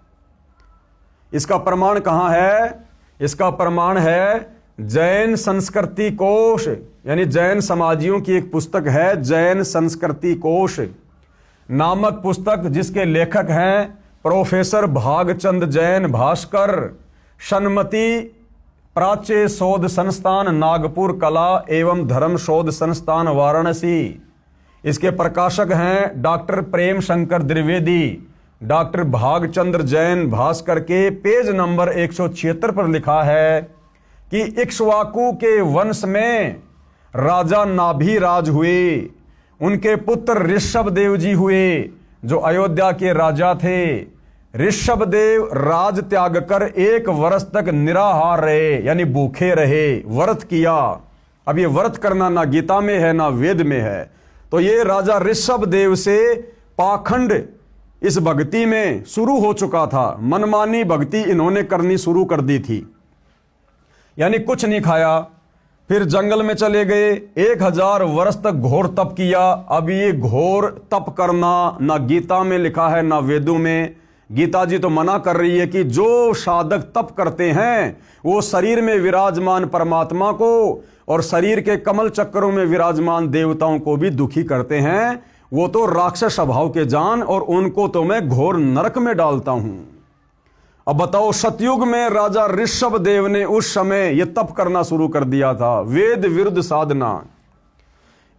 इसका प्रमाण कहां है? इसका प्रमाण है जैन संस्कृति कोश, यानी जैन समाजियों की एक पुस्तक है जैन संस्कृति कोश नामक पुस्तक, जिसके लेखक हैं प्रोफेसर भागचंद जैन भास्कर, सन्मति प्राच्य शोध संस्थान नागपुर कला एवं धर्म शोध संस्थान वाराणसी। इसके प्रकाशक हैं डॉक्टर प्रेम शंकर द्विवेदी। डॉक्टर भागचंद्र जैन भास्कर के पेज नंबर 176 पर लिखा है कि इक्ष्वाकु के वंश में राजा नाभिराज हुए, उनके पुत्र ऋषभदेव जी हुए जो अयोध्या के राजा थे। ऋषभदेव राज त्याग कर 1 वर्ष तक निराहार रहे, यानी भूखे रहे, व्रत किया। अब ये व्रत करना ना गीता में है ना वेद में है। तो ये राजा ऋषभदेव से पाखंड इस भक्ति में शुरू हो चुका था, मनमानी भक्ति इन्होंने करनी शुरू कर दी थी। यानी कुछ नहीं खाया, फिर जंगल में चले गए, 1000 वर्ष तक घोर तप किया। अब ये घोर तप करना ना गीता में लिखा है ना वेदों में। गीता जी तो मना कर रही है कि जो साधक तप करते हैं वो शरीर में विराजमान परमात्मा को और शरीर के कमल चक्रों में विराजमान देवताओं को भी दुखी करते हैं। वो तो राक्षस स्वभाव के जान, और उनको तो मैं घोर नरक में डालता हूं। अब बताओ, सतयुग में राजा ऋषभदेव ने उस समय यह तप करना शुरू कर दिया था, वेद विरुद्ध साधना।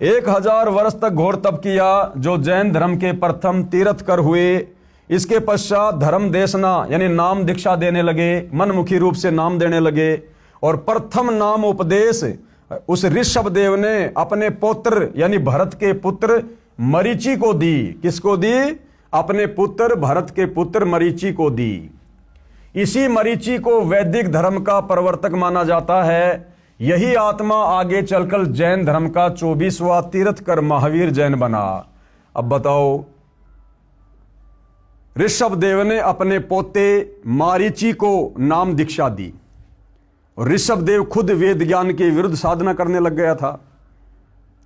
1000 वर्ष तक घोर तप किया, जो जैन धर्म के प्रथम तीर्थकर हुए। इसके पश्चात धर्म देशना यानी नाम दीक्षा देने लगे, मनमुखी रूप से नाम देने लगे। और प्रथम नाम उपदेश उस ऋषभदेव ने अपने पुत्र यानी भरत के पुत्र मरीचि को दी। किसको दी? अपने पुत्र भरत के पुत्र मरीचि को दी। इसी मरीचि को वैदिक धर्म का प्रवर्तक माना जाता है। यही आत्मा आगे चलकर जैन धर्म का 24वां तीर्थकर महावीर जैन बना। अब बताओ, ऋषभदेव ने अपने पोते मारीचि को नाम दीक्षा दी, और ऋषभदेव खुद वेद ज्ञान के विरुद्ध साधना करने लग गया था।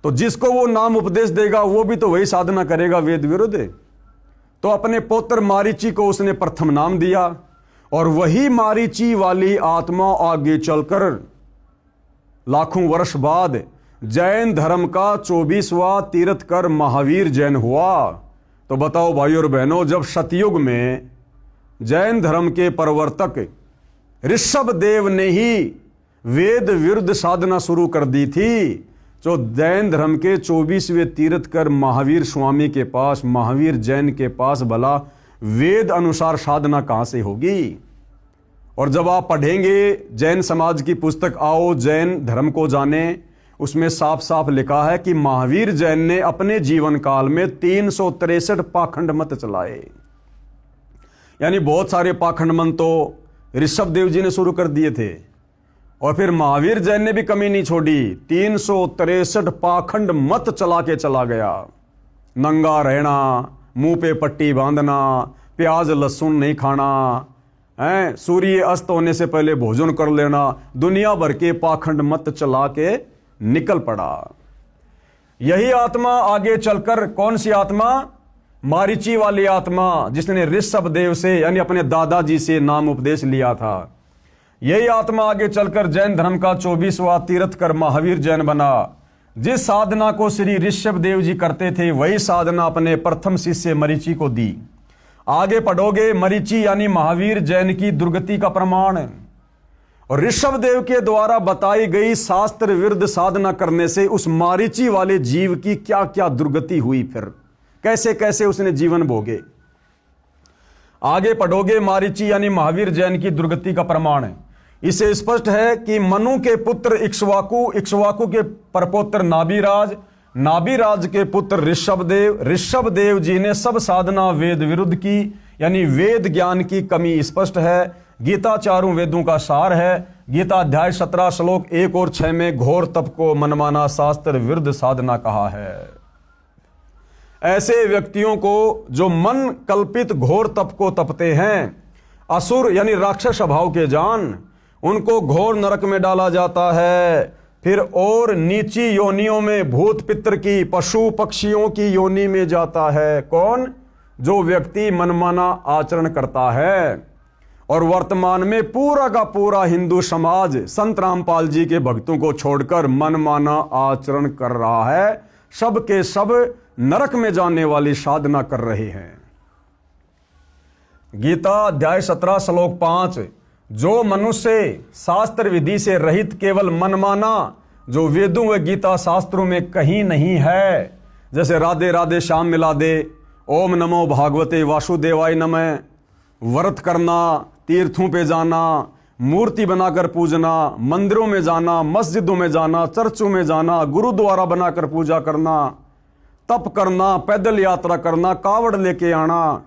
तो जिसको वो नाम उपदेश देगा वो भी तो वही साधना करेगा वेद विरुद्ध। तो अपने पुत्र मारीचि को उसने प्रथम नाम दिया, और वही मारीचि वाली आत्मा आगे चलकर लाखों वर्ष बाद जैन धर्म का 24वां तीर्थकर महावीर जैन हुआ। तो बताओ भाई और बहनों, जब सतयुग में जैन धर्म के प्रवर्तक ऋषभ देव ने ही वेद विरुद्ध साधना शुरू कर दी थी। जो जैन धर्म के 24वें तीर्थकर महावीर स्वामी के पास, महावीर जैन के पास भला वेद अनुसार साधना कहां से होगी? और जब आप पढ़ेंगे जैन समाज की पुस्तक आओ जैन धर्म को जाने, उसमें साफ साफ लिखा है कि महावीर जैन ने अपने जीवन काल में 363 पाखंड मत चलाए। यानी बहुत सारे पाखंड मत तो ऋषभ देव जी ने शुरू कर दिए थे, और फिर महावीर जैन ने भी कमी नहीं छोड़ी, 363 पाखंड मत चला के चला गया। नंगा रहना, मुंह पे पट्टी बांधना, प्याज लहसुन नहीं खाना, सूर्य अस्त होने से पहले भोजन कर लेना, दुनिया भर के पाखंड मत चला के निकल पड़ा। यही आत्मा आगे चलकर, कौन सी आत्मा? मारीची वाली आत्मा, जिसने ऋषभ देव से यानी अपने दादाजी से नाम उपदेश लिया था। यही आत्मा आगे चलकर जैन धर्म का 24वां तीर्थकर महावीर जैन बना। जिस साधना को श्री ऋषभ देव जी करते थे, वही साधना अपने प्रथम शिष्य मरीची को दी। आगे पढ़ोगे, मरीची यानी महावीर जैन की दुर्गति का प्रमाण, और ऋषभ देव के द्वारा बताई गई शास्त्र विरुद्ध साधना करने से उस मारीची वाले जीव की क्या क्या दुर्गति हुई, फिर कैसे कैसे उसने जीवन भोगे। आगे पढ़ोगे, मारीची यानी महावीर जैन की दुर्गति का प्रमाण है। इसे स्पष्ट है कि मनु के पुत्र इक्ष्वाकु, इक्ष्वाकु के परपोत्र नाभिराज, नाभिराज के पुत्र ऋषभदेव, ऋषभदेव जी ने सब साधना वेद विरुद्ध की, यानी वेद ज्ञान की कमी स्पष्ट है। गीता चारों वेदों का सार है। गीता अध्याय 17 श्लोक 1 और 6 में घोर तप को मनमाना शास्त्र विरुद्ध साधना कहा है। ऐसे व्यक्तियों को जो मन कल्पित घोर तप को तपते हैं, असुर यानी राक्षस स्वभाव के जान, उनको घोर नरक में डाला जाता है। फिर और नीची योनियों में, भूत पितर की, पशु पक्षियों की योनि में जाता है। कौन? जो व्यक्ति मनमाना आचरण करता है। और वर्तमान में पूरा का पूरा हिंदू समाज संत रामपाल जी के भक्तों को छोड़कर मनमाना आचरण कर रहा है। सब के सब नरक में जाने वाली साधना कर रहे हैं। गीता अध्याय 17 श्लोक 5, जो मनुष्य शास्त्र विधि से रहित केवल मनमाना, जो वेदों व गीता शास्त्रों में कहीं नहीं है, जैसे राधे राधे श्याम मिला दे, ओम नमो भागवते वासुदेवाय नमः, व्रत करना, तीर्थों पे जाना, मूर्ति बनाकर पूजना, मंदिरों में जाना, मस्जिदों में जाना, चर्चों में जाना, गुरुद्वारा बनाकर पूजा करना, तप करना, पैदल यात्रा करना, कावड़ लेके आना,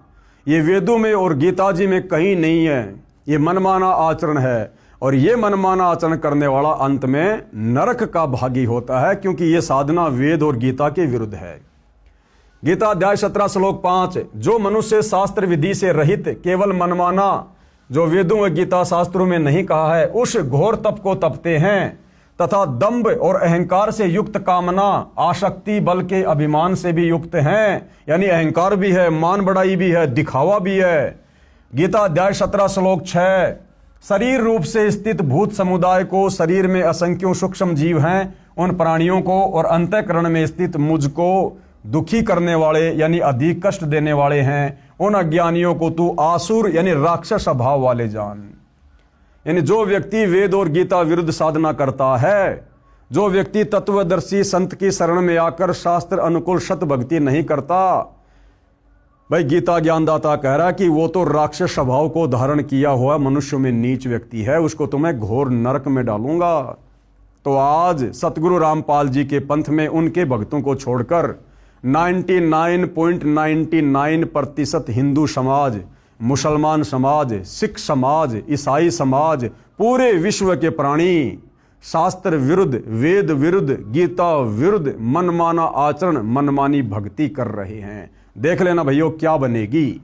ये वेदों में और गीता जी में कहीं नहीं है। ये मनमाना आचरण है, और ये मनमाना आचरण करने वाला अंत में नरक का भागी होता है, क्योंकि ये साधना वेद और गीता के विरुद्ध है। गीता अध्याय 17 श्लोक 5, जो मनुष्य शास्त्र विधि से रहित केवल मनमाना, जो वेदों व गीता शास्त्रों में नहीं कहा है, उस घोर तप को तपते हैं, तथा दंभ और अहंकार से युक्त कामना, आसक्ति, बल के अभिमान से भी युक्त हैं, यानी अहंकार भी है, मान बढ़ाई भी है, दिखावा भी है। गीता अध्याय 17 श्लोक 6, शरीर रूप से स्थित भूत समुदाय को, शरीर में असंख्यों सूक्ष्म जीव हैं, उन प्राणियों को और अंतःकरण में स्थित मुझको दुखी करने वाले यानी अधिक कष्ट देने वाले हैं, उन अज्ञानियों को तू आसुर यानी राक्षस स्वभाव वाले जान। यानी जो व्यक्ति वेद और गीता विरुद्ध साधना करता है, जो व्यक्ति तत्वदर्शी संत की शरण में आकर शास्त्र अनुकूल सत भक्ति नहीं करता, भाई गीता ज्ञानदाता कह रहा है कि वो तो राक्षस स्वभाव को धारण किया हुआ मनुष्य में नीच व्यक्ति है, उसको तो मैं घोर नरक में डालूंगा। तो आज सतगुरु रामपाल जी के पंथ में उनके भक्तों को छोड़कर 99.99% हिंदू समाज, मुसलमान समाज, सिख समाज, ईसाई समाज, पूरे विश्व के प्राणी शास्त्र विरुद्ध, वेद विरुद्ध, गीता विरुद्ध मनमाना आचरण, मनमानी भक्ति कर रहे हैं। देख लेना भैया क्या बनेगी।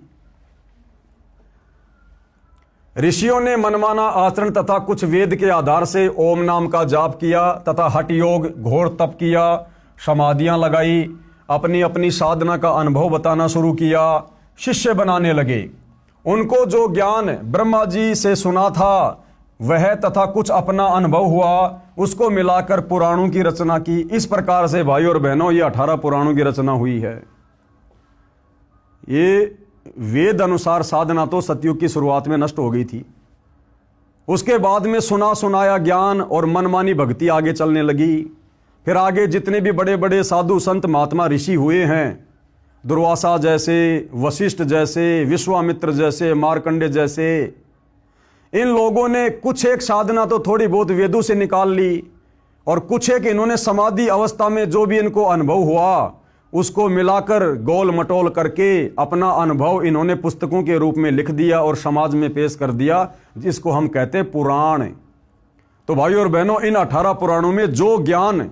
ऋषियों ने मनमाना आचरण तथा कुछ वेद के आधार से ओम नाम का जाप किया तथा हठ योग, घोर तप किया, समाधियां लगाई, अपनी अपनी साधना का अनुभव बताना शुरू किया, शिष्य बनाने लगे। उनको जो ज्ञान ब्रह्मा जी से सुना था वह तथा कुछ अपना अनुभव हुआ, उसको मिलाकर पुराणों की रचना की। इस प्रकार से भाइयों और बहनों ये 18 पुराणों की रचना हुई है। ये वेद अनुसार साधना तो सतयुग की शुरुआत में नष्ट हो गई थी। उसके बाद में सुना सुनाया ज्ञान और मनमानी भक्ति आगे चलने लगी। फिर आगे जितने भी बड़े बड़े साधु संत महात्मा ऋषि हुए हैं, दुर्वासा जैसे, वशिष्ठ जैसे, विश्वामित्र जैसे, मार्कंडे जैसे, इन लोगों ने कुछ एक साधना तो थोड़ी बहुत वेदों से निकाल ली, और कुछ एक इन्होंने समाधि अवस्था में जो भी इनको अनुभव हुआ उसको मिलाकर गोल मटोल करके अपना अनुभव इन्होंने पुस्तकों के रूप में लिख दिया और समाज में पेश कर दिया, जिसको हम कहते हैं पुराण। तो भाइयों और बहनों, इन 18 पुराणों में जो ज्ञान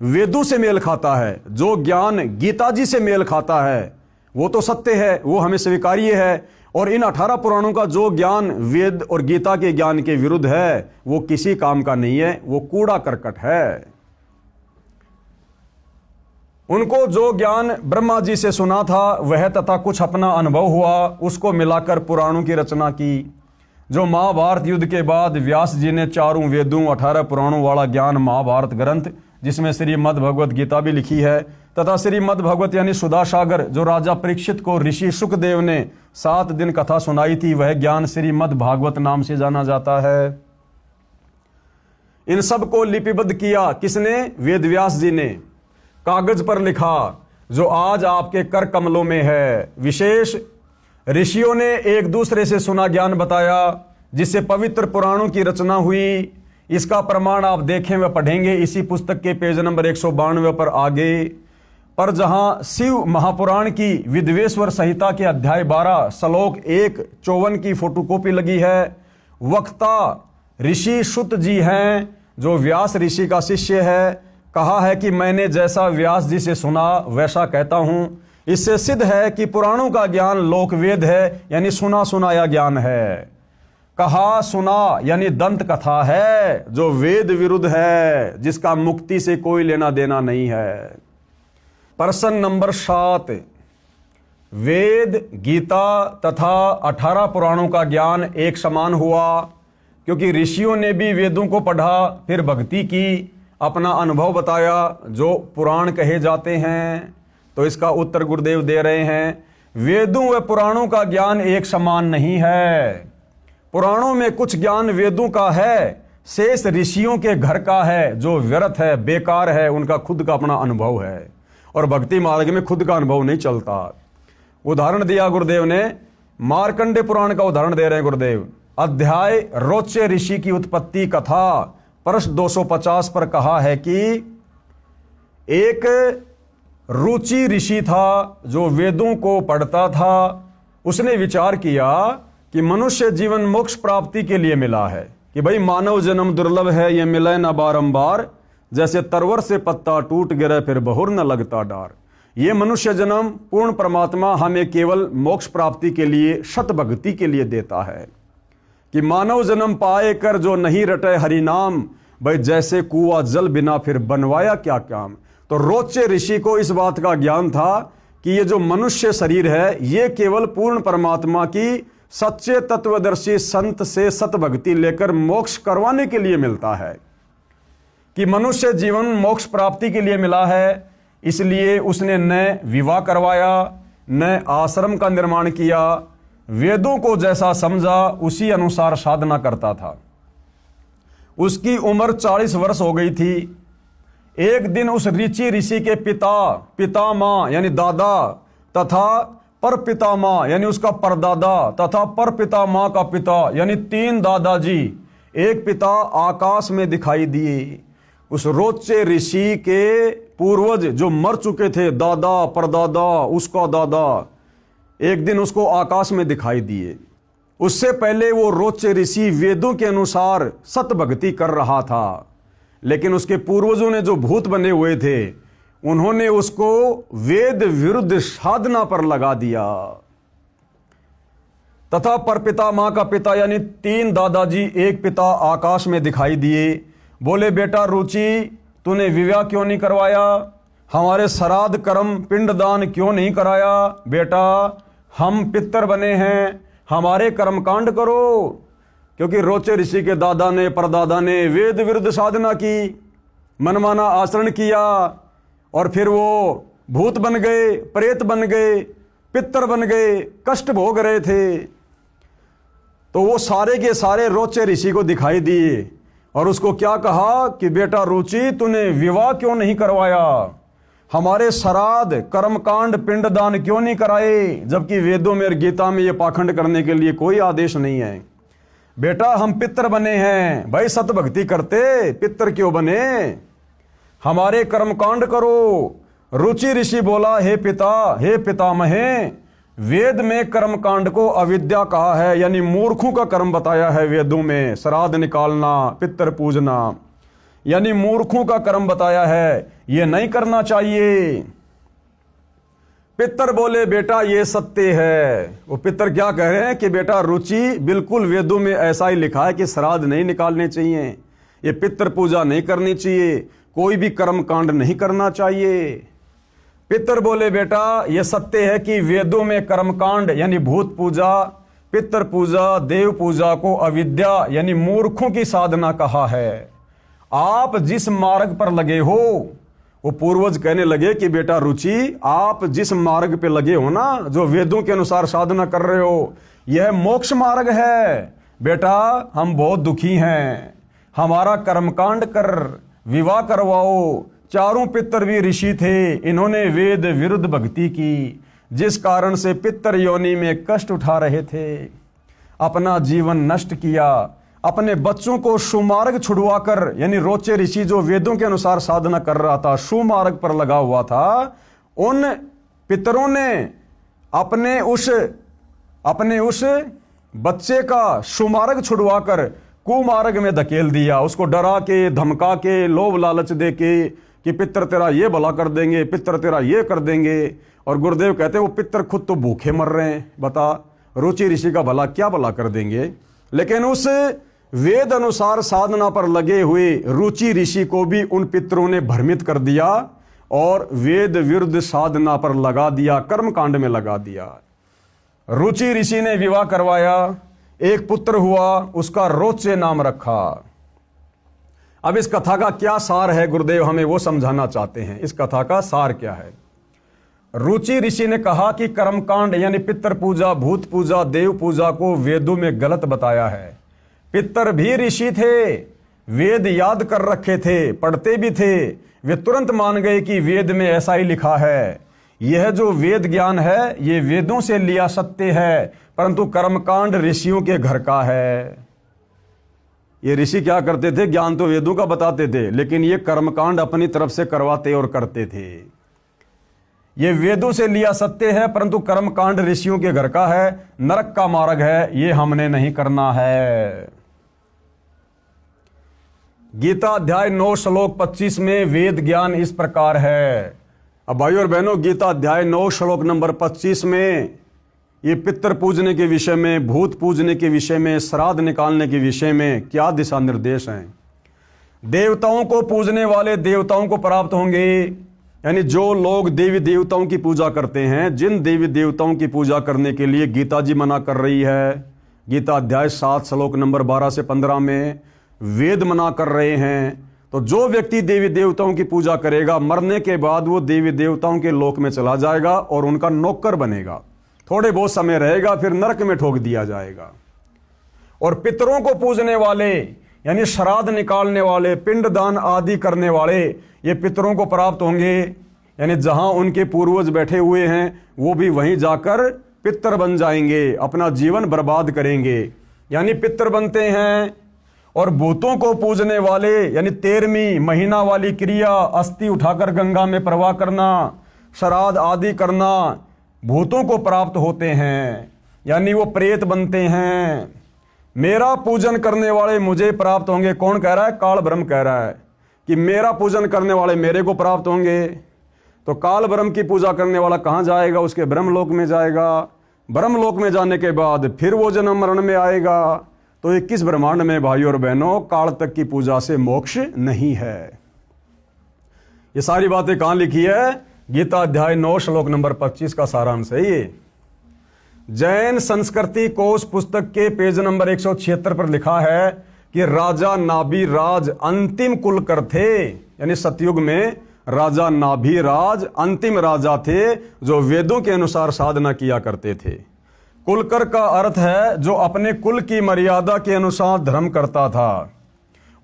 वेदों से मेल खाता है, जो ज्ञान गीता जी से मेल खाता है, वो तो सत्य है, वो हमें स्वीकार्य है। और इन 18 पुराणों का जो ज्ञान वेद और गीता के ज्ञान के विरुद्ध है, वो किसी काम का नहीं है, वो कूड़ा करकट है। उनको जो ज्ञान ब्रह्मा जी से सुना था वह तथा कुछ अपना अनुभव हुआ, उसको मिलाकर पुराणों की रचना की। जो महाभारत युद्ध के बाद व्यास जी ने 4 वेदों 18 पुराणों वाला ज्ञान महाभारत ग्रंथ, जिसमें श्रीमद् भगवत गीता भी लिखी है, तथा श्रीमद् भगवत यानी सुधा सागर, जो राजा परीक्षित को ऋषि सुखदेव ने 7 दिन कथा सुनाई थी, वह ज्ञान श्रीमद् भागवत नाम से जाना जाता है। इन सब को लिपिबद्ध किया किसने? वेद व्यास जी ने कागज पर लिखा, जो आज आपके कर कमलों में है। विशेष ऋषियों ने एक दूसरे से सुना ज्ञान बताया, जिससे पवित्र पुराणों की रचना हुई। इसका प्रमाण आप देखें व पढ़ेंगे इसी पुस्तक के पेज नंबर 192 पर आगे। पर जहां शिव महापुराण की विद्वेश्वर संहिता के अध्याय 12 श्लोक 1:54 की फोटोकॉपी लगी है, वक्ता ऋषि सुत जी हैं, जो व्यास ऋषि का शिष्य है। कहा है कि मैंने जैसा व्यास जी से सुना वैसा कहता हूं। इससे सिद्ध है कि पुराणों का ज्ञान लोकवेद है, यानी सुना सुनाया ज्ञान है। कहा सुना यानी दंत कथा है, जो वेद विरुद्ध है, जिसका मुक्ति से कोई लेना देना नहीं है। प्रश्न नंबर 7, वेद, गीता तथा 18 पुराणों का ज्ञान एक समान हुआ, क्योंकि ऋषियों ने भी वेदों को पढ़ा, फिर भक्ति की, अपना अनुभव बताया, जो पुराण कहे जाते हैं। तो इसका उत्तर गुरुदेव दे रहे हैं, वेदों व पुराणों का ज्ञान एक समान नहीं है। पुराणों में कुछ ज्ञान वेदों का है, शेष ऋषियों के घर का है, जो व्यर्थ है, बेकार है, उनका खुद का अपना अनुभव है। और भक्ति मार्ग में खुद का अनुभव नहीं चलता। उदाहरण दिया गुरुदेव ने, मार्कंडे पुराण का उदाहरण दे रहे हैं गुरुदेव। अध्याय रोचे ऋषि की उत्पत्ति कथा प्रश्न 250 पर कहा है कि एक रुचि ऋषि था, जो वेदों को पढ़ता था। उसने विचार किया कि मनुष्य जीवन मोक्ष प्राप्ति के लिए मिला है, कि भाई मानव जन्म दुर्लभ है, ये मिले न बारंबार, जैसे तरवर से पत्ता टूट गिरे फिर बहुर न लगता डार। ये मनुष्य जन्म पूर्ण परमात्मा हमें केवल मोक्ष प्राप्ति के लिए, शत भक्ति के लिए देता है, कि मानव जन्म पाए कर जो नहीं रटे हरि नाम, भाई जैसे कुआ जल बिना फिर बनवाया क्या काम। तो रोचे ऋषि को इस बात का ज्ञान था कि ये जो मनुष्य शरीर है, ये केवल पूर्ण परमात्मा की सच्चे तत्वदर्शी संत से सत भक्ति लेकर मोक्ष करवाने के लिए मिलता है, कि मनुष्य जीवन मोक्ष प्राप्ति के लिए मिला है। इसलिए उसने न विवाह करवाया, न आश्रम का निर्माण किया, वेदों को जैसा समझा उसी अनुसार साधना करता था। उसकी उम्र 40 वर्ष हो गई थी। एक दिन उस ऋषि के पितामह यानी दादा तथा पर पितामह यानी उसका परदादा तथा पर पितामह का पिता यानी 3 दादाजी, एक पिता आकाश में दिखाई दिए। उस रोचे ऋषि के पूर्वज जो मर चुके थे, दादा परदादा उसका दादा, एक दिन उसको आकाश में दिखाई दिए। उससे पहले वो रोचे ऋषि वेदों के अनुसार सत भक्ति कर रहा था, लेकिन उसके पूर्वजों ने जो भूत बने हुए थे, उन्होंने उसको वेद विरुद्ध साधना पर लगा दिया। तथा परपितामह का पिता यानी 3 दादाजी, एक पिता आकाश में दिखाई दिए। बोले, बेटा रुचि, तूने विवाह क्यों नहीं करवाया? हमारे श्राद्ध कर्म पिंडदान क्यों नहीं कराया? बेटा हम पितर बने हैं, हमारे कर्मकांड करो। क्योंकि रोचे ऋषि के दादा ने परदादा ने वेद विरुद्ध साधना की, मनमाना आचरण किया, और फिर वो भूत बन गए, प्रेत बन गए। पितर बन गए, कष्ट भोग रहे थे। तो वो सारे के सारे रोचे ऋषि को दिखाई दिए और उसको क्या कहा कि बेटा रुचि, तूने विवाह क्यों नहीं करवाया, हमारे श्राद्ध कर्मकांड पिंडदान क्यों नहीं कराए, जबकि वेदों में और गीता में ये पाखंड करने के लिए कोई आदेश नहीं है। बेटा हम पितर बने हैं, भाई सत भक्ति करते, पितर क्यों बने, हमारे कर्मकांड करो। रुचि ऋषि बोला, हे पिता, हे पितामहे, वेद में कर्मकांड को अविद्या कहा है, यानी मूर्खों का कर्म बताया है वेदों में। श्राद्ध निकालना, पितर पूजना, यानी मूर्खों का कर्म बताया है, ये नहीं करना चाहिए। पितर बोले, बेटा ये सत्य है। वो पितर क्या कह रहे हैं कि बेटा रुचि, बिल्कुल वेदों में ऐसा ही लिखा है कि श्राद्ध नहीं निकालने चाहिए, ये पितर पूजा नहीं करनी चाहिए, कोई भी कर्म कांड नहीं करना चाहिए। पितर बोले, बेटा ये सत्य है कि वेदों में कर्मकांड यानी भूत पूजा, पितर पूजा, देव पूजा को अविद्या यानी मूर्खों की साधना कहा है। आप जिस मार्ग पर लगे हो, वो पूर्वज कहने लगे कि बेटा रुचि, आप जिस मार्ग पे लगे हो ना, जो वेदों के अनुसार साधना कर रहे हो, यह मोक्ष मार्ग है। बेटा हम बहुत दुखी हैं, हमारा कर्मकांड कर, विवाह करवाओ। चारों पितर भी ऋषि थे, इन्होंने वेद विरुद्ध भक्ति की, जिस कारण से पितर योनि में कष्ट उठा रहे थे, अपना जीवन नष्ट किया, अपने बच्चों को सुमार्ग छुड़वाकर, यानी रोचे ऋषि जो वेदों के अनुसार साधना कर रहा था, सुमार्ग पर लगा हुआ था, उन पितरों ने अपने उस बच्चे का सुमार्ग छुड़वाकर कुमार्ग में धकेल दिया। उसको डरा के, धमका के, लोभ लालच दे के कि पितर तेरा ये भला कर देंगे, पितर तेरा ये कर देंगे। और गुरुदेव कहते हैं वो पितर खुद तो भूखे मर रहे हैं, बता रुचि ऋषि का भला क्या भला कर देंगे। लेकिन उस वेद अनुसार साधना पर लगे हुए रुचि ऋषि को भी उन पितरों ने भ्रमित कर दिया और वेद विरुद्ध साधना पर लगा दिया, कर्म कांड में लगा दिया। रुचि ऋषि ने विवाह करवाया, एक पुत्र हुआ, उसका रोचे नाम रखा। अब इस कथा का क्या सार है, गुरुदेव हमें वो समझाना चाहते हैं। इस कथा का सार क्या है? रुचि ऋषि ने कहा कि कर्मकांड यानी पितर पूजा, भूत पूजा, देव पूजा को वेदों में गलत बताया है। पितर भी ऋषि थे, वेद याद कर रखे थे, पढ़ते भी थे, वे तुरंत मान गए कि वेद में ऐसा ही लिखा है। यह जो वेद ज्ञान है ये वेदों से लिया सत्य है, परंतु कर्मकांड ऋषियों के घर का है। ये ऋषि क्या करते थे, ज्ञान तो वेदों का बताते थे, लेकिन ये कर्मकांड अपनी तरफ से करवाते और करते थे। ये वेदों से लिया सत्य है, परंतु कर्मकांड ऋषियों के घर का है, नरक का मार्ग है, ये हमने नहीं करना है। गीता अध्याय 9 श्लोक 25 में वेद ज्ञान इस प्रकार है। अब भाइयों और बहनों, गीता अध्याय 9 श्लोक नंबर 25 में ये पितर पूजने के विषय में, भूत पूजने के विषय में, श्राद्ध निकालने के विषय में क्या दिशा निर्देश हैं। देवताओं को पूजने वाले देवताओं को प्राप्त होंगे, यानी जो लोग देवी देवताओं की पूजा करते हैं, जिन देवी देवताओं की पूजा करने के लिए गीता जी मना कर रही है, गीता अध्याय 7 श्लोक नंबर 12 से 15 में वेद मना कर रहे हैं, तो जो व्यक्ति देवी देवताओं की पूजा करेगा, मरने के बाद वो देवी देवताओं के लोक में चला जाएगा और उनका नौकर बनेगा, थोड़े बहुत समय रहेगा, फिर नरक में ठोक दिया जाएगा। और पितरों को पूजने वाले यानी श्राद्ध निकालने वाले, पिंडदान आदि करने वाले, ये पितरों को प्राप्त होंगे, यानी जहां उनके पूर्वज बैठे हुए हैं वो भी वहीं जाकर पितर बन जाएंगे, अपना जीवन बर्बाद करेंगे, यानी पितर बनते हैं। और भूतों को पूजने वाले यानी 13वीं महीना वाली क्रिया, अस्थि उठाकर गंगा में प्रवाह करना, श्राद्ध आदि करना, भूतों को प्राप्त होते हैं, यानी वो प्रेत बनते हैं। मेरा पूजन करने वाले मुझे प्राप्त होंगे। कौन कह रहा है? काल ब्रह्म कह रहा है कि मेरा पूजन करने वाले मेरे को प्राप्त होंगे। तो काल ब्रह्म की पूजा करने वाला कहाँ जाएगा? उसके ब्रह्मलोक में जाएगा। ब्रह्मलोक में जाने के बाद फिर वो जन्म मरण में आएगा। तो 21 ब्रह्मांड में भाइयों और बहनों काल तक की पूजा से मोक्ष नहीं है। ये सारी बातें कहाँ लिखी है? गीता अध्याय 9 श्लोक नंबर 25 का सारांश है ये। जैन संस्कृति कोश पुस्तक के पेज नंबर 176 पर लिखा है कि राजा नाभि राज अंतिम कुल कर थे, यानी सतयुग में राजा नाभिराज अंतिम राजा थे जो वेदों के अनुसार साधना किया करते थे। कुलकर का अर्थ है जो अपने कुल की मर्यादा के अनुसार धर्म करता था।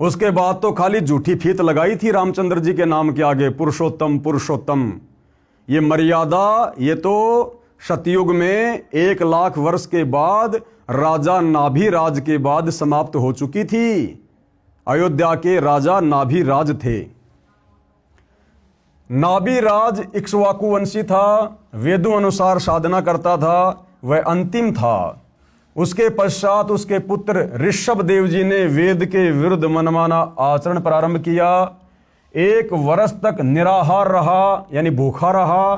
उसके बाद तो खाली झूठी फीत लगाई थी रामचंद्र जी के नाम के आगे, पुरुषोत्तम पुरुषोत्तम। ये मर्यादा ये तो सतयुग में 1 लाख वर्ष के बाद राजा नाभिराज के बाद समाप्त हो चुकी थी। अयोध्या के राजा नाभिराज थे। नाभिराज इक्ष्वाकु वंशी था, वेदों अनुसार साधना करता था, वह अंतिम था। उसके पश्चात उसके पुत्र ऋषभ देव जी ने वेद के विरुद्ध मनमाना आचरण प्रारंभ किया। 1 वर्ष तक निराहार रहा यानी भूखा रहा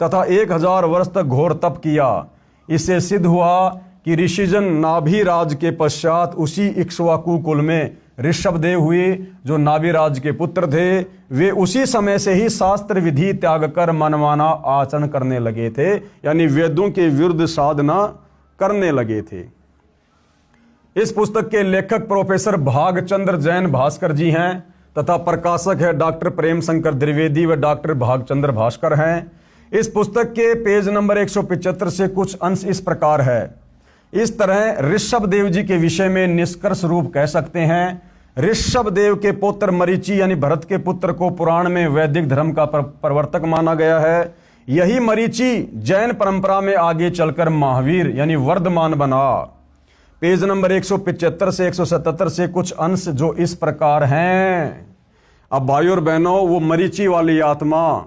तथा 1000 वर्ष तक घोर तप किया। इससे सिद्ध हुआ कि ऋषिजन नाभिराज के पश्चात उसी इक्ष्वाकु कुल में ऋषभ देव हुए जो नाभिराज के पुत्र थे। वे उसी समय से ही शास्त्र विधि त्याग कर मनमाना आचरण करने लगे थे, यानी वेदों के विरुद्ध साधना करने लगे थे। इस पुस्तक के लेखक प्रोफेसर भागचंद्र जैन भास्कर जी हैं तथा प्रकाशक है डॉक्टर प्रेम शंकर द्विवेदी व डॉक्टर भागचंद्र भास्कर हैं। इस पुस्तक के पेज नंबर 175 से कुछ अंश इस प्रकार है। इस तरह ऋषभ देव जी के विषय में निष्कर्ष रूप कह सकते हैं, ऋषभ देव के पुत्र मरीचि यानी भरत के पुत्र को पुराण में वैदिक धर्म का प्रवर्तक माना गया है। यही मरीचि जैन परंपरा में आगे चलकर महावीर यानी वर्धमान बना। पेज नंबर 175 से 177 से कुछ अंश जो इस प्रकार हैं। अब भाइयों और बहनों, वो मरीचि वाली आत्मा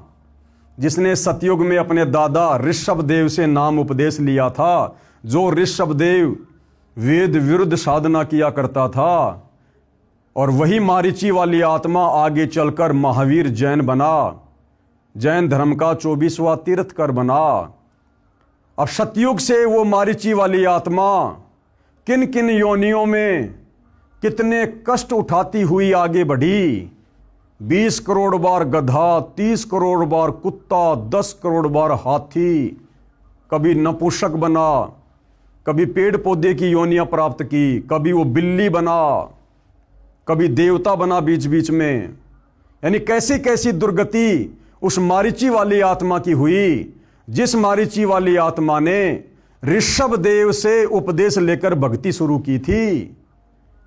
जिसने सतयुग में अपने दादा ऋषभ देव से नाम उपदेश लिया था, जो ऋषभ देव वेद विरुद्ध साधना किया करता था, और वही मारीची वाली आत्मा आगे चलकर महावीर जैन बना, जैन धर्म का 24वां तीर्थकर बना। अब सतयुग से वो मारीची वाली आत्मा किन किन योनियों में कितने कष्ट उठाती हुई आगे बढ़ी। 20 करोड़ बार गधा, 30 करोड़ बार कुत्ता, 10 करोड़ बार हाथी, कभी नपुंसक बना, कभी पेड़ पौधे की योनियां प्राप्त की, कभी वो बिल्ली बना, कभी देवता बना बीच बीच में। यानी कैसी कैसी दुर्गति उस मारीची वाली आत्मा की हुई, जिस मारीची वाली आत्मा ने ऋषभ देव से उपदेश लेकर भक्ति शुरू की थी।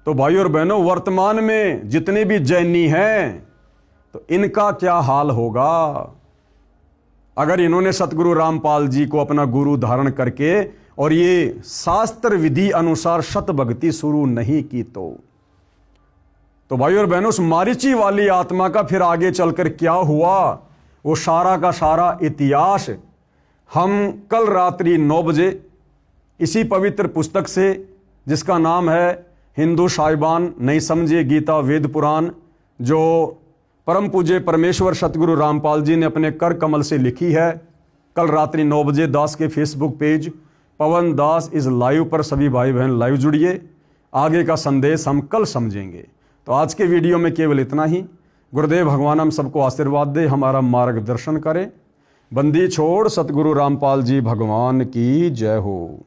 तो भाइयों और बहनों, वर्तमान में जितने भी जैनी हैं तो इनका क्या हाल होगा अगर इन्होंने सतगुरु रामपाल जी को अपना गुरु धारण करके और ये शास्त्र विधि अनुसार सत भक्ति शुरू नहीं की। तो भाइयों और बहनों, उस मारीची वाली आत्मा का फिर आगे चलकर क्या हुआ, वो सारा का सारा इतिहास हम कल रात्रि 9 बजे इसी पवित्र पुस्तक से, जिसका नाम है हिंदू साहिबान नहीं समझे गीता वेद पुराण, जो परम पूज्य परमेश्वर सतगुरु रामपाल जी ने अपने कर कमल से लिखी है, कल रात्रि 9 बजे दास के Facebook page Pawan Das is live पर सभी भाई बहन लाइव जुड़िए। आगे का संदेश हम कल समझेंगे। तो आज के वीडियो में केवल इतना ही। गुरुदेव भगवान हम सबको आशीर्वाद दे, हमारा मार्गदर्शन करें। बंदी छोड़ सतगुरु रामपाल जी भगवान की जय हो।